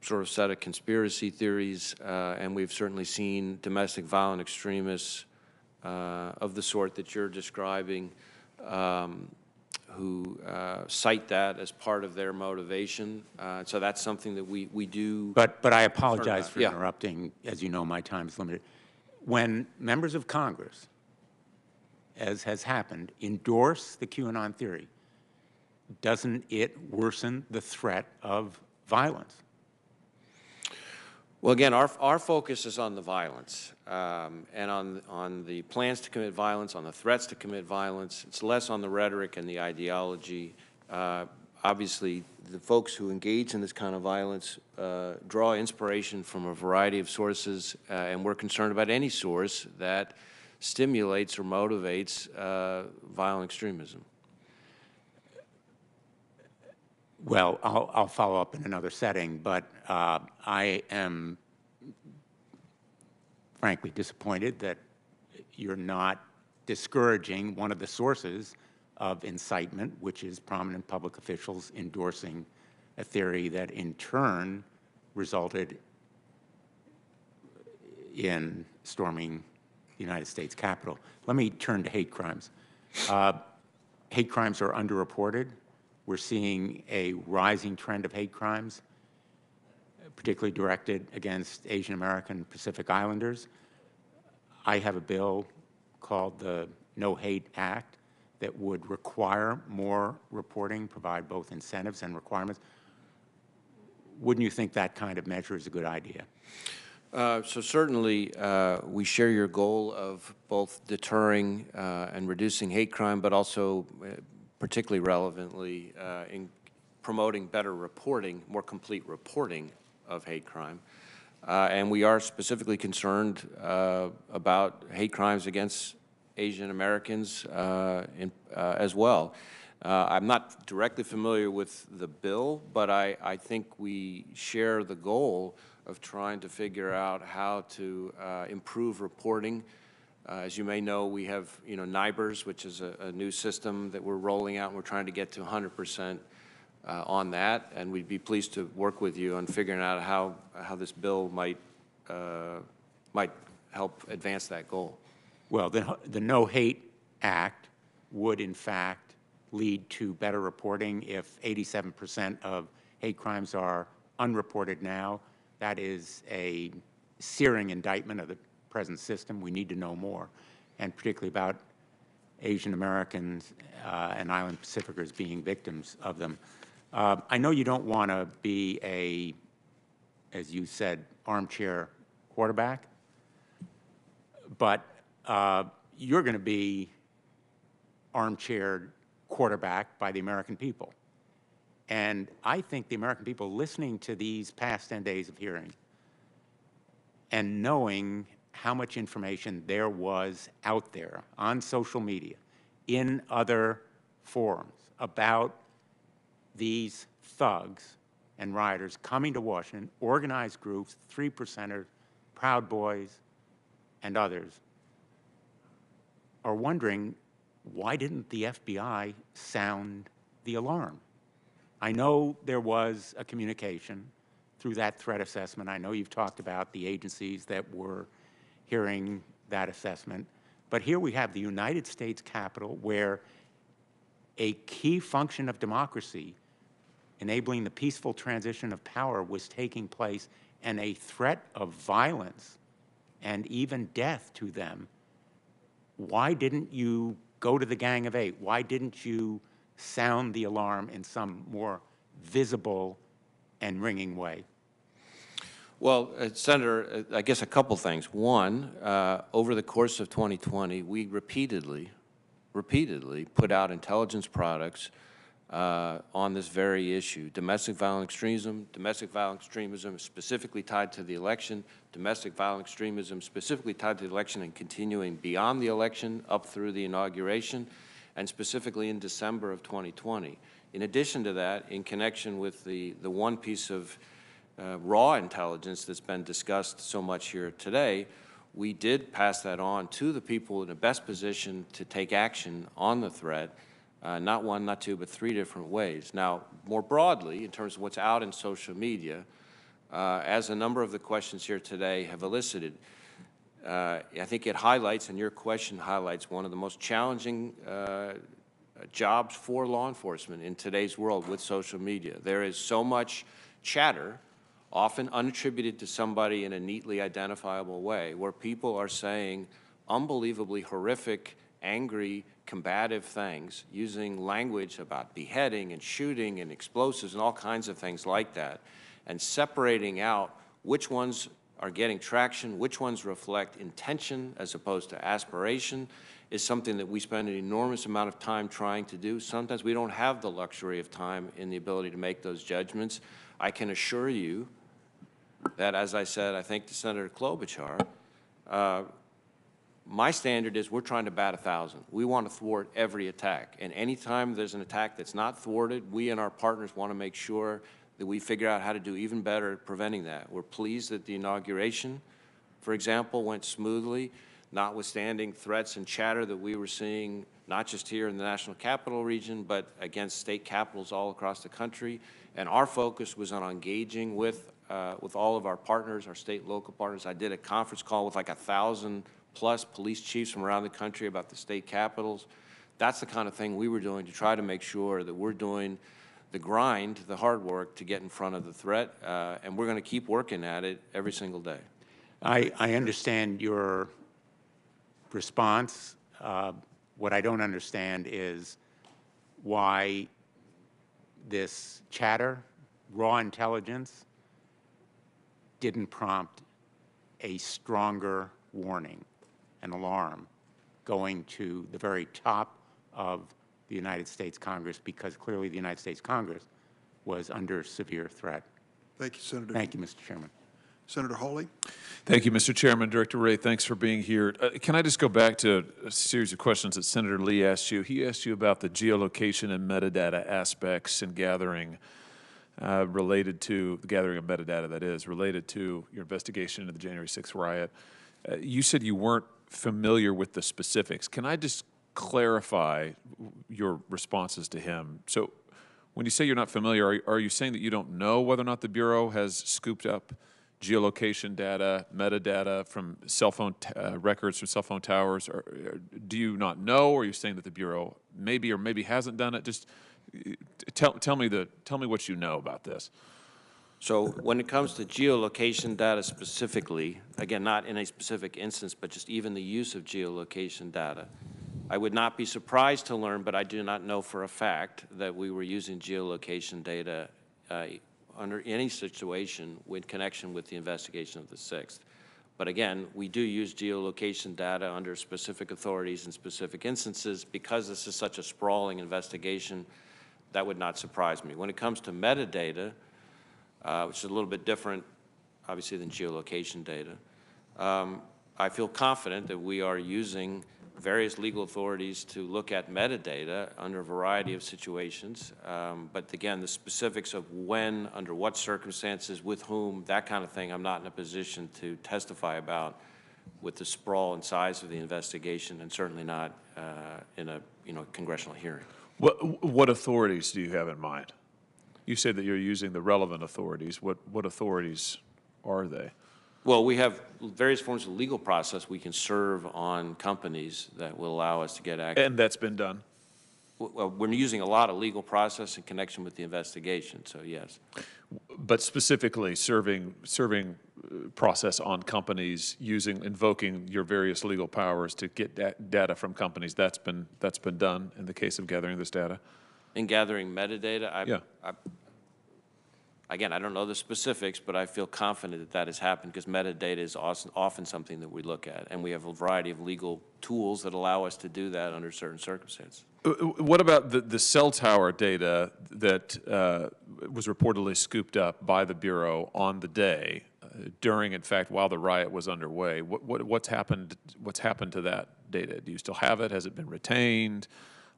set of conspiracy theories, and we've certainly seen domestic violent extremists of the sort that you're describing who cite that as part of their motivation. So that's something that we do. But I apologize for interrupting. As you know, my time is limited. When members of Congress, as has happened, endorse the QAnon theory, doesn't it worsen the threat of violence? Well, again, our focus is on the violence and on the plans to commit violence, on the threats to commit violence. It's less on the rhetoric and the ideology. Obviously, the folks who engage in this kind of violence draw inspiration from a variety of sources, and we're concerned about any source that stimulates or motivates violent extremism. Well, I'll follow up in another setting, but I am frankly disappointed that you're not discouraging one of the sources of incitement, which is prominent public officials endorsing a theory that in turn resulted in storming the United States Capitol. Let me turn to hate crimes. Hate crimes are underreported. We're seeing a rising trend of hate crimes, particularly directed against Asian American Pacific Islanders. I have a bill called the No Hate Act that would require more reporting, provide both incentives and requirements. Wouldn't you think that kind of measure is a good idea? So certainly we share your goal of both deterring and reducing hate crime, but also particularly relevantly in promoting better reporting, more complete reporting of hate crime. And we are specifically concerned about hate crimes against Asian Americans as well. I'm not directly familiar with the bill, but I think we share the goal of trying to figure out how to improve reporting. As you may know, we have NIBRS, which is a new system that we're rolling out, and we're trying to get to 100% on that, and we'd be pleased to work with you on figuring out how this bill might help advance that goal. Well, the No Hate Act would, in fact, lead to better reporting. If 87% of hate crimes are unreported now, that is a searing indictment of the present system. We need to know more, and particularly about Asian Americans and Island Pacificers being victims of them. I know you don't want to be a, as you said, armchair quarterback, but you're going to be armchair quarterback by the American people. And I think the American people listening to these past 10 days of hearing and knowing how much information there was out there on social media, in other forums, about these thugs and rioters coming to Washington, organized groups, 3%ers, Proud Boys, and others, are wondering, why didn't the FBI sound the alarm? I know there was a communication through that threat assessment. I know you've talked about the agencies that were hearing that assessment. But here we have the United States Capitol, where a key function of democracy, enabling the peaceful transition of power, was taking place, and a threat of violence and even death to them. Why didn't you go to the Gang of Eight? Why didn't you sound the alarm in some more visible and ringing way? Well, Senator, I guess a couple things. One, over the course of 2020, we repeatedly put out intelligence products on this very issue: domestic violent extremism specifically tied to the election, domestic violent extremism specifically tied to the election and continuing beyond the election up through the inauguration, and specifically in December of 2020. In addition to that, in connection with the one piece of raw intelligence that's been discussed so much here today, we did pass that on to the people in the best position to take action on the threat, not one, not two, but 3 different ways. Now, more broadly, in terms of what's out in social media, as a number of the questions here today have elicited, I think it highlights, and your question highlights, one of the most challenging jobs for law enforcement in today's world with social media. There is so much chatter, often unattributed to somebody in a neatly identifiable way, where people are saying unbelievably horrific, angry, combative things, using language about beheading and shooting and explosives and all kinds of things like that, and separating out which ones are getting traction, which ones reflect intention as opposed to aspiration, is something that we spend an enormous amount of time trying to do. Sometimes we don't have the luxury of time and the ability to make those judgments. I can assure you that, as I said, I think to Senator Klobuchar, my standard is we're trying to bat 1,000. We want to thwart every attack. And anytime there's an attack that's not thwarted, we and our partners want to make sure that we figure out how to do even better at preventing that. We're pleased that the inauguration, for example, went smoothly, notwithstanding threats and chatter that we were seeing, not just here in the National Capital Region, but against state capitals all across the country. And our focus was on engaging with all of our partners, our state and local partners. I did a conference call with like 1,000+ police chiefs from around the country about the state capitals. That's the kind of thing we were doing to try to make sure that we're doing the grind, the hard work to get in front of the threat, and we're going to keep working at it every single day. I understand your response. What I don't understand is why this chatter, raw intelligence, didn't prompt a stronger warning, an alarm, going to the very top of the United States Congress, because clearly the United States Congress was under severe threat. Thank you, Senator. Thank you, Mr. Chairman. Senator Hawley. Thank you, Mr. Chairman. Director Wray, thanks for being here. Can I just go back to a series of questions that Senator Lee asked you? He asked you about the geolocation and metadata aspects and gathering related to the gathering of metadata, that is, related to your investigation into the January 6th riot. You said you weren't familiar with the specifics. Can I just clarify your responses to him? So when you say you're not familiar, are you saying that you don't know whether or not the Bureau has scooped up geolocation data, metadata from cell phone records from cell phone towers? Or do you not know, or are you saying that the Bureau maybe or maybe hasn't done it? Just tell me what you know about this. So when it comes to geolocation data specifically, again, not in a specific instance, but just even the use of geolocation data, I would not be surprised to learn, but I do not know for a fact, that we were using geolocation data under any situation in connection with the investigation of the 6th. But again, we do use geolocation data under specific authorities in specific instances. Because this is such a sprawling investigation, that would not surprise me. When it comes to metadata, which is a little bit different, obviously, than geolocation data, I feel confident that we are using various legal authorities to look at metadata under a variety of situations. But again, the specifics of when, under what circumstances, with whom, that kind of thing, I'm not in a position to testify about with the sprawl and size of the investigation, and certainly not in a congressional hearing. What authorities do you have in mind? You say that you're using the relevant authorities. What authorities are they? Well, we have various forms of legal process we can serve on companies that will allow us to get access. And that's been done? Well, we're using a lot of legal process in connection with the investigation, so yes. But specifically serving process on companies invoking your various legal powers to get data from companies, that's been done in the case of gathering this data? In gathering metadata, again, I don't know the specifics, but I feel confident that that has happened because metadata is often something that we look at, and we have a variety of legal tools that allow us to do that under certain circumstances. What about the cell tower data that was reportedly scooped up by the Bureau on the day, during, in fact, while the riot was underway? What's happened to that data? Do you still have it? Has it been retained?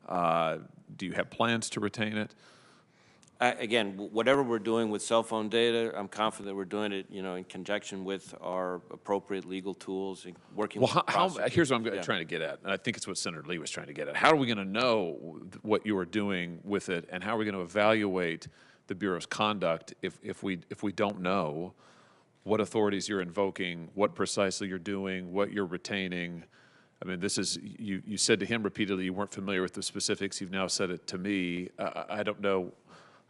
Do you have plans to retain it? Again, whatever we're doing with cell phone data, I'm confident we're doing it, in conjunction with our appropriate legal tools, and working with prosecutors. Here's what I'm trying to get at, and I think it's what Senator Lee was trying to get at. How are we going to know what you are doing with it, and how are we going to evaluate the Bureau's conduct if we don't know what authorities you're invoking, what precisely you're doing, what you're retaining? I mean, this is, you said to him repeatedly you weren't familiar with the specifics. You've now said it to me. I don't know.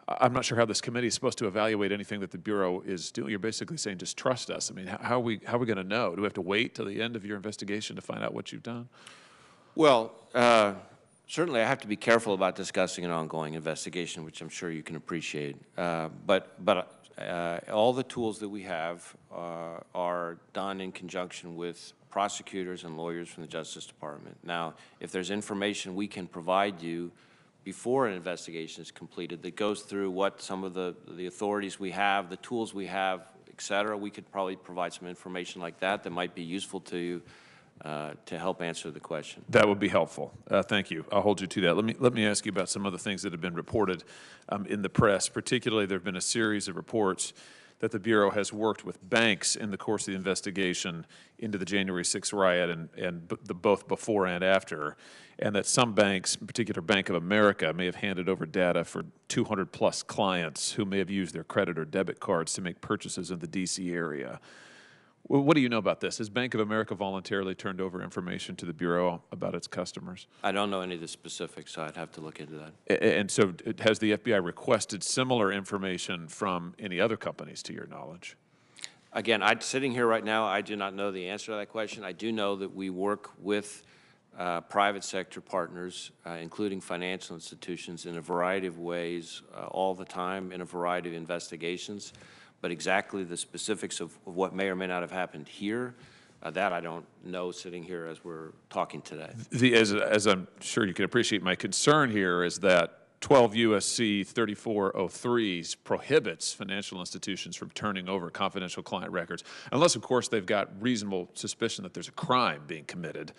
I'm not sure how this committee is supposed to evaluate anything that the Bureau is doing. You're basically saying just trust us. I mean, how are we going to know? Do we have to wait till the end of your investigation to find out what you've done? Well, certainly I have to be careful about discussing an ongoing investigation, which I'm sure you can appreciate. But all the tools that we have are done in conjunction with prosecutors and lawyers from the Justice Department. Now, if there's information we can provide you before an investigation is completed that goes through what some of the authorities we have, the tools we have, et cetera, we could probably provide some information like that might be useful to you to help answer the question. That would be helpful. Thank you. I'll hold you to that. Let me ask you about some other things that have been reported in the press. Particularly, there have been a series of reports that the Bureau has worked with banks in the course of the investigation into the January 6th riot and both before and after, and that some banks, in particular Bank of America, may have handed over data for 200-plus clients who may have used their credit or debit cards to make purchases in the D.C. area. What do you know about this? Has Bank of America voluntarily turned over information to the Bureau about its customers? I don't know any of the specifics, so I'd have to look into that. And so has the FBI requested similar information from any other companies, to your knowledge? Again, sitting here right now, I do not know the answer to that question. I do know that we work with private sector partners, including financial institutions, in a variety of ways all the time in a variety of investigations. But exactly the specifics of what may or may not have happened here, that I don't know sitting here as we're talking today. As I'm sure you can appreciate, my concern here is that 12 U.S.C. 3403 prohibits financial institutions from turning over confidential client records, unless, of course, they've got reasonable suspicion that there's a crime being committed.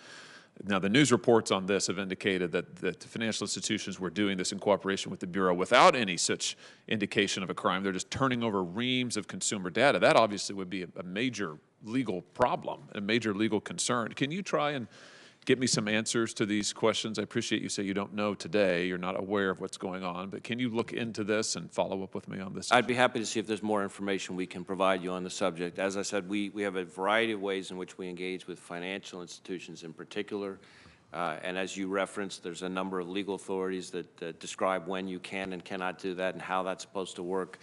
Now, the news reports on this have indicated that the financial institutions were doing this in cooperation with the Bureau without any such indication of a crime. They're just turning over reams of consumer data. That obviously would be a major legal problem, a major legal concern. Can you try and get me some answers to these questions? I appreciate you say you don't know today, you're not aware of what's going on, but can you look into this and follow up with me on this? I'd be happy to see if there's more information we can provide you on the subject. As I said, we have a variety of ways in which we engage with financial institutions in particular. And as you referenced, there's a number of legal authorities that describe when you can and cannot do that and how that's supposed to work.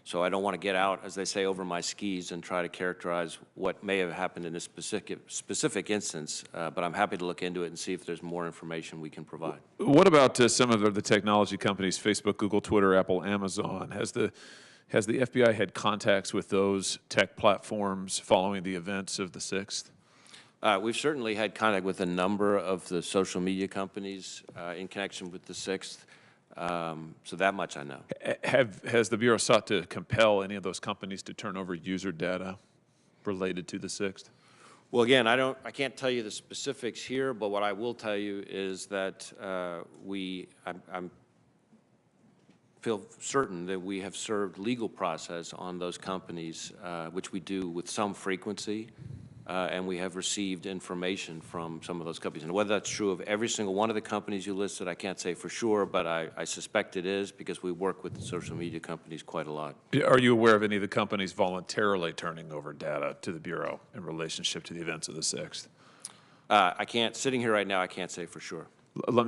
So I don't want to get out, as they say, over my skis and try to characterize what may have happened in this specific instance, but I'm happy to look into it and see if there's more information we can provide. What about some of the technology companies, Facebook, Google, Twitter, Apple, Amazon? Has Has the FBI had contacts with those tech platforms following the events of the 6th? We've certainly had contact with a number of the social media companies in connection with the 6th, so that much I know. Has the Bureau sought to compel any of those companies to turn over user data related to the 6th? Well, again, I can't tell you the specifics here, but what I will tell you is that I feel certain that we have served legal process on those companies, which we do with some frequency, and we have received information from some of those companies. And whether that's true of every single one of the companies you listed, I can't say for sure, but I suspect it is because we work with the social media companies quite a lot. Are you aware of any of the companies voluntarily turning over data to the Bureau in relationship to the events of the 6th? I can't, sitting here right now, I can't say for sure.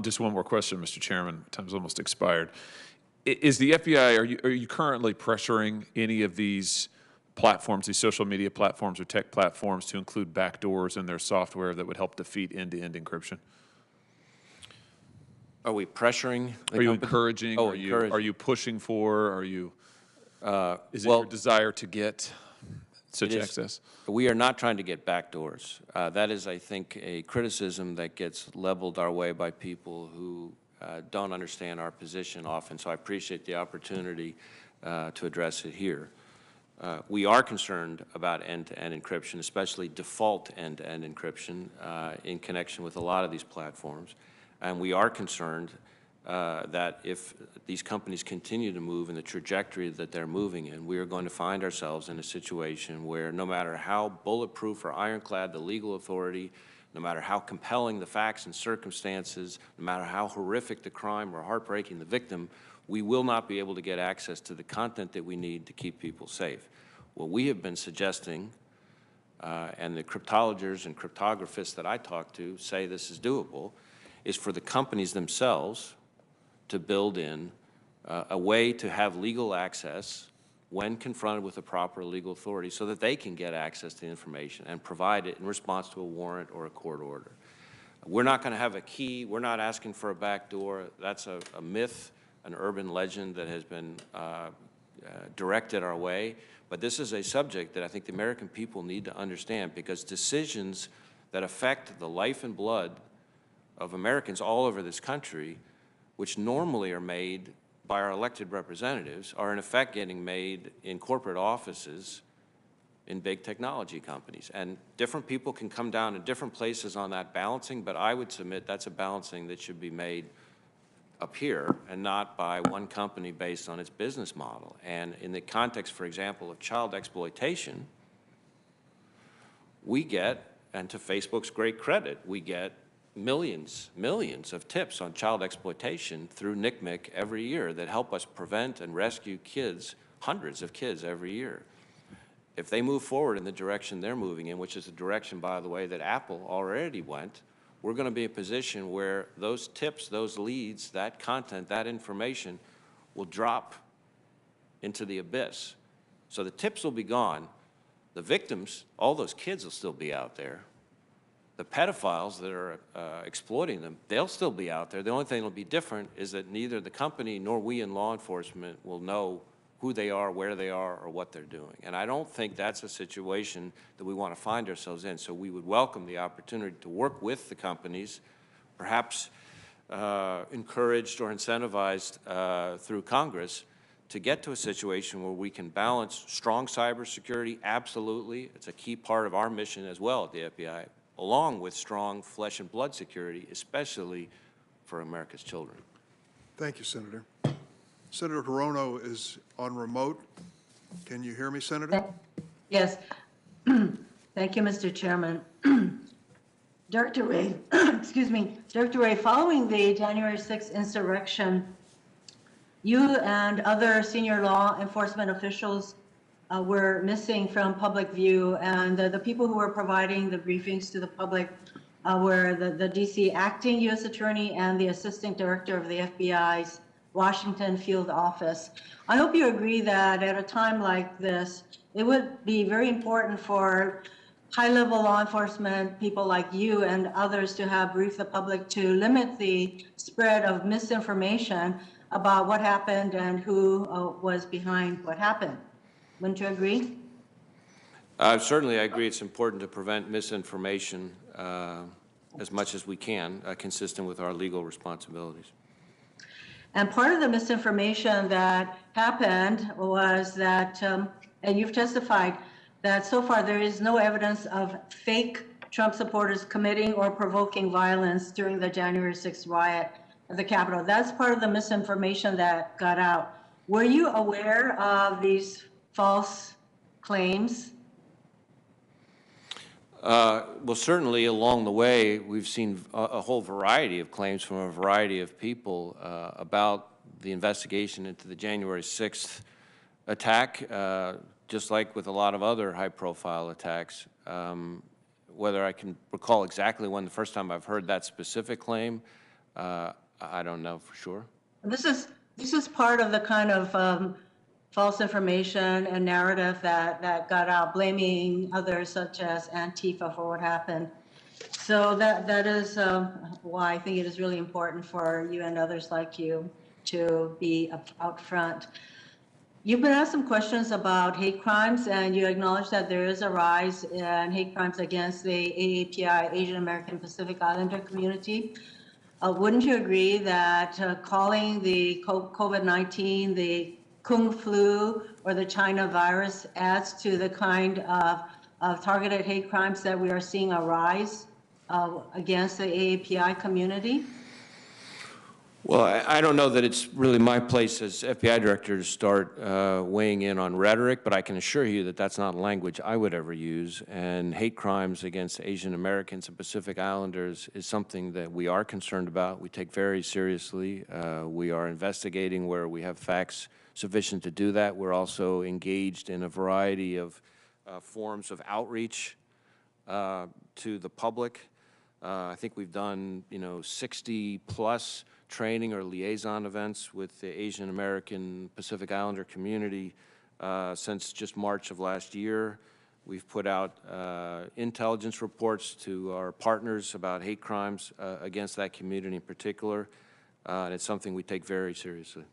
Just one more question, Mr. Chairman. Time's almost expired. Is the FBI, are you currently pressuring any of these platforms, these social media platforms or tech platforms, to include backdoors in their software that would help defeat end-to-end encryption? Are we pressuring? Are you encouraging? Oh, Are you pushing for? Are you? Is it your desire to get such access? We are not trying to get backdoors. That is, I think, a criticism that gets leveled our way by people who don't understand our position often. So I appreciate the opportunity to address it here. We are concerned about end-to-end encryption, especially default end-to-end encryption in connection with a lot of these platforms. And we are concerned that if these companies continue to move in the trajectory that they're moving in, we are going to find ourselves in a situation where no matter how bulletproof or ironclad the legal authority, no matter how compelling the facts and circumstances, no matter how horrific the crime or heartbreaking the victim, we will not be able to get access to the content that we need to keep people safe. What we have been suggesting, and the cryptologists and cryptographists that I talk to say this is doable, is for the companies themselves to build in a way to have legal access when confronted with a proper legal authority so that they can get access to information and provide it in response to a warrant or a court order. We're not going to have a key. We're not asking for a backdoor. That's a myth, an urban legend that has been directed our way. But this is a subject that I think the American people need to understand, because decisions that affect the life and blood of Americans all over this country, which normally are made by our elected representatives, are in effect getting made in corporate offices in big technology companies. And different people can come down to different places on that balancing, but I would submit that's a balancing that should be made up here and not by one company based on its business model. And in the context, for example, of child exploitation, we get, and to Facebook's great credit, we get millions of tips on child exploitation through NCMEC every year that help us prevent and rescue kids, hundreds of kids every year. If they move forward in the direction they're moving in, which is the direction, by the way, that Apple already went, we're going to be in a position where those tips, those leads, that content, that information will drop into the abyss. So the tips will be gone. The victims, all those kids will still be out there. The pedophiles that are exploiting them, they'll still be out there. The only thing that will be different is that neither the company nor we in law enforcement will know who they are, where they are, or what they're doing. And I don't think that's a situation that we want to find ourselves in. So we would welcome the opportunity to work with the companies, perhaps encouraged or incentivized through Congress, to get to a situation where we can balance strong cybersecurity, absolutely. It's a key part of our mission as well at the FBI, along with strong flesh and blood security, especially for America's children. Thank you, Senator. Senator Hirono is on remote. Can you hear me, Senator? Yes. Thank you, Mr. Chairman. Director Wray, excuse me, Director Wray, following the January 6th insurrection, you and other senior law enforcement officials were missing from public view, and the people who were providing the briefings to the public were the DC acting U.S. attorney and the assistant director of the FBI's Washington field office. I hope you agree that at a time like this, it would be very important for high-level law enforcement people like you and others to have briefed the public to limit the spread of misinformation about what happened and who was behind what happened. Wouldn't you agree? Certainly, I agree it's important to prevent misinformation as much as we can, consistent with our legal responsibilities. And part of the misinformation that happened was that, and you've testified, that so far there is no evidence of fake Trump supporters committing or provoking violence during the January 6th riot at the Capitol. That's part of the misinformation that got out. Were you aware of these false claims? Well, certainly along the way, we've seen a whole variety of claims from a variety of people about the investigation into the January 6th attack, just like with a lot of other high-profile attacks. Whether I can recall exactly when the first time I've heard that specific claim, I don't know for sure. This is part of the kind of false information and narrative that got out, blaming others such as Antifa for what happened. So that is why I think it is really important for you and others like you to be out front. You've been asked some questions about hate crimes, and you acknowledge that there is a rise in hate crimes against the AAPI, Asian American Pacific Islander community. Wouldn't you agree that calling the COVID-19 the Kung flu or the China virus adds to the kind of targeted hate crimes that we are seeing a rise against the AAPI community? Well, I don't know that it's really my place as FBI director to start weighing in on rhetoric, but I can assure you that that's not language I would ever use. And hate crimes against Asian Americans and Pacific Islanders is something that we are concerned about. We take very seriously. We are investigating where we have facts sufficient to do that. We're also engaged in a variety of forms of outreach to the public. I think we've done, 60-plus training or liaison events with the Asian American Pacific Islander community since just March of last year. We've put out intelligence reports to our partners about hate crimes against that community in particular, and it's something we take very seriously.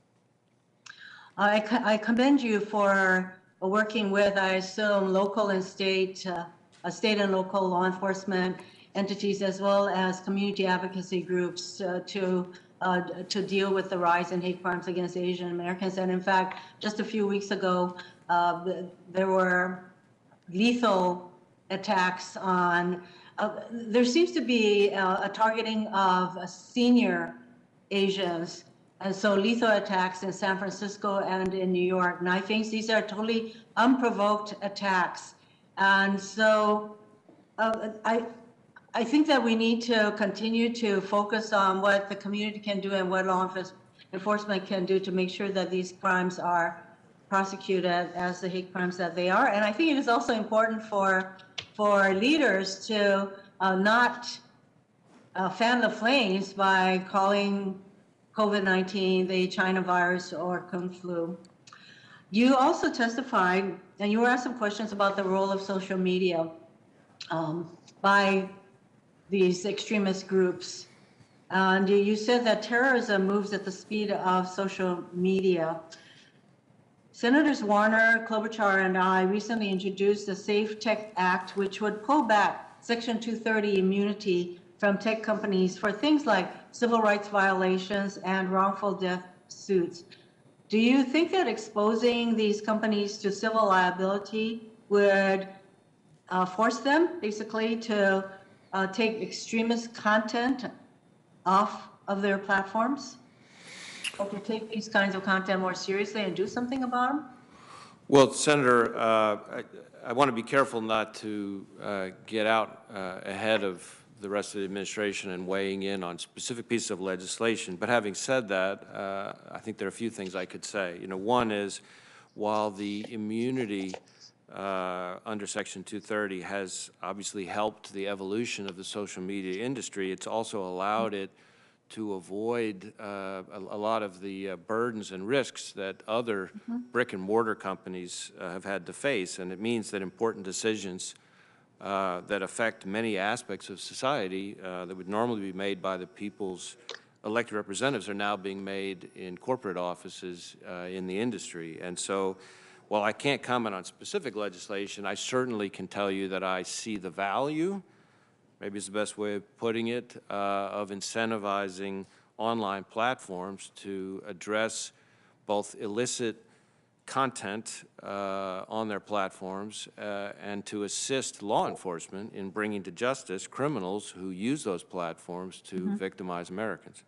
I commend you for working with, I assume, local and state and local law enforcement entities as well as community advocacy groups to deal with the rise in hate crimes against Asian Americans. And in fact, just a few weeks ago, there were lethal attacks on, there seems to be a targeting of senior Asians. And so lethal attacks in San Francisco and in New York, knifings, these are totally unprovoked attacks. And so I think that we need to continue to focus on what the community can do and what law enforcement can do to make sure that these crimes are prosecuted as the hate crimes that they are. And I think it is also important for leaders to not fan the flames by calling COVID-19 the China virus or Kung flu. You also testified, and you were asked some questions about the role of social media by these extremist groups. And you said that terrorism moves at the speed of social media. Senators Warner, Klobuchar, and I recently introduced the Safe Tech Act, which would pull back Section 230 immunity from tech companies for things like civil rights violations and wrongful death suits. Do you think that exposing these companies to civil liability would force them basically to take extremist content off of their platforms, or to take these kinds of content more seriously and do something about them? Well, Senator, I want to be careful not to get out ahead of the rest of the administration and weighing in on specific pieces of legislation. But having said that, I think there are a few things I could say. One is, while the immunity under Section 230 has obviously helped the evolution of the social media industry, it's also allowed it to avoid a lot of the burdens and risks that other brick and mortar companies have had to face. And it means that important decisions that affect many aspects of society that would normally be made by the people's elected representatives are now being made in corporate offices in the industry. And so while I can't comment on specific legislation, I certainly can tell you that I see the value, maybe it's the best way of putting it, of incentivizing online platforms to address both illicit content on their platforms and to assist law enforcement in bringing to justice criminals who use those platforms to victimize Americans.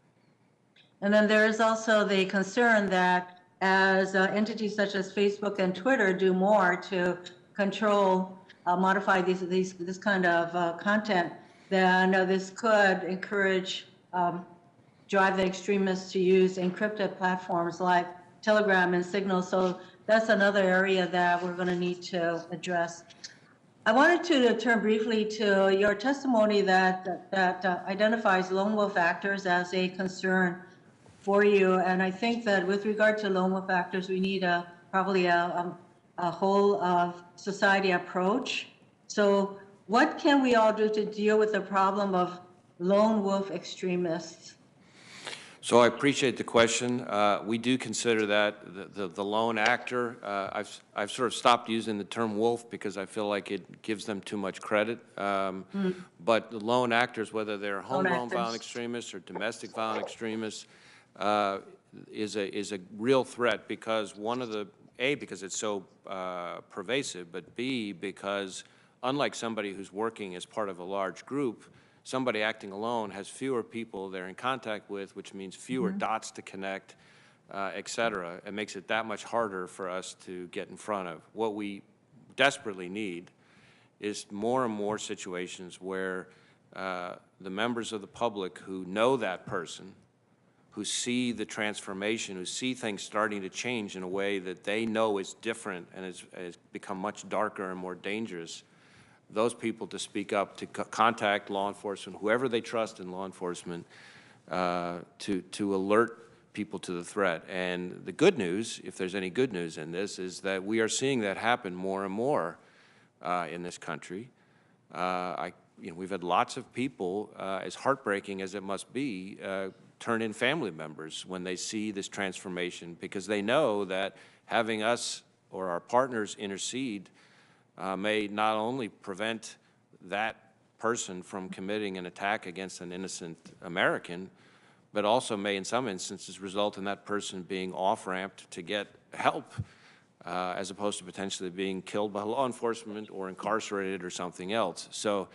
And then there is also the concern that as entities such as Facebook and Twitter do more to control, modify this kind of content, then this could encourage, drive the extremists to use encrypted platforms like Telegram and Signal. So that's another area that we're going to need to address. I wanted to turn briefly to your testimony that identifies lone wolf actors as a concern for you, and I think that with regard to lone wolf actors, we need probably a whole of society approach. So what can we all do to deal with the problem of lone wolf extremists? So I appreciate the question. We do consider that the lone actor. I've sort of stopped using the term wolf because I feel like it gives them too much credit. But the lone actors, whether they're homegrown violent extremists or domestic violent extremists, is a real threat because because it's so pervasive, but B, because unlike somebody who's working as part of a large group, somebody acting alone has fewer people they're in contact with, which means fewer dots to connect, et cetera. It makes it that much harder for us to get in front of. What we desperately need is more and more situations where the members of the public who know that person, who see the transformation, who see things starting to change in a way that they know is different and has become much darker and more dangerous, those people to speak up, to contact law enforcement, whoever they trust in law enforcement, to alert people to the threat. And the good news, if there's any good news in this, is that we are seeing that happen more and more in this country. We've had lots of people, as heartbreaking as it must be, turn in family members when they see this transformation because they know that having us or our partners intercede may not only prevent that person from committing an attack against an innocent American, but also may in some instances result in that person being off-ramped to get help as opposed to potentially being killed by law enforcement or incarcerated or something else. So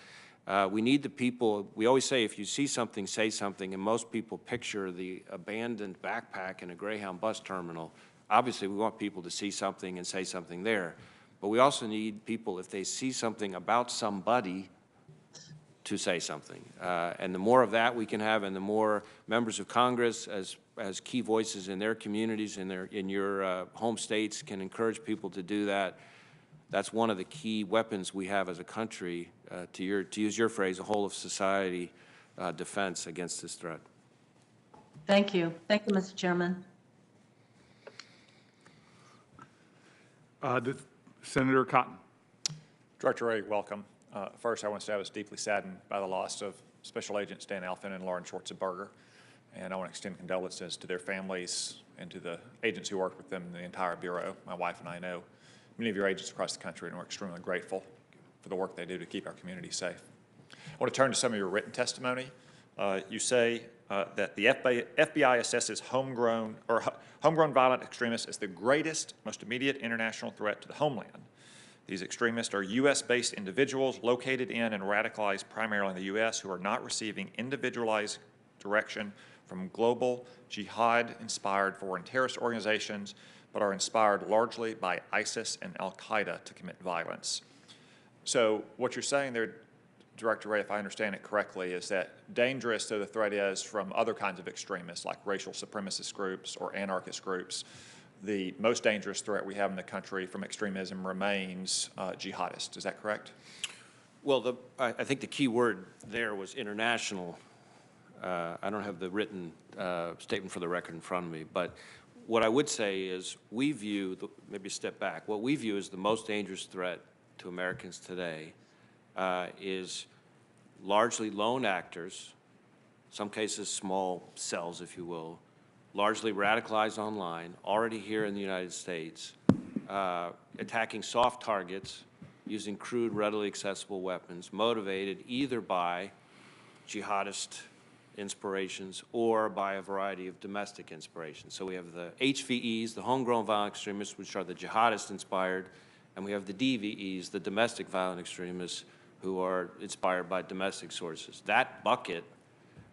we need the people. We always say if you see something, say something, and most people picture the abandoned backpack in a Greyhound bus terminal. Obviously, we want people to see something and say something there. But we also need people, if they see something about somebody, to say something. And the more of that we can have, and the more members of Congress as key voices in their communities, in your home states, can encourage people to do that, that's one of the key weapons we have as a country, to use your phrase, a whole of society defense against this threat. Thank you. Thank you, Mr. Chairman. Senator Cotton. Director Wray, welcome. First, I want to say I was deeply saddened by the loss of Special Agents Dan Alphin and Lauren Schwarzenberger, and I want to extend condolences to their families and to the agents who worked with them in the entire Bureau. My wife and I know many of your agents across the country, and we're extremely grateful for the work they do to keep our community safe. I want to turn to some of your written testimony. You say that the FBI assesses homegrown violent extremists as the greatest, most immediate international threat to the homeland. These extremists are U.S.-based individuals located in and radicalized primarily in the U.S. who are not receiving individualized direction from global jihad-inspired foreign terrorist organizations, but are inspired largely by ISIS and al-Qaeda to commit violence. So what you're saying there, Director Wray, if I understand it correctly, is that dangerous though the threat is from other kinds of extremists like racial supremacist groups or anarchist groups, the most dangerous threat we have in the country from extremism remains jihadist. Is that correct? Well, I think the key word there was international. I don't have the written statement for the record in front of me, but what I would say is we view, maybe step back, what we view as the most dangerous threat to Americans today is largely lone actors some cases small cells, if you will, largely radicalized online, already here in the United States, attacking soft targets using crude, readily accessible weapons, motivated either by jihadist inspirations or by a variety of domestic inspirations. So we have the HVEs, the homegrown violent extremists, which are the jihadist-inspired, and we have the DVEs, the domestic violent extremists, who are inspired by domestic sources. That bucket,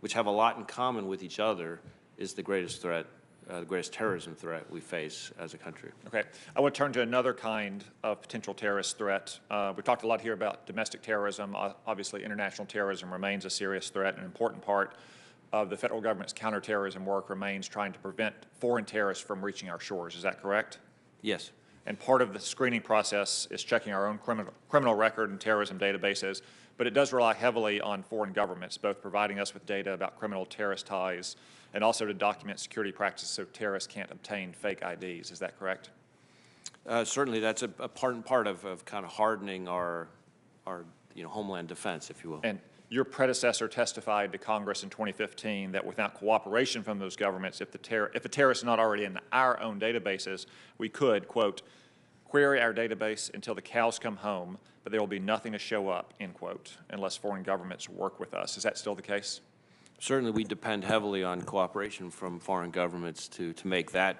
which have a lot in common with each other, is the greatest threat, the greatest terrorism threat we face as a country. Okay. I want to turn to another kind of potential terrorist threat. We've talked a lot here about domestic terrorism. Obviously, international terrorism remains a serious threat. An important part of the federal government's counterterrorism work remains trying to prevent foreign terrorists from reaching our shores. Is that correct? Yes. And part of the screening process is checking our own criminal record and terrorism databases, but it does rely heavily on foreign governments, both providing us with data about criminal terrorist ties and also to document security practices so terrorists can't obtain fake IDs. Is that correct? Certainly, that's a part of kind of hardening our homeland defense, if you will. And your predecessor testified to Congress in 2015 that without cooperation from those governments, if a terrorist is not already in our own databases, we could, quote, query our database until the cows come home, but there will be nothing to show up, end quote, unless foreign governments work with us. Is that still the case? Certainly, we depend heavily on cooperation from foreign governments to make that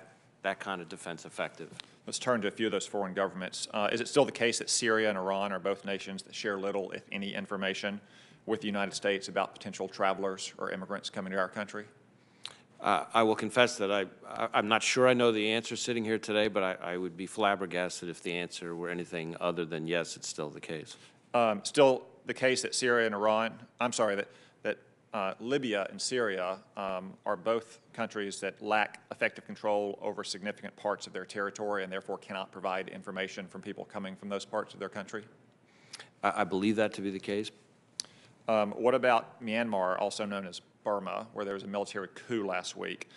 kind of defense effective. Let's turn to a few of those foreign governments. Is it still the case that Syria and Iran are both nations that share little, if any, information with the United States about potential travelers or immigrants coming to our country? I will confess that I'm not sure I know the answer sitting here today, but I would be flabbergasted if the answer were anything other than yes, it's still the case. Still the case that Syria and Iran, I'm sorry, that Libya and Syria are both countries that lack effective control over significant parts of their territory and therefore cannot provide information from people coming from those parts of their country? I believe that to be the case. What about Myanmar, also known as Burma, where there was a military coup last week?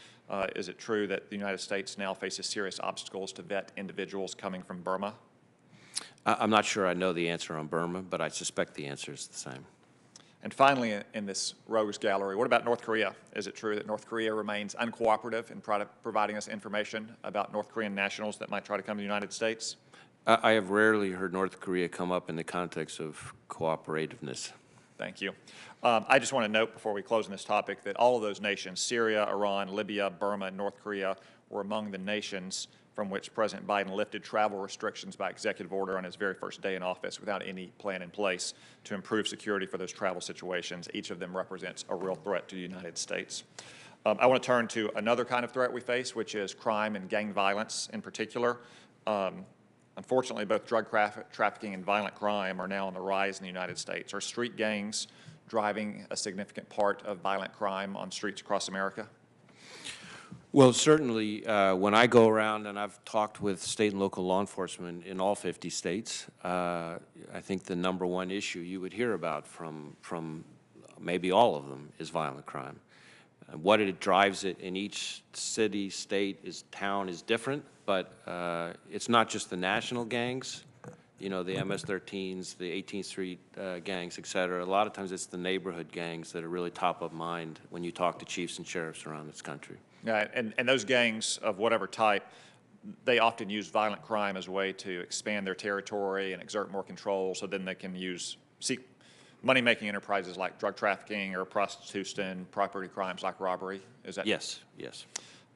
Is it true that the United States now faces serious obstacles to vet individuals coming from Burma? I'm not sure I know the answer on Burma, but I suspect the answer is the same. And finally, in this rogues gallery, what about North Korea? Is it true that North Korea remains uncooperative in providing us information about North Korean nationals that might try to come to the United States? I have rarely heard North Korea come up in the context of cooperativeness. Thank you. I just want to note before we close on this topic that all of those nations, Syria, Iran, Libya, Burma, and North Korea, were among the nations from which President Biden lifted travel restrictions by executive order on his very first day in office without any plan in place to improve security for those travel situations. Each of them represents a real threat to the United States. I want to turn to another kind of threat we face, which is crime and gang violence in particular. Unfortunately, both drug trafficking and violent crime are now on the rise in the United States. Are street gangs driving a significant part of violent crime on streets across America? Well, certainly, when I go around and I've talked with state and local law enforcement in all 50 states, I think the number one issue you would hear about from maybe all of them is violent crime. What it drives it in each city, state, town is different, but it's not just the national gangs, you know, the MS-13s, the 18th Street gangs, et cetera. A lot of times it's the neighborhood gangs that are really top of mind when you talk to chiefs and sheriffs around this country. Yeah, and those gangs of whatever type, they often use violent crime as a way to expand their territory and exert more control, so then they can seek money-making enterprises like drug trafficking or prostitution, property crimes like robbery. Is that? Yes, yes.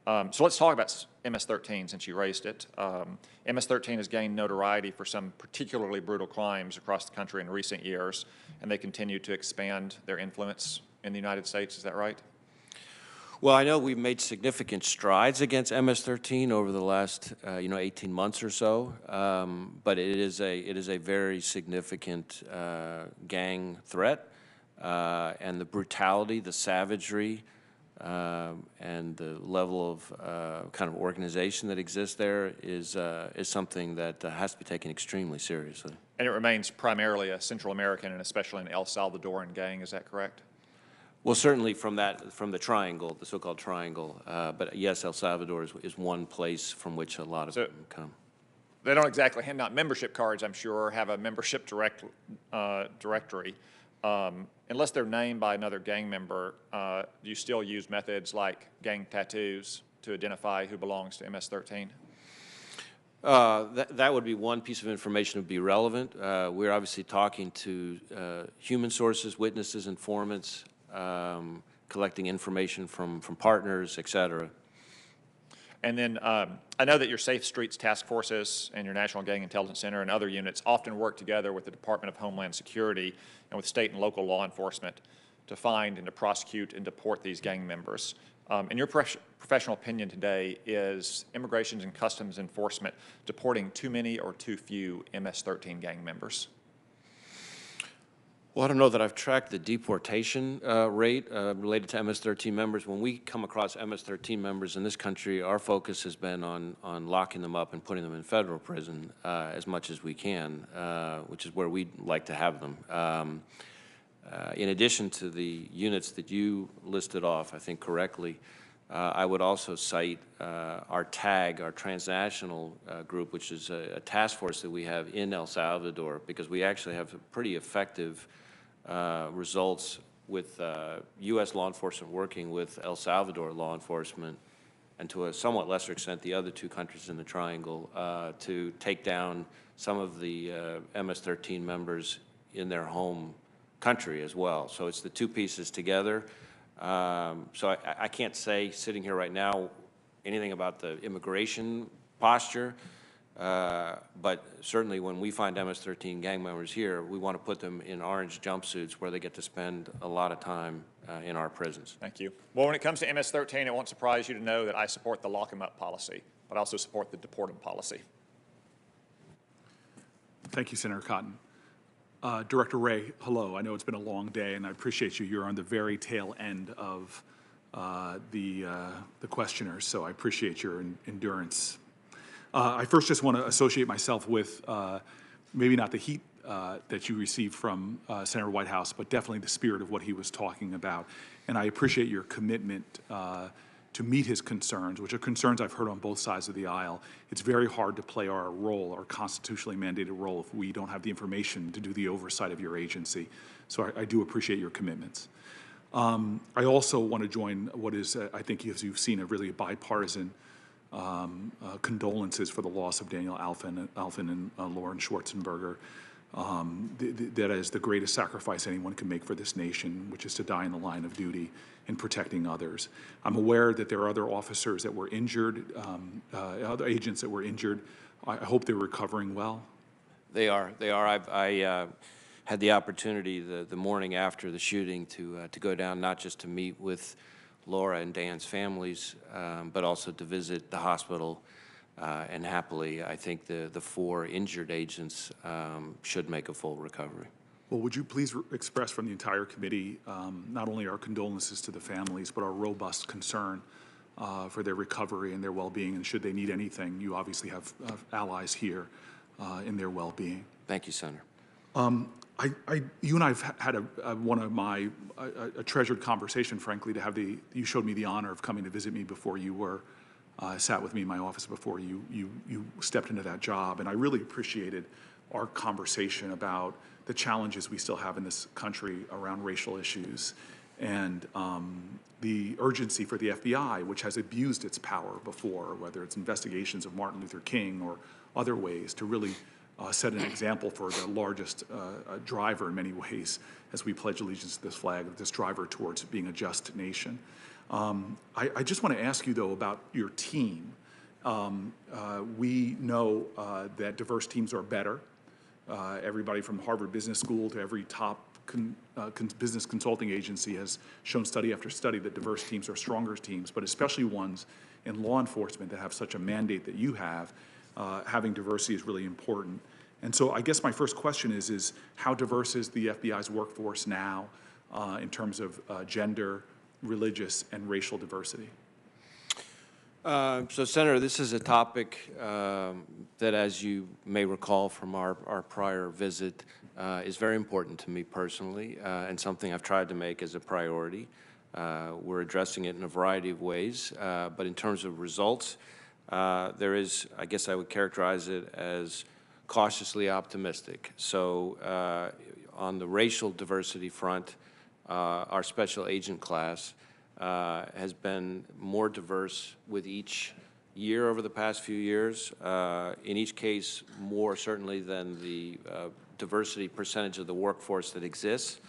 So let's talk about MS-13 since you raised it. MS-13 has gained notoriety for some particularly brutal crimes across the country in recent years, and they continue to expand their influence in the United States. Is that right? Well, I know we've made significant strides against MS-13 over the last, 18 months or so, but it is a very significant gang threat, and the brutality, the savagery, and the level of kind of organization that exists there is something that has to be taken extremely seriously. And it remains primarily a Central American and especially an El Salvadoran gang. Is that correct? Well, certainly from the triangle, the so-called triangle, but yes, El Salvador is one place from which a lot of them come. They don't exactly hand out membership cards, I'm sure, or have a membership directory, unless they're named by another gang member, do you still use methods like gang tattoos to identify who belongs to MS-13? That would be one piece of information that would be relevant. We're obviously talking to human sources, witnesses, informants, collecting information from partners, et cetera. And then I know that your Safe Streets task forces and your National Gang Intelligence Center and other units often work together with the Department of Homeland Security and with state and local law enforcement to find and to prosecute and deport these gang members. In your professional opinion today, is Immigration and Customs Enforcement deporting too many or too few MS-13 gang members? Well, I don't know that I've tracked the deportation rate related to MS-13 members. When we come across MS-13 members in this country, our focus has been on locking them up and putting them in federal prison as much as we can, which is where we'd like to have them. In addition to the units that you listed off, I think correctly, I would also cite our TAG, our transnational group, which is a task force that we have in El Salvador, because we actually have pretty effective results with U.S. law enforcement working with El Salvador law enforcement, and to a somewhat lesser extent the other two countries in the triangle, to take down some of the MS-13 members in their home country as well. So it's the two pieces together. So I can't say, sitting here right now, anything about the immigration posture, but certainly when we find MS-13 gang members here, we want to put them in orange jumpsuits where they get to spend a lot of time in our prisons. Thank you. Well, when it comes to MS-13, it won't surprise you to know that I support the lock them up policy, but I also support the deport them policy. Thank you, Senator Cotton. Director Wray, hello. I know it's been a long day, and I appreciate you. You're on the very tail end of the questioners, so I appreciate your endurance. I first just want to associate myself with maybe not the heat that you received from Senator Whitehouse, but definitely the spirit of what he was talking about. And I appreciate your commitment to meet his concerns, which are concerns I've heard on both sides of the aisle. It's very hard to play our role, our constitutionally mandated role, if we don't have the information to do the oversight of your agency. So I do appreciate your commitments. I also want to join what is, I think, as you've seen, a really bipartisan condolences for the loss of Daniel Alfin and Lauren Schwarzenberger. That is the greatest sacrifice anyone can make for this nation, which is to die in the line of duty in protecting others. I'm aware that there are other officers that were injured, other agents that were injured. I hope they're recovering well. They are. They are. I had the opportunity the morning after the shooting to go down, not just to meet with Laura and Dan's families, but also to visit the hospital. And happily, I think the 4 injured agents should make a full recovery. Well, would you please express from the entire committee not only our condolences to the families, but our robust concern for their recovery and their well-being, and should they need anything, you obviously have allies here in their well-being. Thank you, Senator. You and I have had a treasured conversation, frankly, to have you showed me the honor of coming to visit me before you were sat with me in my office before you stepped into that job, and I really appreciated our conversation about the challenges we still have in this country around racial issues, and the urgency for the FBI, which has abused its power before, whether it's investigations of Martin Luther King or other ways, to really set an example for the largest driver in many ways, as we pledge allegiance to this flag, this driver towards being a just nation. I just want to ask you, though, about your team. We know that diverse teams are better. Everybody from Harvard Business School to every top business consulting agency has shown study after study that diverse teams are stronger teams, but especially ones in law enforcement that have such a mandate that you have. Having diversity is really important. And so I guess my first question is how diverse is the FBI's workforce now in terms of gender, religious, and racial diversity? So, Senator, this is a topic that, as you may recall from our prior visit, is very important to me personally, and something I've tried to make as a priority. We're addressing it in a variety of ways, but in terms of results, there is, I guess I would characterize it as cautiously optimistic. So on the racial diversity front, our special agent class has been more diverse with each year over the past few years. In each case, more certainly than the diversity percentage of the workforce that exists.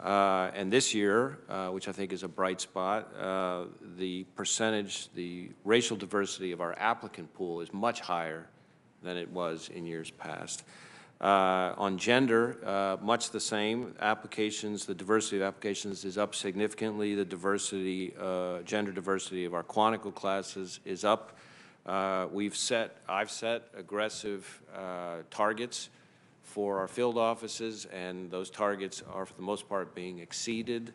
And this year, which I think is a bright spot, the percentage, the racial diversity of our applicant pool is much higher than it was in years past. On gender, much the same. Applications, the diversity of applications is up significantly. The diversity, gender diversity of our Quantico classes is up. I've set aggressive targets for our field offices, and those targets are, for the most part, being exceeded.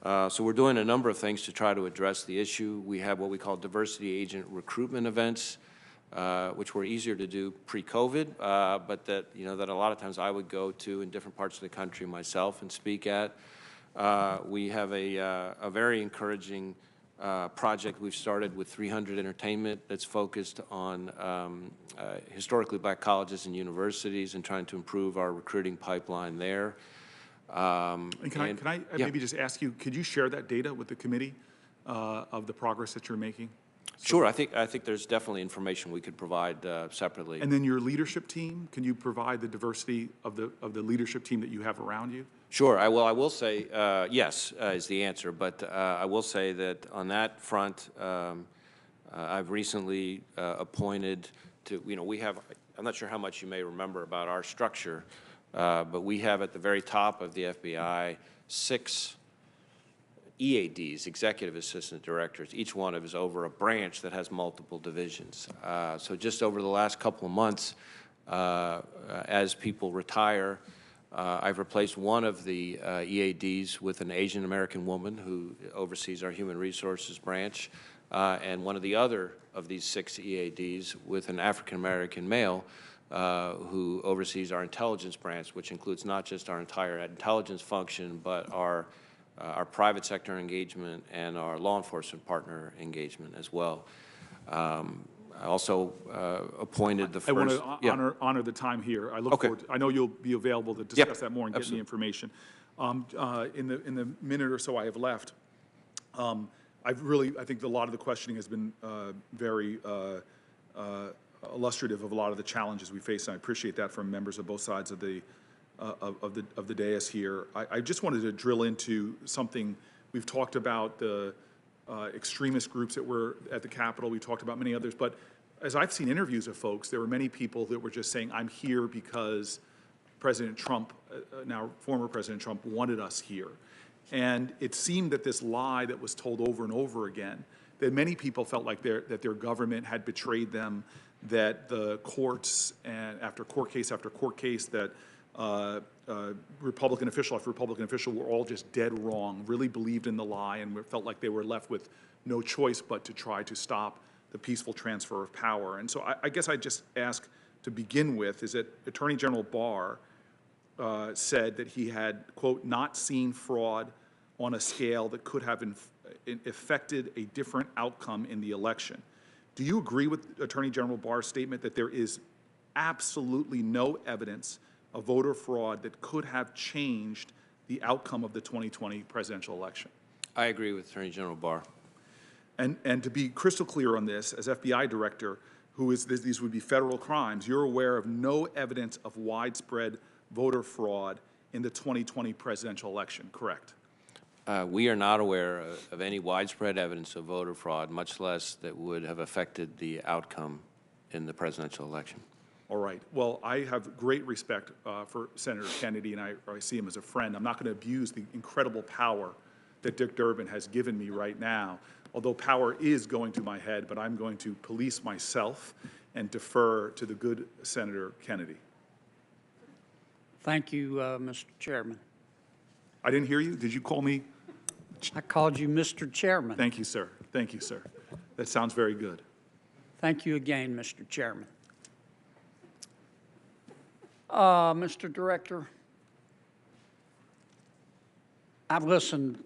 So we're doing a number of things to try to address the issue. We have what we call diversity agent recruitment events, which were easier to do pre-COVID, but that, that a lot of times I would go to in different parts of the country myself and speak at. We have a very encouraging project we've started with 300 Entertainment that's focused on historically black colleges and universities and trying to improve our recruiting pipeline there. And can I maybe just ask you, could you share that data with the committee of the progress that you're making? Sure, I think there's definitely information we could provide separately. And then your leadership team, can you provide the diversity of the leadership team that you have around you? Sure. I will say yes is the answer, but I will say that on that front, I've recently appointed to, we have, I'm not sure how much you may remember about our structure, but we have at the very top of the FBI 6 EADs, Executive Assistant Directors. Each one is over a branch that has multiple divisions. So just over the last couple of months, as people retire, I've replaced one of the EADs with an Asian American woman who oversees our Human Resources branch, and one of the other of these 6 EADs with an African American male who oversees our intelligence branch, which includes not just our entire intelligence function, but our private sector engagement and our law enforcement partner engagement as well. I also appointed the first. I want to honor the time here. I look forward to, I know you'll be available to discuss that more and get me information. In the minute or so I have left, I think a lot of the questioning has been very illustrative of a lot of the challenges we face, and I appreciate that from members of both sides of the dais here. I just wanted to drill into something. We've talked about the extremist groups that were at the Capitol. We talked about many others, but as I've seen interviews of folks, there were many people that were just saying, I'm here because President Trump, now former President Trump, wanted us here. And it seemed that this lie that was told over and over again, that many people felt like that their government had betrayed them, that the courts, and after court case after court case, that Republican official after Republican official were all just dead wrong, really believed in the lie, and felt like they were left with no choice but to try to stop the peaceful transfer of power. And so I guess I just ask to begin with is that Attorney General Barr said that he had, quote, not seen fraud on a scale that could have affected a different outcome in the election. Do you agree with Attorney General Barr's statement that there is absolutely no evidence of voter fraud that could have changed the outcome of the 2020 presidential election? I agree with Attorney General Barr. And to be crystal clear on this, as FBI director, these would be federal crimes, you're aware of no evidence of widespread voter fraud in the 2020 presidential election, correct? We are not aware of any widespread evidence of voter fraud, much less that would have affected the outcome in the presidential election. All right. Well, I have great respect for Senator Kennedy, and I see him as a friend. I'm not going to abuse the incredible power that Dick Durbin has given me right now, although power is going to my head, but I'm going to police myself and defer to the good Senator Kennedy. Thank you, Mr. Chairman. I didn't hear you. Did you call me? I called you Mr. Chairman. Thank you, sir. Thank you, sir. That sounds very good. Thank you again, Mr. Chairman. Mr. Director, I've listened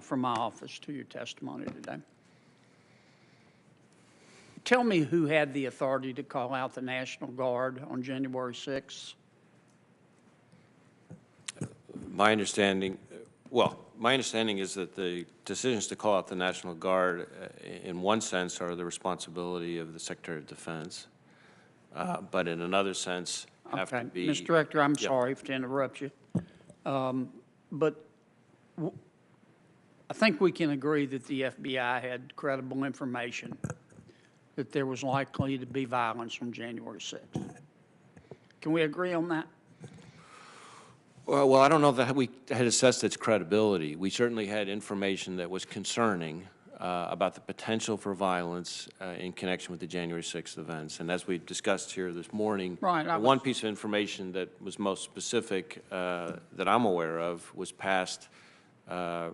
from my office to your testimony today. Tell me who had the authority to call out the National Guard on January 6th? My understanding, my understanding is that the decisions to call out the National Guard, in one sense, are the responsibility of the Secretary of Defense, but in another sense, have to be. Mr. Director, I'm sorry to interrupt you, but I think we can agree that the FBI had credible information that there was likely to be violence on January 6th. Can we agree on that? Well, I don't know that we had assessed its credibility. We certainly had information that was concerning about the potential for violence in connection with the January 6th events. And as we discussed here this morning, one piece of information that was most specific that I'm aware of was passed, quite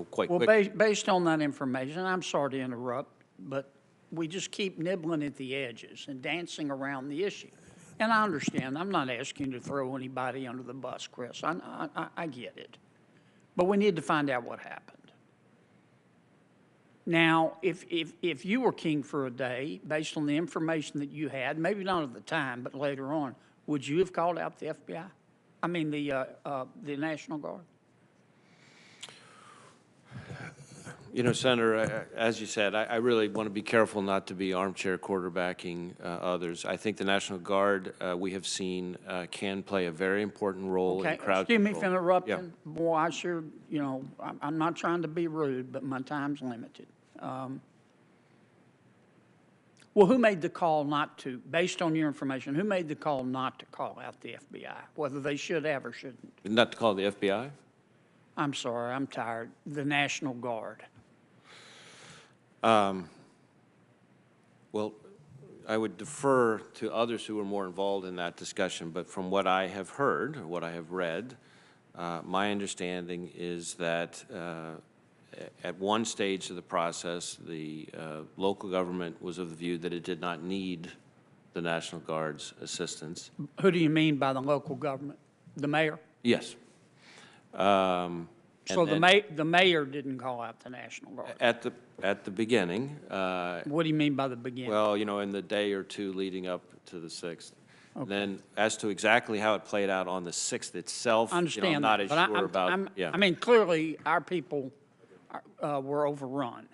quickly. Well, based on that information, I'm sorry to interrupt, but we just keep nibbling at the edges and dancing around the issue. And I understand. I'm not asking you to throw anybody under the bus, Chris. I get it. But we need to find out what happened. Now, if you were king for a day, based on the information that you had, maybe not at the time, but later on, would you have called out the FBI? I mean, the National Guard? Senator, as you said, I really want to be careful not to be armchair quarterbacking others. I think the National Guard, we have seen, can play a very important role in crowd control. Excuse me for interrupting. Yeah. Boy, I sure, I'm not trying to be rude, but my time's limited. Well, who made the call not to, based on your information, who made the call not to call out the FBI, whether they should have or shouldn't? Not to call the FBI? I'm sorry, I'm tired. The National Guard. Well, I would defer to others who are more involved in that discussion, but from what I have heard, or what I have read, my understanding is that at one stage of the process, the local government was of the view that it did not need the National Guard's assistance. Who do you mean by the local government? The mayor? Yes. So the mayor didn't call out the National Guard? At the beginning. What do you mean by the beginning? Well, in the day or two leading up to the 6th. Okay. Then as to exactly how it played out on the 6th itself, I understand I'm not as sure about. I mean, clearly our people were overrun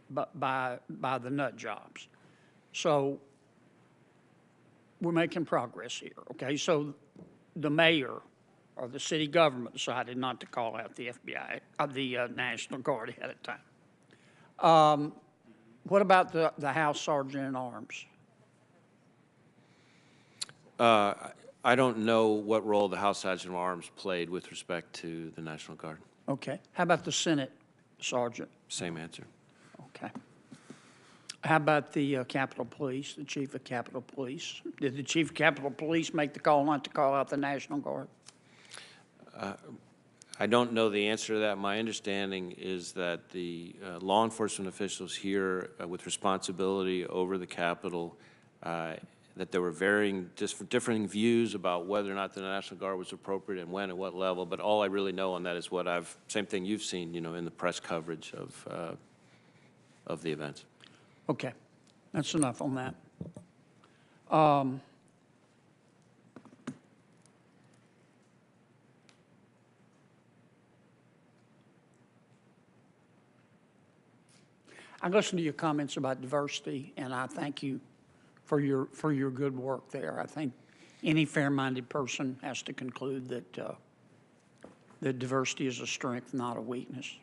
by the nut jobs. So we're making progress here, okay? So the mayor or the city government decided not to call out the FBI, the National Guard ahead of time. What about the House Sergeant at Arms? I don't know what role the House Sergeant at Arms played with respect to the National Guard. Okay. How about the Senate Sergeant? Same answer. Okay. How about the Capitol Police, the Chief of Capitol Police? Did the Chief of Capitol Police make the call not to call out the National Guard? I don't know the answer to that. My understanding is that the law enforcement officials here with responsibility over the Capitol, that there were differing views about whether or not the National Guard was appropriate and when at what level, but all I really know on that is what same thing you've seen, in the press coverage of the events. Okay, that's enough on that. I listened to your comments about diversity, and I thank you for your good work there. I think any fair-minded person has to conclude that diversity is a strength, not a weakness.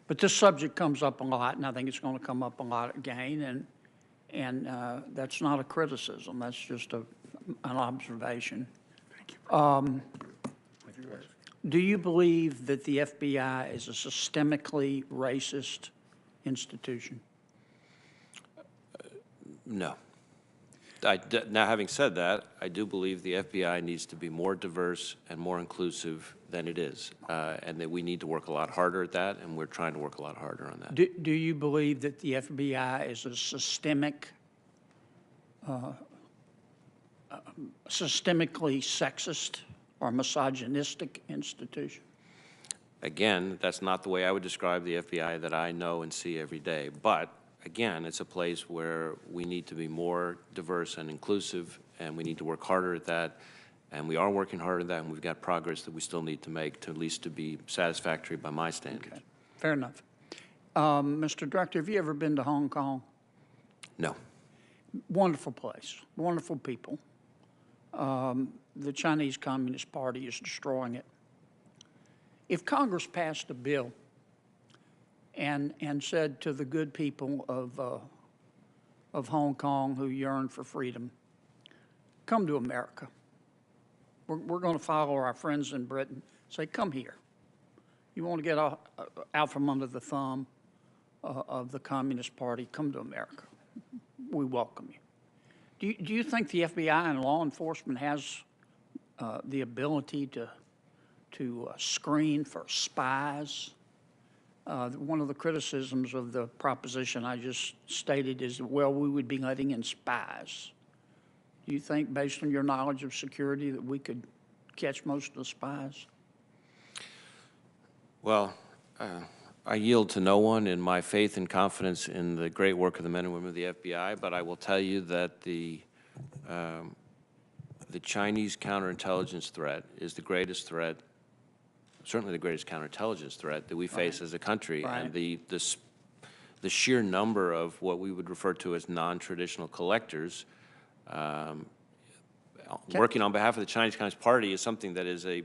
But this subject comes up a lot, and I think it's going to come up a lot again, and that's not a criticism. That's just an observation. Thank you. Do you believe that the FBI is a systemically racist institution? No. Now, having said that, I do believe the FBI needs to be more diverse and more inclusive than it is, and that we need to work a lot harder at that, and we're trying to work a lot harder on that. Do you believe that the FBI is a systemically sexist or misogynistic institution? Again, that's not the way I would describe the FBI that I know and see every day, but again, it's a place where we need to be more diverse and inclusive, and we need to work harder at that. And we are working hard on that, and we've got progress that we still need to make to at least to be satisfactory by my standards. Okay. Fair enough. Mr. Director, have you ever been to Hong Kong? No. Wonderful place, wonderful people. The Chinese Communist Party is destroying it. If Congress passed a bill and said to the good people of Hong Kong who yearn for freedom, come to America. We're going to follow our friends in Britain, say, come here. You want to get out from under the thumb of the Communist Party, come to America. We welcome you. Do you think the FBI and law enforcement has the ability to screen for spies? One of the criticisms of the proposition I just stated is, well, we would be letting in spies. Do you think, based on your knowledge of security, that we could catch most of the spies? Well, I yield to no one in my faith and confidence in the great work of the men and women of the FBI, but I will tell you that the Chinese counterintelligence threat is the greatest threat, certainly the greatest counterintelligence threat that we face as a country. Right. And the sheer number of what we would refer to as non-traditional collectors working on behalf of the Chinese Communist Party is something that is a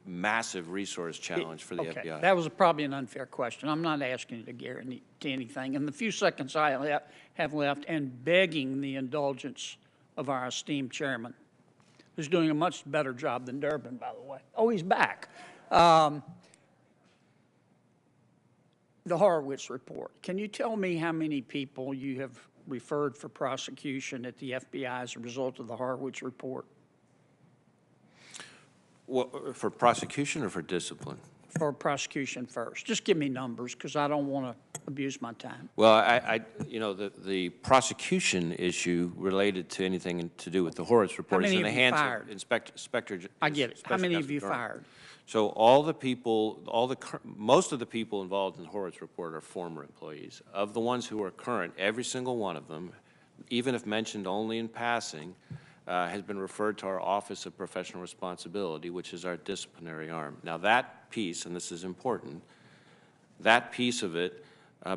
massive resource challenge for the FBI. That was probably an unfair question. I'm not asking you to guarantee anything. In the few seconds I have left, and begging the indulgence of our esteemed chairman, who's doing a much better job than Durbin, by the way. Oh, he's back. The Horowitz report. Can you tell me how many people you have referred for prosecution at the FBI as a result of the Horowitz report? Well, for prosecution or for discipline? For prosecution first. Just give me numbers, because I don't want to abuse my time. Well, you know, the prosecution issue related to anything to do with the Horowitz report is in the hands of Inspector. I get it. How many have you fired? So most of the people involved in the Horowitz report are former employees. Of the ones who are current, every single one of them, even if mentioned only in passing, has been referred to our Office of Professional Responsibility, which is our disciplinary arm. Now that piece, and this is important, that piece of it,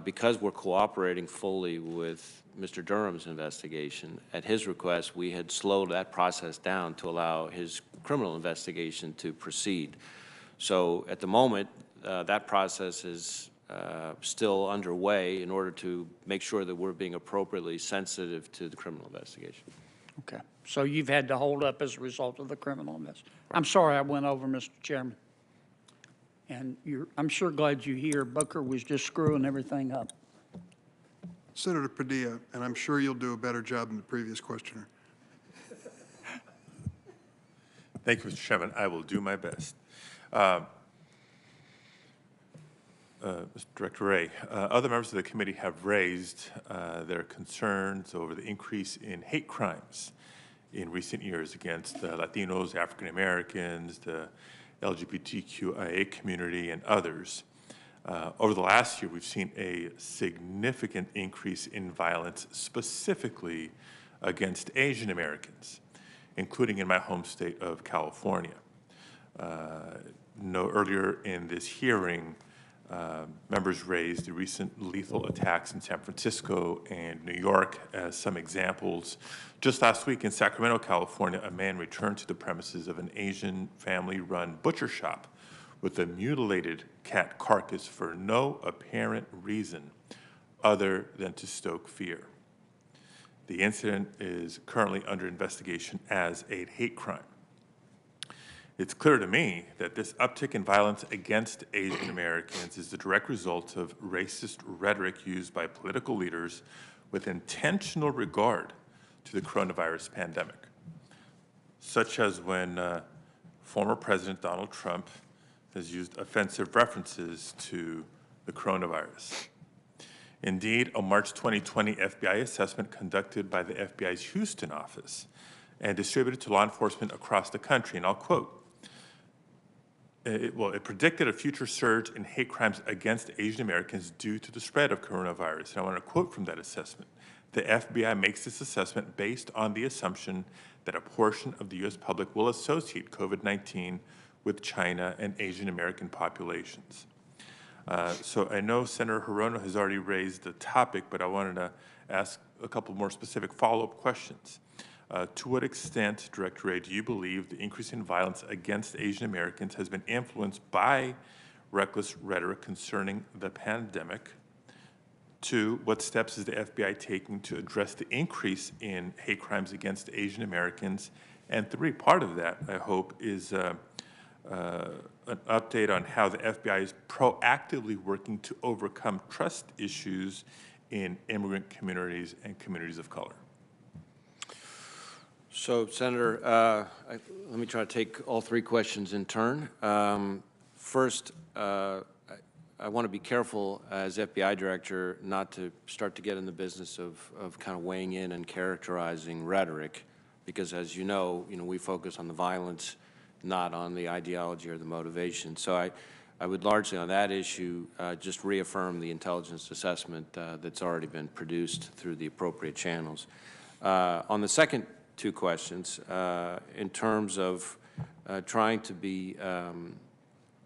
because we're cooperating fully with Mr. Durham's investigation, at his request, we had slowed that process down to allow his criminal investigation to proceed. So at the moment, that process is still underway in order to make sure that we're being appropriately sensitive to the criminal investigation. Okay. So you've had to hold up as a result of the criminal investigation. I'm sorry I went over, Mr. Chairman. And I'm sure glad you're here. Booker was just screwing everything up. Senator Padilla, and I'm sure you'll do a better job than the previous questioner. Thank you, Mr. Chairman. I will do my best. Mr. Director Wray, other members of the committee have raised their concerns over the increase in hate crimes in recent years against Latinos, African Americans, the LGBTQIA community, and others. Over the last year, we've seen a significant increase in violence specifically against Asian Americans, including in my home state of California. Earlier in this hearing, members raised the recent lethal attacks in San Francisco and New York as some examples. Just last week in Sacramento, California, a man returned to the premises of an Asian family-run butcher shop with a mutilated cat carcass for no apparent reason other than to stoke fear. The incident is currently under investigation as a hate crime. It's clear to me that this uptick in violence against Asian Americans is the direct result of racist rhetoric used by political leaders with intentional regard to the coronavirus pandemic, such as when former President Donald Trump has used offensive references to the coronavirus. Indeed, a March 2020 FBI assessment conducted by the FBI's Houston office and distributed to law enforcement across the country, and I'll quote, it predicted a future surge in hate crimes against Asian Americans due to the spread of coronavirus. And I want to quote from that assessment. The FBI makes this assessment based on the assumption that a portion of the U.S. public will associate COVID-19 with China and Asian American populations. So I know Senator Hirono has already raised the topic, but I wanted to ask a couple more specific follow-up questions. To what extent, Director Wray, do you believe the increase in violence against Asian Americans has been influenced by reckless rhetoric concerning the pandemic? 2, what steps is the FBI taking to address the increase in hate crimes against Asian Americans? And 3, part of that, I hope, is an update on how the FBI is proactively working to overcome trust issues in immigrant communities and communities of color. So, Senator, let me try to take all 3 questions in turn. First, I want to be careful as FBI director not to start to get in the business of kind of weighing in and characterizing rhetoric, because as you know, we focus on the violence, not on the ideology or the motivation. So I would largely on that issue just reaffirm the intelligence assessment that's already been produced through the appropriate channels. On the second 2 questions, in terms of trying to be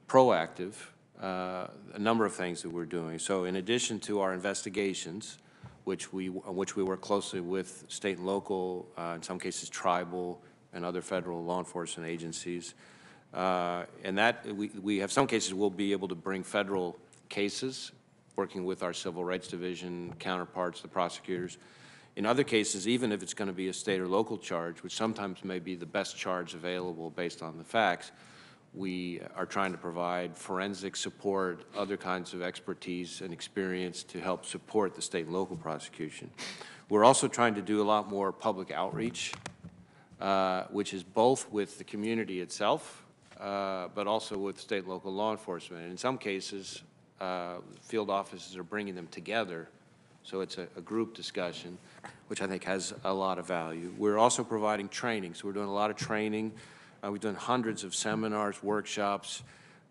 proactive, a number of things that we're doing. So in addition to our investigations, which we work closely with state and local, in some cases tribal and other federal law enforcement agencies, and that we have some cases we'll be able to bring federal cases, working with our Civil Rights Division counterparts, the prosecutors. In other cases, even if it's going to be a state or local charge, which sometimes may be the best charge available based on the facts, we are trying to provide forensic support, other kinds of expertise and experience to help support the state and local prosecution. We're also trying to do a lot more public outreach, which is both with the community itself, but also with state and local law enforcement. And in some cases, field offices are bringing them together, so it's a group discussion, which I think has a lot of value. We're also providing training, so we're doing a lot of training. We've done hundreds of seminars, workshops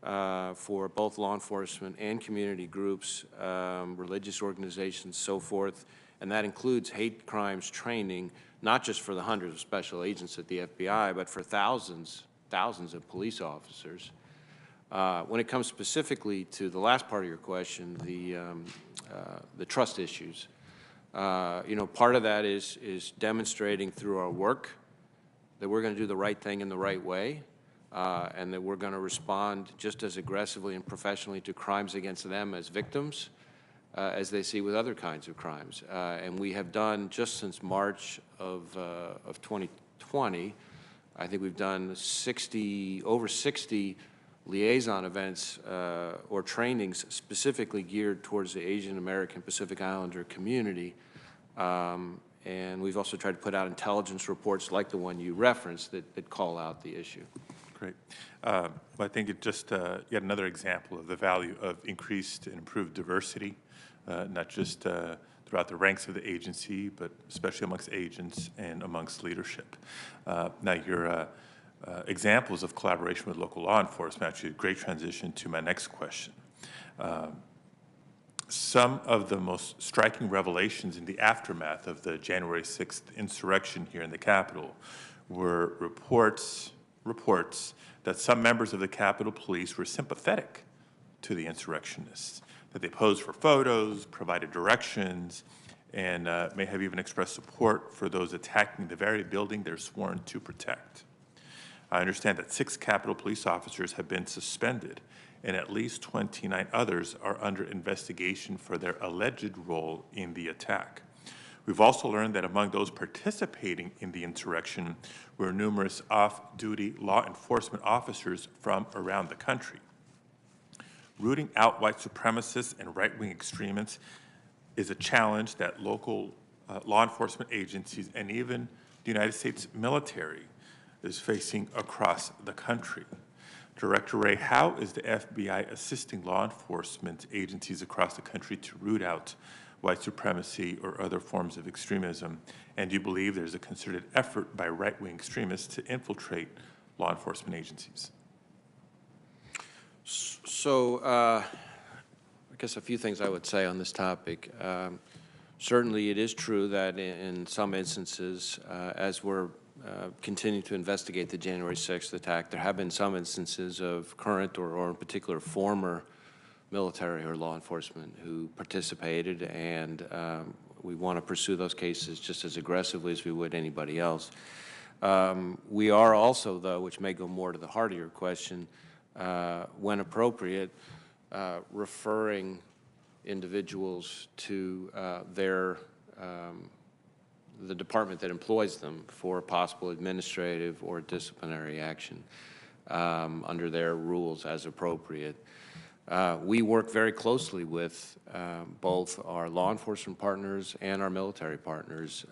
for both law enforcement and community groups, religious organizations, so forth, and that includes hate crimes training, not just for the hundreds of special agents at the FBI, but for thousands of police officers. When it comes specifically to the last part of your question, the trust issues, part of that is demonstrating through our work that we're going to do the right thing in the right way, and that we're going to respond just as aggressively and professionally to crimes against them as victims as they see with other kinds of crimes. And we have done, just since March of 2020, I think we've done over 60 liaison events or trainings specifically geared towards the Asian American Pacific Islander community. And we've also tried to put out intelligence reports like the one you referenced that call out the issue. Great. I think it just yet another example of the value of increased and improved diversity, not just throughout the ranks of the agency, but especially amongst agents and amongst leadership. Now, your examples of collaboration with local law enforcement, actually a great transition to my next question. Some of the most striking revelations in the aftermath of the January 6th insurrection here in the Capitol were reports that some members of the Capitol Police were sympathetic to the insurrectionists, that they posed for photos, provided directions, and may have even expressed support for those attacking the very building they're sworn to protect. I understand that 6 Capitol Police officers have been suspended, and at least 29 others are under investigation for their alleged role in the attack. We've also learned that among those participating in the insurrection were numerous off-duty law enforcement officers from around the country. Rooting out white supremacists and right-wing extremists is a challenge that local law enforcement agencies and even the United States military is facing across the country. Director Wray, how is the FBI assisting law enforcement agencies across the country to root out white supremacy or other forms of extremism? And do you believe there's a concerted effort by right-wing extremists to infiltrate law enforcement agencies? So I guess a few things I would say on this topic. Certainly, it is true that in some instances, as we're continuing to investigate the January 6th attack, there have been some instances of current or in particular former military or law enforcement who participated, and we want to pursue those cases just as aggressively as we would anybody else. We are also, though, which may go more to the heart of your question, when appropriate, referring individuals to the department that employs them for possible administrative or disciplinary action under their rules as appropriate. We work very closely with both our law enforcement partners and our military partners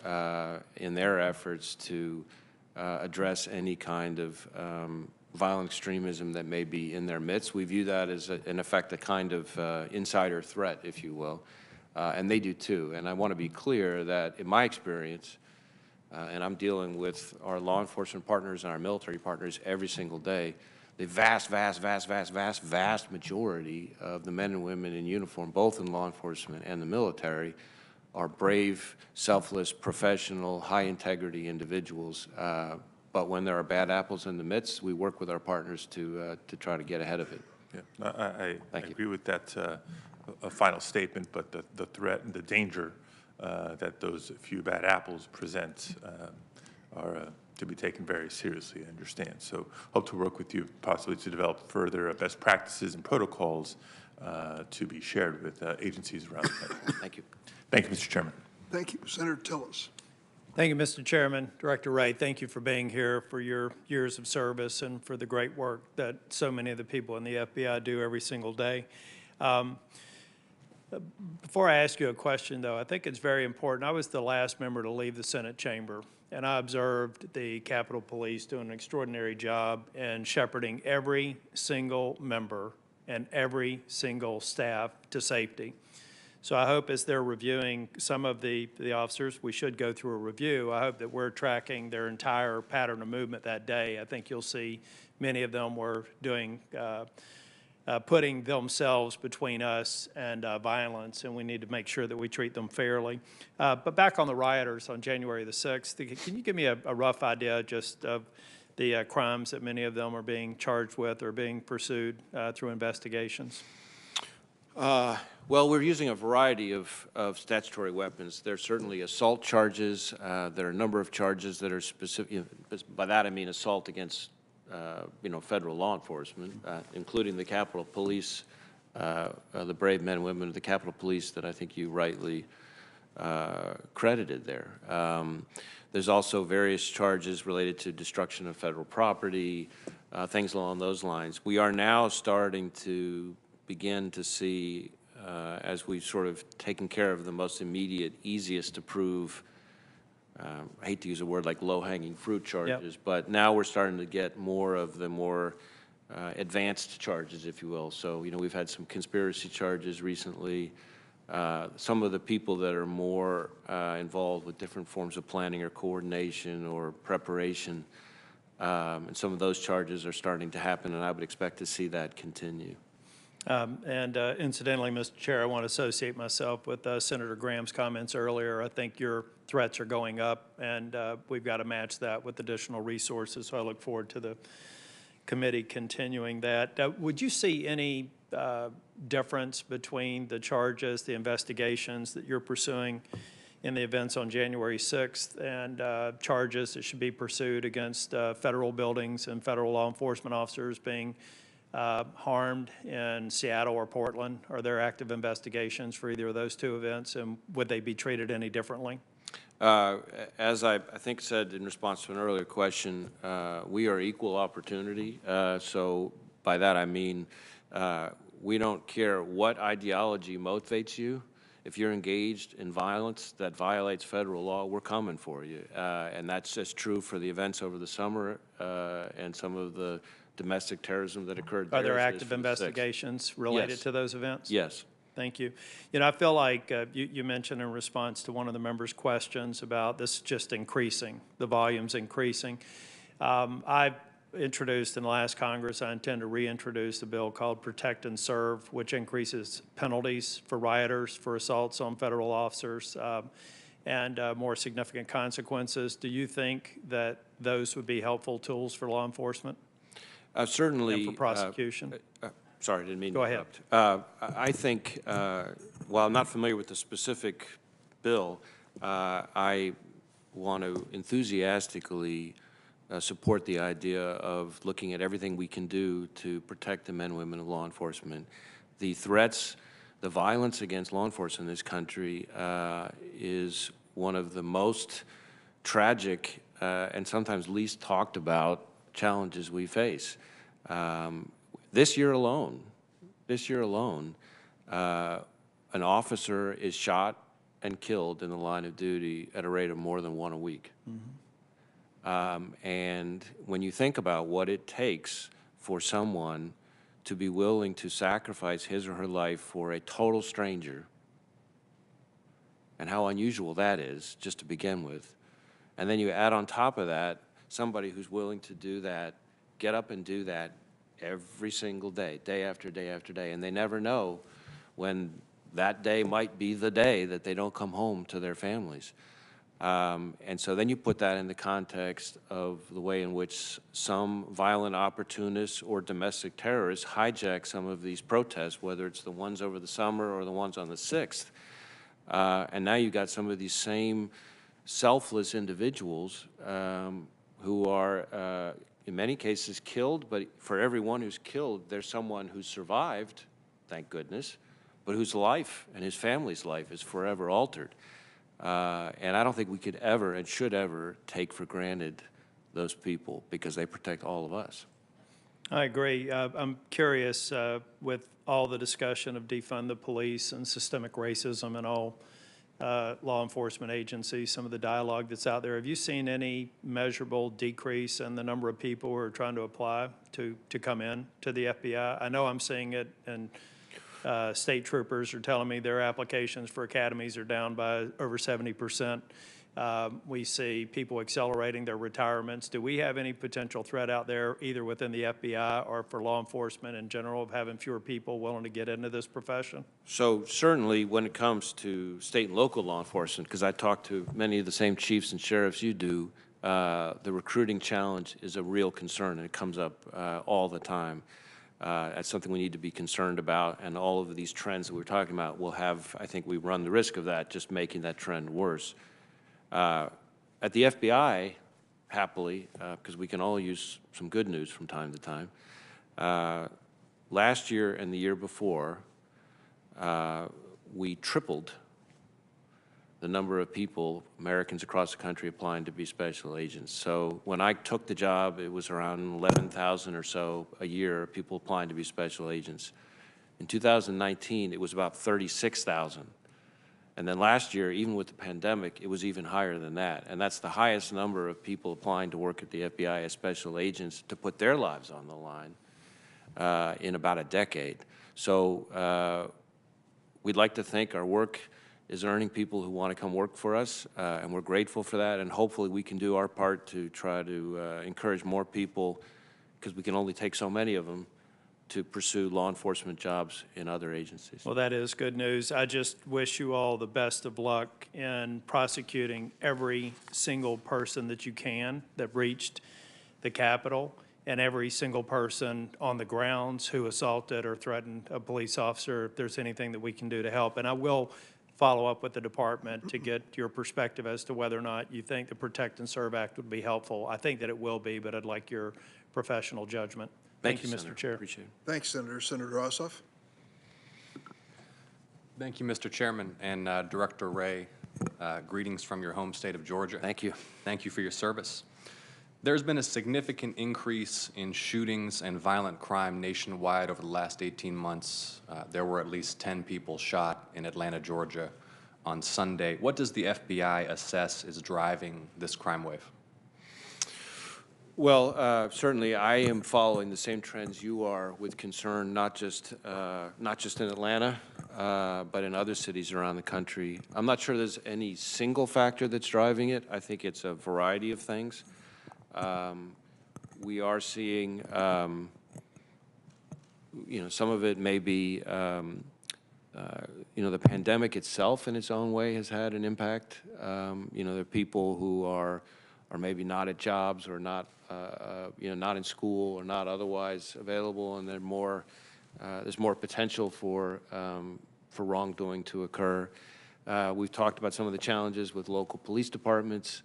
in their efforts to address any kind of violent extremism that may be in their midst. We view that as, in effect, a kind of insider threat, if you will, and they do too. And I want to be clear that in my experience, and I'm dealing with our law enforcement partners and our military partners every single day, the vast majority of the men and women in uniform, both in law enforcement and the military, are brave, selfless, professional, high-integrity individuals. But when there are bad apples in the midst, we work with our partners to try to get ahead of it. Yeah, I agree with that a final statement, but the threat and the danger that those few bad apples present are to be taken very seriously, I understand. So hope to work with you possibly to develop further best practices and protocols to be shared with agencies around the country. Thank you. Thank you, Mr. Chairman. Thank you. Senator Tillis. Thank you, Mr. Chairman. Director Wray, thank you for being here, for your years of service, and for the great work that so many of the people in the FBI do every single day. Before I ask you a question, though, I think it's very important. I was the last member to leave the Senate chamber, and I observed the Capitol Police doing an extraordinary job in shepherding every single member and every single staff to safety. So I hope as they're reviewing some of the officers, we should go through a review. I hope that we're tracking their entire pattern of movement that day. I think you'll see many of them were doing, putting themselves between us and violence, and we need to make sure that we treat them fairly. But back on the rioters on January the 6th, can you give me a rough idea just of the crimes that many of them are being charged with or being pursued through investigations? Well, we're using a variety of statutory weapons. There's certainly assault charges. There are a number of charges that are specific. By that I mean assault against, federal law enforcement, including the Capitol Police, the brave men and women of the Capitol Police that I think you rightly credited there. There's also various charges related to destruction of federal property, things along those lines. We are now starting to begin to see, as we've sort of taken care of the most immediate, easiest to prove, I hate to use a word like low-hanging fruit charges, but now we're starting to get more of the more advanced charges, if you will. So, we've had some conspiracy charges recently. Some of the people that are more involved with different forms of planning or coordination or preparation, and some of those charges are starting to happen, and I would expect to see that continue. Incidentally, Mr. Chair, I want to associate myself with Senator Graham's comments earlier. I think your threats are going up, and we've got to match that with additional resources. So I look forward to the committee continuing that. Would you see any difference between the charges, the investigations that you're pursuing in the events on January 6th and charges that should be pursued against federal buildings and federal law enforcement officers being harmed in Seattle or Portland? Are there active investigations for either of those two events, and would they be treated any differently? As I think said in response to an earlier question, we are equal opportunity. So by that I mean we don't care what ideology motivates you. If you're engaged in violence that violates federal law, we're coming for you. And that's just true for the events over the summer and some of the domestic terrorism that occurred there. Are there active investigations related to those events? Yes. Thank you. I feel like you mentioned in response to one of the members' questions about this just increasing, the volume's increasing. I introduced in the last Congress, I intend to reintroduce a bill called Protect and Serve, which increases penalties for rioters for assaults on federal officers and more significant consequences. Do you think that those would be helpful tools for law enforcement? Certainly. And for prosecution? Sorry, I didn't mean to Go ahead. interrupt. I think, while I'm not familiar with the specific bill, I want to enthusiastically support the idea of looking at everything we can do to protect the men and women of law enforcement. The threats, the violence against law enforcement in this country is one of the most tragic and sometimes least talked about challenges we face. This year alone, an officer is shot and killed in the line of duty at a rate of more than one a week. And when you think about what it takes for someone to be willing to sacrifice his or her life for a total stranger, and how unusual that is, just to begin with, and then you add on top of that somebody who's willing to do that, get up and do that every single day, day after day after day, and they never know when that day might be the day that they don't come home to their families. And so then you put that in the context of the way in which some violent opportunists or domestic terrorists hijack some of these protests, whether it's the ones over the summer or the ones on the 6th. And now you've got some of these same selfless individuals who are, in many cases, killed, but for everyone who's killed, there's someone who's survived, thank goodness, but whose life and his family's life is forever altered. And I don't think we could ever and should ever take for granted those people because they protect all of us. I agree. I'm curious, with all the discussion of defund the police and systemic racism and all law enforcement agencies, some of the dialogue that's out there, have you seen any measurable decrease in the number of people who are trying to apply to come in to the FBI? I know I'm seeing it, and state troopers are telling me their applications for academies are down by over 70%. We see people accelerating their retirements. Do we have any potential threat out there, either within the FBI or for law enforcement in general, of having fewer people willing to get into this profession? So certainly when it comes to state and local law enforcement, because I talk to many of the same chiefs and sheriffs you do, the recruiting challenge is a real concern, and it comes up all the time. That's something we need to be concerned about, and all of these trends that we're talking about will have, I think we run the risk of that, just making that trend worse. At the FBI, happily, because we can all use some good news from time to time, last year and the year before, we tripled the number of people, Americans across the country, applying to be special agents. So when I took the job, it was around 11,000 or so a year, people applying to be special agents. In 2019, it was about 36,000. And then last year, even with the pandemic, it was even higher than that. And that's the highest number of people applying to work at the FBI as special agents to put their lives on the line in about a decade. So we'd like to think our work is earning people who want to come work for us, and we're grateful for that, and hopefully we can do our part to try to encourage more people, because we can only take so many of them, to pursue law enforcement jobs in other agencies. Well, that is good news. I just wish you all the best of luck in prosecuting every single person that you can that breached the Capitol, and every single person on the grounds who assaulted or threatened a police officer, if there's anything that we can do to help. And I will follow up with the department to get your perspective as to whether or not you think the Protect and Serve Act would be helpful. I think that it will be, but I'd like your professional judgment. Thank you, Mr. Chair. Appreciate it. Thanks, Senator. Senator Ossoff. Thank you, Mr. Chairman, and Director Wray. Greetings from your home state of Georgia. Thank you. Thank you for your service. There's been a significant increase in shootings and violent crime nationwide over the last 18 months. There were at least 10 people shot in Atlanta, Georgia on Sunday. What does the FBI assess is driving this crime wave? Well, certainly I am following the same trends you are with concern, not just in Atlanta, but in other cities around the country. I'm not sure there's any single factor that's driving it. I think it's a variety of things. we are seeing, some of it may be, the pandemic itself in its own way has had an impact. There are people who are maybe not at jobs or not, not in school or not otherwise available, and there's more potential for wrongdoing to occur. We've talked about some of the challenges with local police departments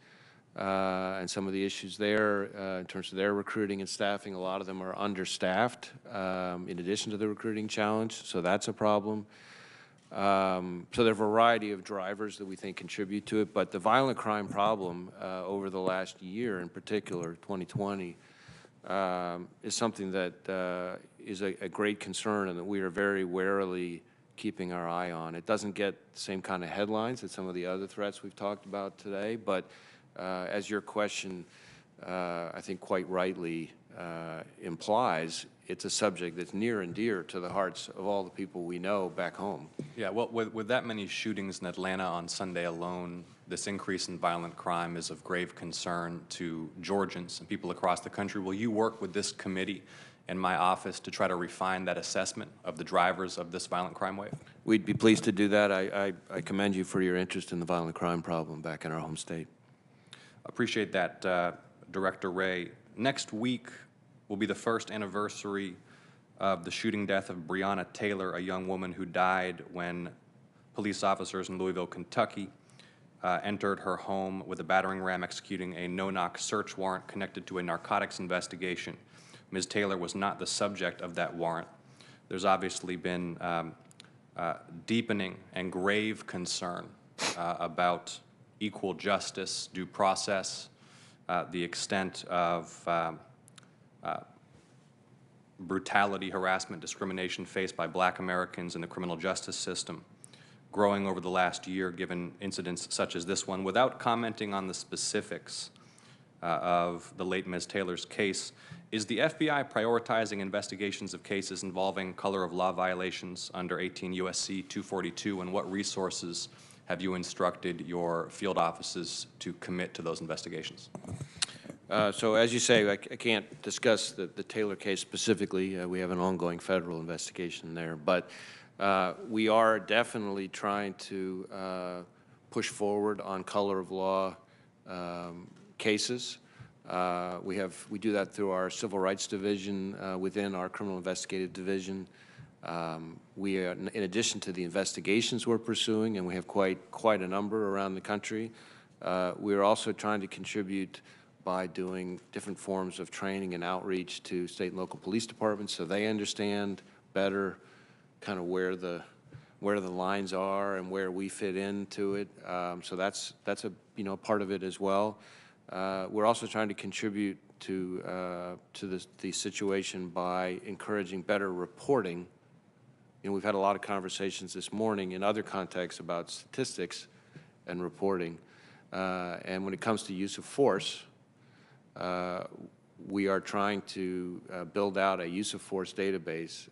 and some of the issues there in terms of their recruiting and staffing. A lot of them are understaffed in addition to the recruiting challenge, so that's a problem. So there are a variety of drivers that we think contribute to it, but the violent crime problem over the last year in particular, 2020, is something that is a great concern and that we are very warily keeping our eye on. It doesn't get the same kind of headlines as some of the other threats we've talked about today, but as your question, I think quite rightly implies, it's a subject that's near and dear to the hearts of all the people we know back home. Yeah, well, with that many shootings in Atlanta on Sunday alone, this increase in violent crime is of grave concern to Georgians and people across the country. Will you work with this committee and my office to try to refine that assessment of the drivers of this violent crime wave? We'd be pleased to do that. I commend you for your interest in the violent crime problem back in our home state. Appreciate that, Director Wray. Next week will be the first anniversary of the shooting death of Breonna Taylor, a young woman who died when police officers in Louisville, Kentucky, entered her home with a battering ram, executing a no-knock search warrant connected to a narcotics investigation. Ms. Taylor was not the subject of that warrant. There's obviously been deepening and grave concern about equal justice, due process, the extent of brutality, harassment, discrimination faced by Black Americans in the criminal justice system growing over the last year, given incidents such as this one. Without commenting on the specifics of the late Ms. Taylor's case, is the FBI prioritizing investigations of cases involving color of law violations under 18 U.S.C. 242, and what resources have you instructed your field offices to commit to those investigations? So as you say, I can't discuss the Taylor case specifically. We have an ongoing federal investigation there, but we are definitely trying to push forward on color of law cases. We do that through our Civil Rights Division within our Criminal Investigative Division. We are, in addition to the investigations we're pursuing, and we have quite a number around the country, we are also trying to contribute by doing different forms of training and outreach to state and local police departments so they understand better kind of where the lines are and where we fit into it. So that's a part of it as well. We're also trying to contribute to the situation by encouraging better reporting. We've had a lot of conversations this morning in other contexts about statistics and reporting. And when it comes to use of force, we are trying to build out a use of force database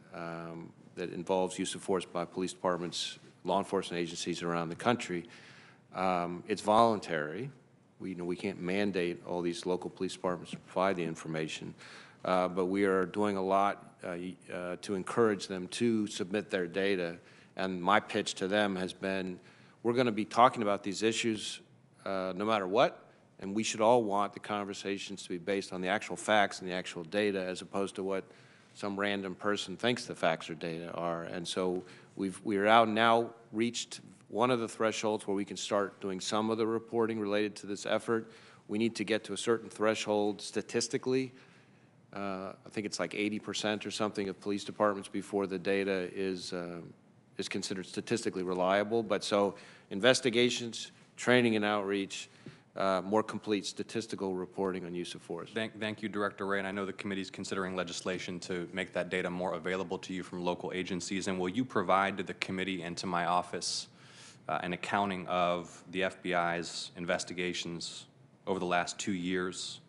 that involves use of force by police departments, law enforcement agencies around the country. It's voluntary. We can't mandate all these local police departments to provide the information, but we are doing a lot to encourage them to submit their data. And my pitch to them has been, we're going to be talking about these issues no matter what, and we should all want the conversations to be based on the actual facts and the actual data as opposed to what some random person thinks the facts or data are. And so we are out now reached one of the thresholds where we can start doing some of the reporting related to this effort. We need to get to a certain threshold statistically. I think it's like 80% or something of police departments before the data is considered statistically reliable. But so investigations, training and outreach, more complete statistical reporting on use of force. Thank you, Director Wray, and I know the committee is considering legislation to make that data more available to you from local agencies. And will you provide to the committee and to my office an accounting of the FBI's investigations over the last 2 years,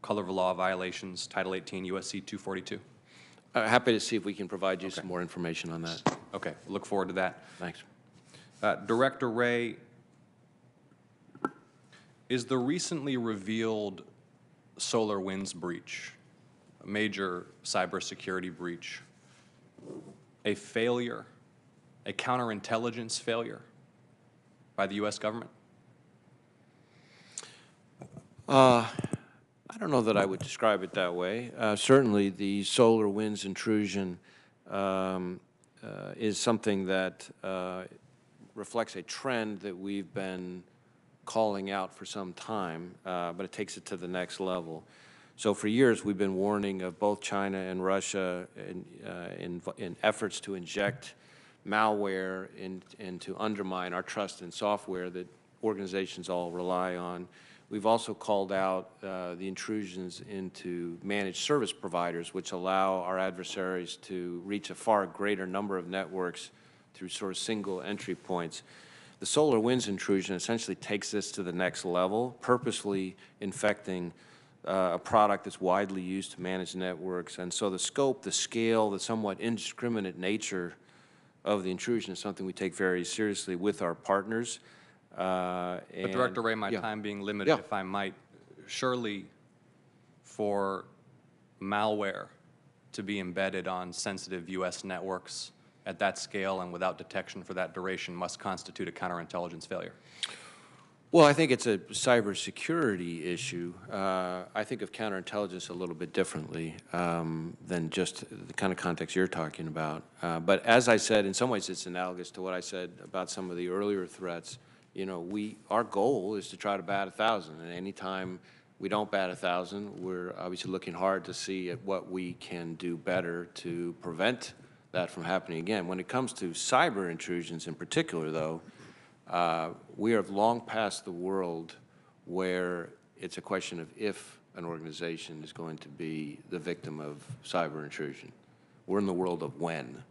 color of law violations, Title 18 U.S.C. 242? Happy to see if we can provide you some more information on that. Okay, look forward to that. Thanks. Director Wray, is the recently revealed SolarWinds breach major cybersecurity breach a failure, a counterintelligence failure by the U.S. government? I don't know that I would describe it that way. Certainly, the solar winds intrusion is something that reflects a trend that we've been calling out for some time, but it takes it to the next level. So for years, we've been warning of both China and Russia in efforts to inject malware and to undermine our trust in software that organizations all rely on. We've also called out the intrusions into managed service providers, which allow our adversaries to reach a far greater number of networks through sort of single entry points. The SolarWinds intrusion essentially takes this to the next level, purposely infecting a product that's widely used to manage networks. And so the scope, the scale, the somewhat indiscriminate nature of the intrusion is something we take very seriously with our partners. But Director Wray, my time being limited, if I might, surely for malware to be embedded on sensitive U.S. networks at that scale and without detection for that duration must constitute a counterintelligence failure. Well, I think it's a cybersecurity issue. I think of counterintelligence a little bit differently than just the kind of context you're talking about. But as I said, in some ways it's analogous to what I said about some of the earlier threats. You know, our goal is to try to bat 1,000, and anytime we don't bat 1,000, we're obviously looking hard to see at what we can do better to prevent that from happening again. When it comes to cyber intrusions in particular, though, we have long passed the world where it's a question of if an organization is going to be the victim of cyber intrusion. We're in the world of when.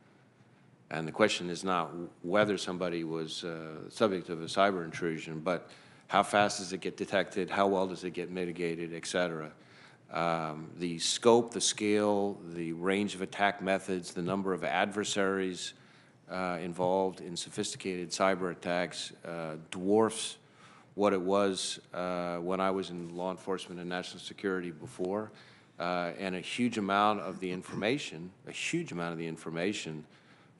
And the question is not whether somebody was subject of a cyber intrusion, but how fast does it get detected, how well does it get mitigated, et cetera. The scope, the scale, the range of attack methods, the number of adversaries involved in sophisticated cyber attacks dwarfs what it was when I was in law enforcement and national security before. And a huge amount of the information,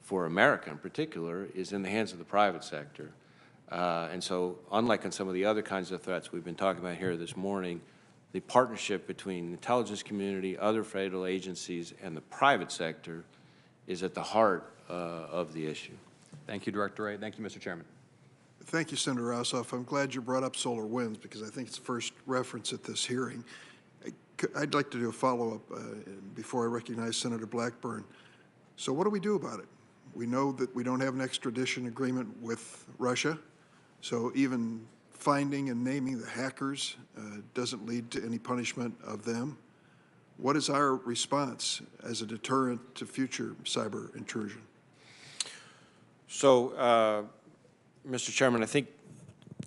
for America in particular, is in the hands of the private sector. And so unlike in some of the other kinds of threats we've been talking about here this morning, the partnership between the intelligence community, other federal agencies, and the private sector is at the heart of the issue. Thank you, Director Wray. Thank you, Mr. Chairman. Thank you, Senator Ossoff. I'm glad you brought up solar winds because I think it's the first reference at this hearing. I'd like to do a follow-up before I recognize Senator Blackburn. So what do we do about it? We know that we don't have an extradition agreement with Russia, so even finding and naming the hackers doesn't lead to any punishment of them. What is our response as a deterrent to future cyber intrusion? So, Mr. Chairman, I think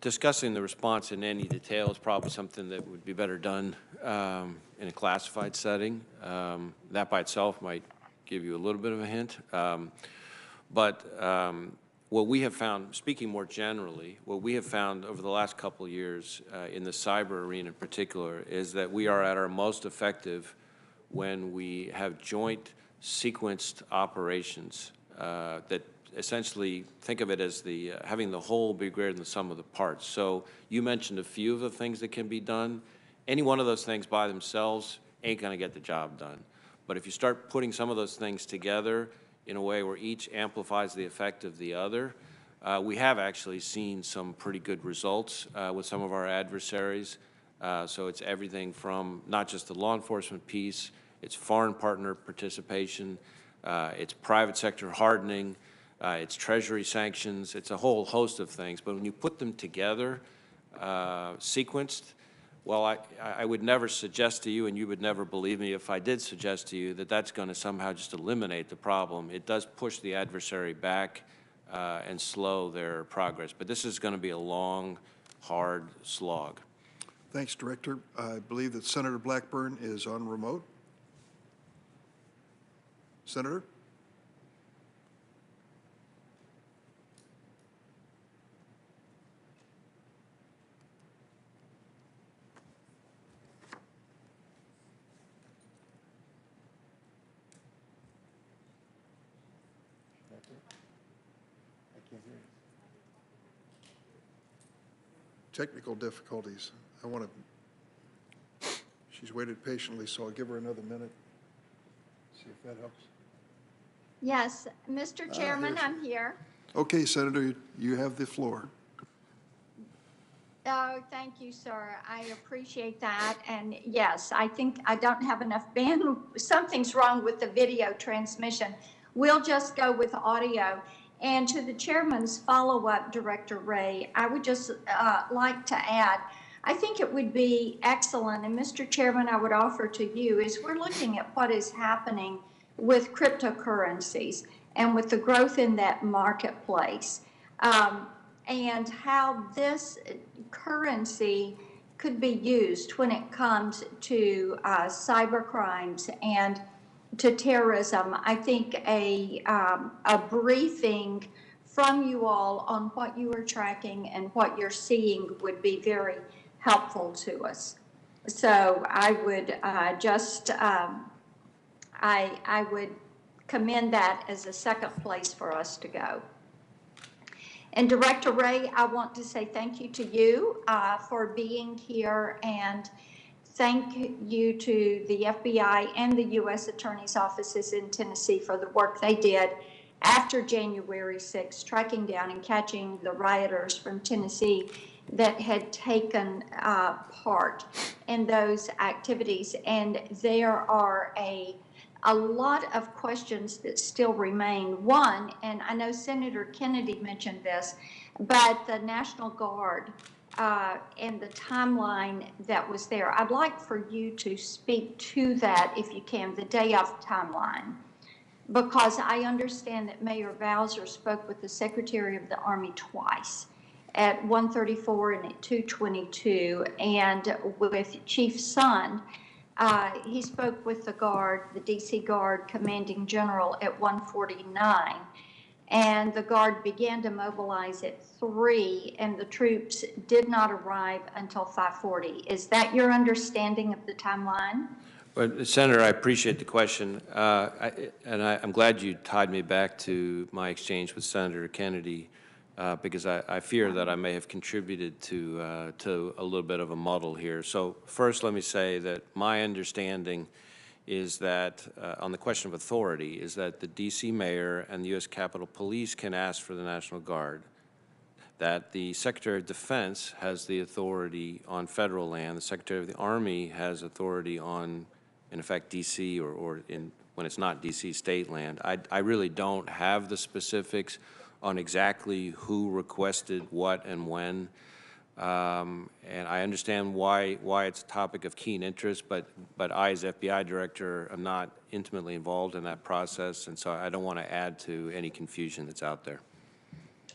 discussing the response in any detail is probably something that would be better done in a classified setting. That by itself might give you a little bit of a hint. What we have found, speaking more generally, what we have found over the last couple of years in the cyber arena in particular is that we are at our most effective when we have joint sequenced operations that essentially think of it as having the whole be greater than the sum of the parts. So you mentioned a few of the things that can be done. Any one of those things by themselves ain't going to get the job done. But if you start putting some of those things together in a way where each amplifies the effect of the other, we have actually seen some pretty good results with some of our adversaries. So it's everything from not just the law enforcement piece, it's foreign partner participation, it's private sector hardening, it's Treasury sanctions, it's a whole host of things. But when you put them together, sequenced, well, I would never suggest to you, and you would never believe me if I did suggest to you, that that's going to somehow just eliminate the problem. It does push the adversary back and slow their progress. But this is going to be a long, hard slog. Thanks, Director. I believe that Senator Blackburn is on remote. Senator? Technical difficulties. I want to, she's waited patiently, so I'll give her another minute. See if that helps. Yes, Mr. Chairman, I'm here. Okay, Senator, you have the floor. Oh, thank you, sir. I appreciate that. And yes, I think I don't have enough bandwidth. Something's wrong with the video transmission. We'll just go with audio. And to the chairman's follow-up, Director Wray, I would just like to add, I think it would be excellent, and Mr. Chairman, I would offer to you, is we're looking at what is happening with cryptocurrencies and with the growth in that marketplace, and how this currency could be used when it comes to cyber crimes and to terrorism. I think a briefing from you all on what you are tracking and what you're seeing would be very helpful to us. So I would I would commend that as a second place for us to go. And Director Wray, I want to say thank you to you for being here, and thank you to the FBI and the U.S. Attorney's offices in Tennessee for the work they did after January 6th, tracking down and catching the rioters from Tennessee that had taken part in those activities. And there are a lot of questions that still remain. One, and I know Senator Kennedy mentioned this, but the National Guard and the timeline that was there. I'd like for you to speak to that, if you can, the day of timeline, because I understand that Mayor Bowser spoke with the Secretary of the Army twice, at 1:34 and at 2:22, and with Chief Sun. He spoke with the Guard, the D.C. Guard Commanding General, at 1:49, and the Guard began to mobilize at 3, and the troops did not arrive until 5:40. Is that your understanding of the timeline? Well, Senator, I appreciate the question, I'm glad you tied me back to my exchange with Senator Kennedy, because I fear that I may have contributed to a little bit of a muddle here. So first, let me say that my understanding is that, on the question of authority, is that the D.C. Mayor and the U.S. Capitol Police can ask for the National Guard, that the Secretary of Defense has the authority on federal land, the Secretary of the Army has authority on, in effect, D.C. or when it's not D.C., state land. I really don't have the specifics on exactly who requested what and when. And I understand why it's a topic of keen interest, but I, as FBI director, am not intimately involved in that process, and so I don't want to add to any confusion that's out there.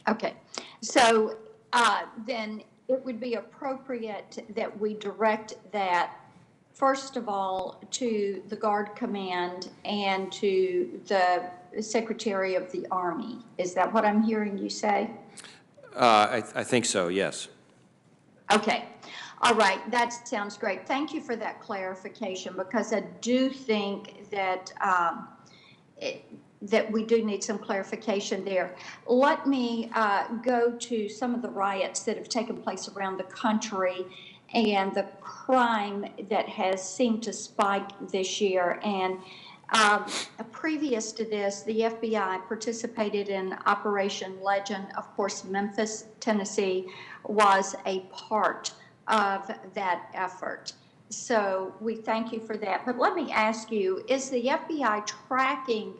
Okay, so then it would be appropriate that we direct that, first of all, to the Guard Command and to the Secretary of the Army. Is that what I'm hearing you say? I think so, yes. Okay. All right. That sounds great. Thank you for that clarification, because I do think that that we do need some clarification there. Let me go to some of the riots that have taken place around the country and the crime that has seemed to spike this year. And previous to this, the FBI participated in Operation Legend. Of course, Memphis, Tennessee was a part of that effort. So we thank you for that. But let me ask you, is the FBI tracking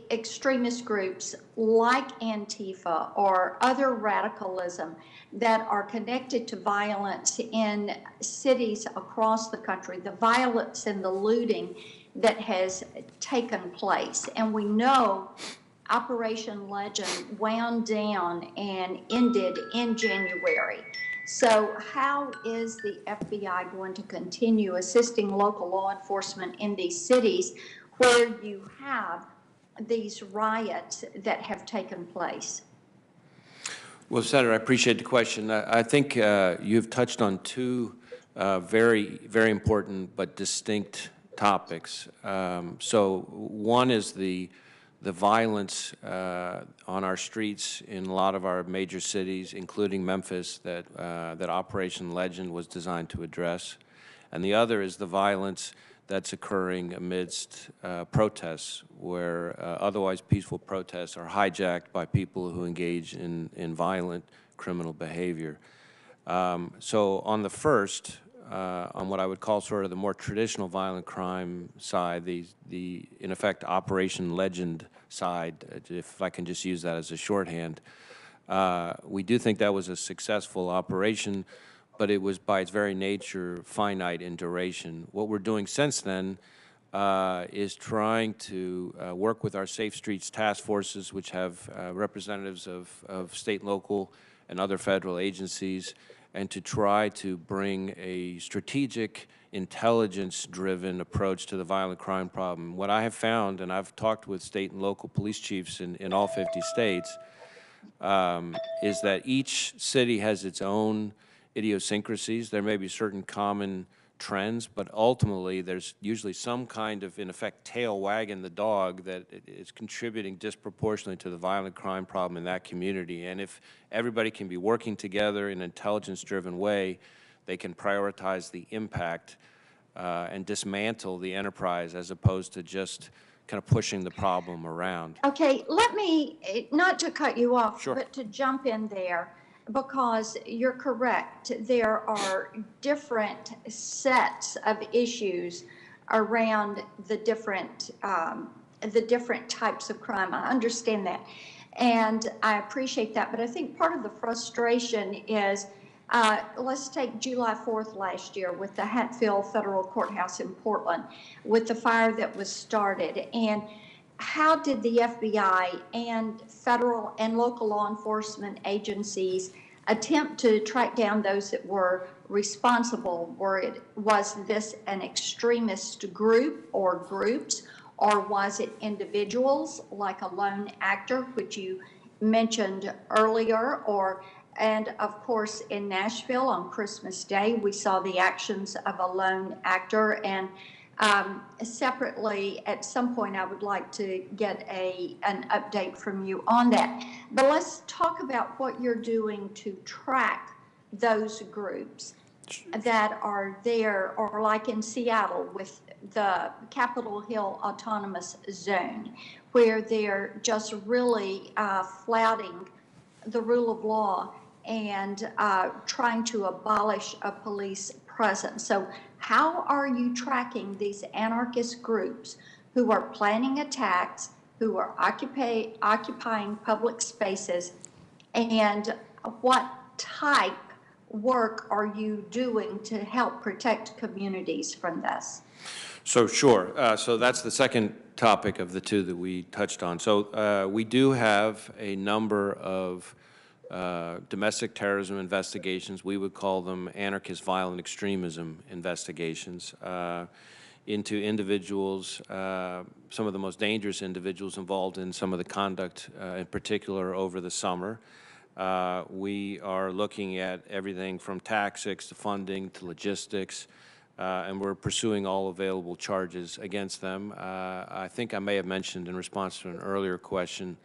extremist groups like Antifa or other radicalism that are connected to violence in cities across the country, the violence and the looting that has taken place? And we know Operation Legend wound down and ended in January. So how is the FBI going to continue assisting local law enforcement in these cities where you have these riots that have taken place? Well, Senator, I appreciate the question. I think you've touched on two very, very important but distinct topics. So one is the the violence on our streets in a lot of our major cities, including Memphis, that Operation Legend was designed to address. And the other is the violence that's occurring amidst protests, where otherwise peaceful protests are hijacked by people who engage in violent criminal behavior. So on the first, on what I would call sort of the more traditional violent crime side, the in effect Operation Legend side, if I can just use that as a shorthand, we do think that was a successful operation, but it was by its very nature finite in duration. What we're doing since then is trying to work with our Safe Streets task forces, which have representatives of state, local, and other federal agencies, and to try to bring a strategic, intelligence-driven approach to the violent crime problem. What I have found, and I've talked with state and local police chiefs in all 50 states, is that each city has its own idiosyncrasies. There may be certain common trends, but ultimately there's usually some kind of, in effect, tail wagging the dog that is contributing disproportionately to the violent crime problem in that community. And if everybody can be working together in an intelligence-driven way, they can prioritize the impact and dismantle the enterprise as opposed to just kind of pushing the problem around. Okay, let me, not to cut you off, Sure. but to jump in there, because you're correct. There are different sets of issues around the different types of crime. I understand that, and I appreciate that. But I think part of the frustration is, let's take July 4th last year with the Hatfield Federal Courthouse in Portland, with the fire that was started. And how did the FBI and federal and local law enforcement agencies attempt to track down those that were responsible? Was this an extremist group or groups, or was it individuals like a lone actor, which you mentioned earlier, and of course in Nashville on Christmas Day, we saw the actions of a lone actor. And separately, at some point, I would like to get an update from you on that. But let's talk about what you're doing to track those groups that are there, or like in Seattle with the Capitol Hill Autonomous Zone, where they're just really flouting the rule of law and trying to abolish a police presence. So how are you tracking these anarchist groups who are planning attacks, who are occupying public spaces, and what type work are you doing to help protect communities from this? So sure. So that's the second topic of the two that we touched on. So we do have a number of domestic terrorism investigations. We would call them anarchist violent extremism investigations into individuals, some of the most dangerous individuals involved in some of the conduct, in particular over the summer. We are looking at everything from tactics to funding to logistics, and we're pursuing all available charges against them. I think I may have mentioned in response to an earlier question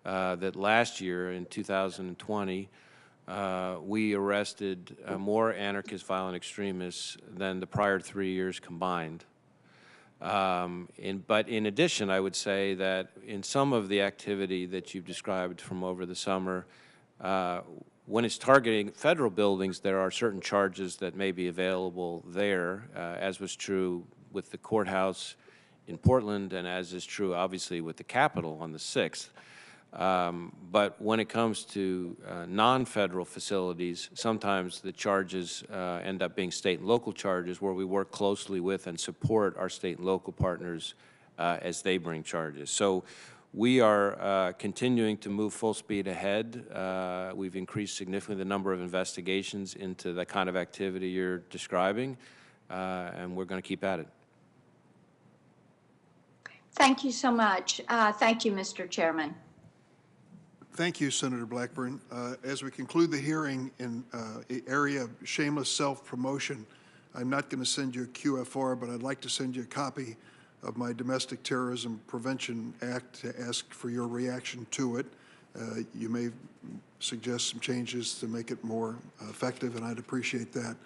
that last year, in 2020, we arrested more anarchist violent extremists than the prior 3 years combined. But in addition, I would say that in some of the activity that you've described from over the summer, when it's targeting federal buildings, there are certain charges that may be available there, as was true with the courthouse in Portland, and as is true, obviously, with the Capitol on the 6th. But when it comes to non-federal facilities, sometimes the charges end up being state and local charges, where we work closely with and support our state and local partners as they bring charges. So we are continuing to move full speed ahead. We've increased significantly the number of investigations into the kind of activity you're describing, and we're going to keep at it. Thank you so much. Thank you, Mr. Chairman. Thank you, Senator Blackburn. As we conclude the hearing in the area of shameless self-promotion, I'm not going to send you a QFR, but I'd like to send you a copy of my Domestic Terrorism Prevention Act to ask for your reaction to it. You may suggest some changes to make it more effective, and I'd appreciate that.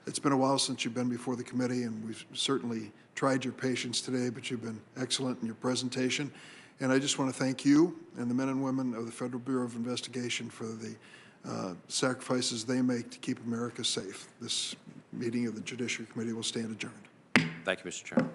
It's been a while since you've been before the committee, and we've certainly tried your patience today, but you've been excellent in your presentation. And I just want to thank you and the men and women of the Federal Bureau of Investigation for the sacrifices they make to keep America safe. This meeting of the Judiciary Committee will stand adjourned. Thank you, Mr. Chairman.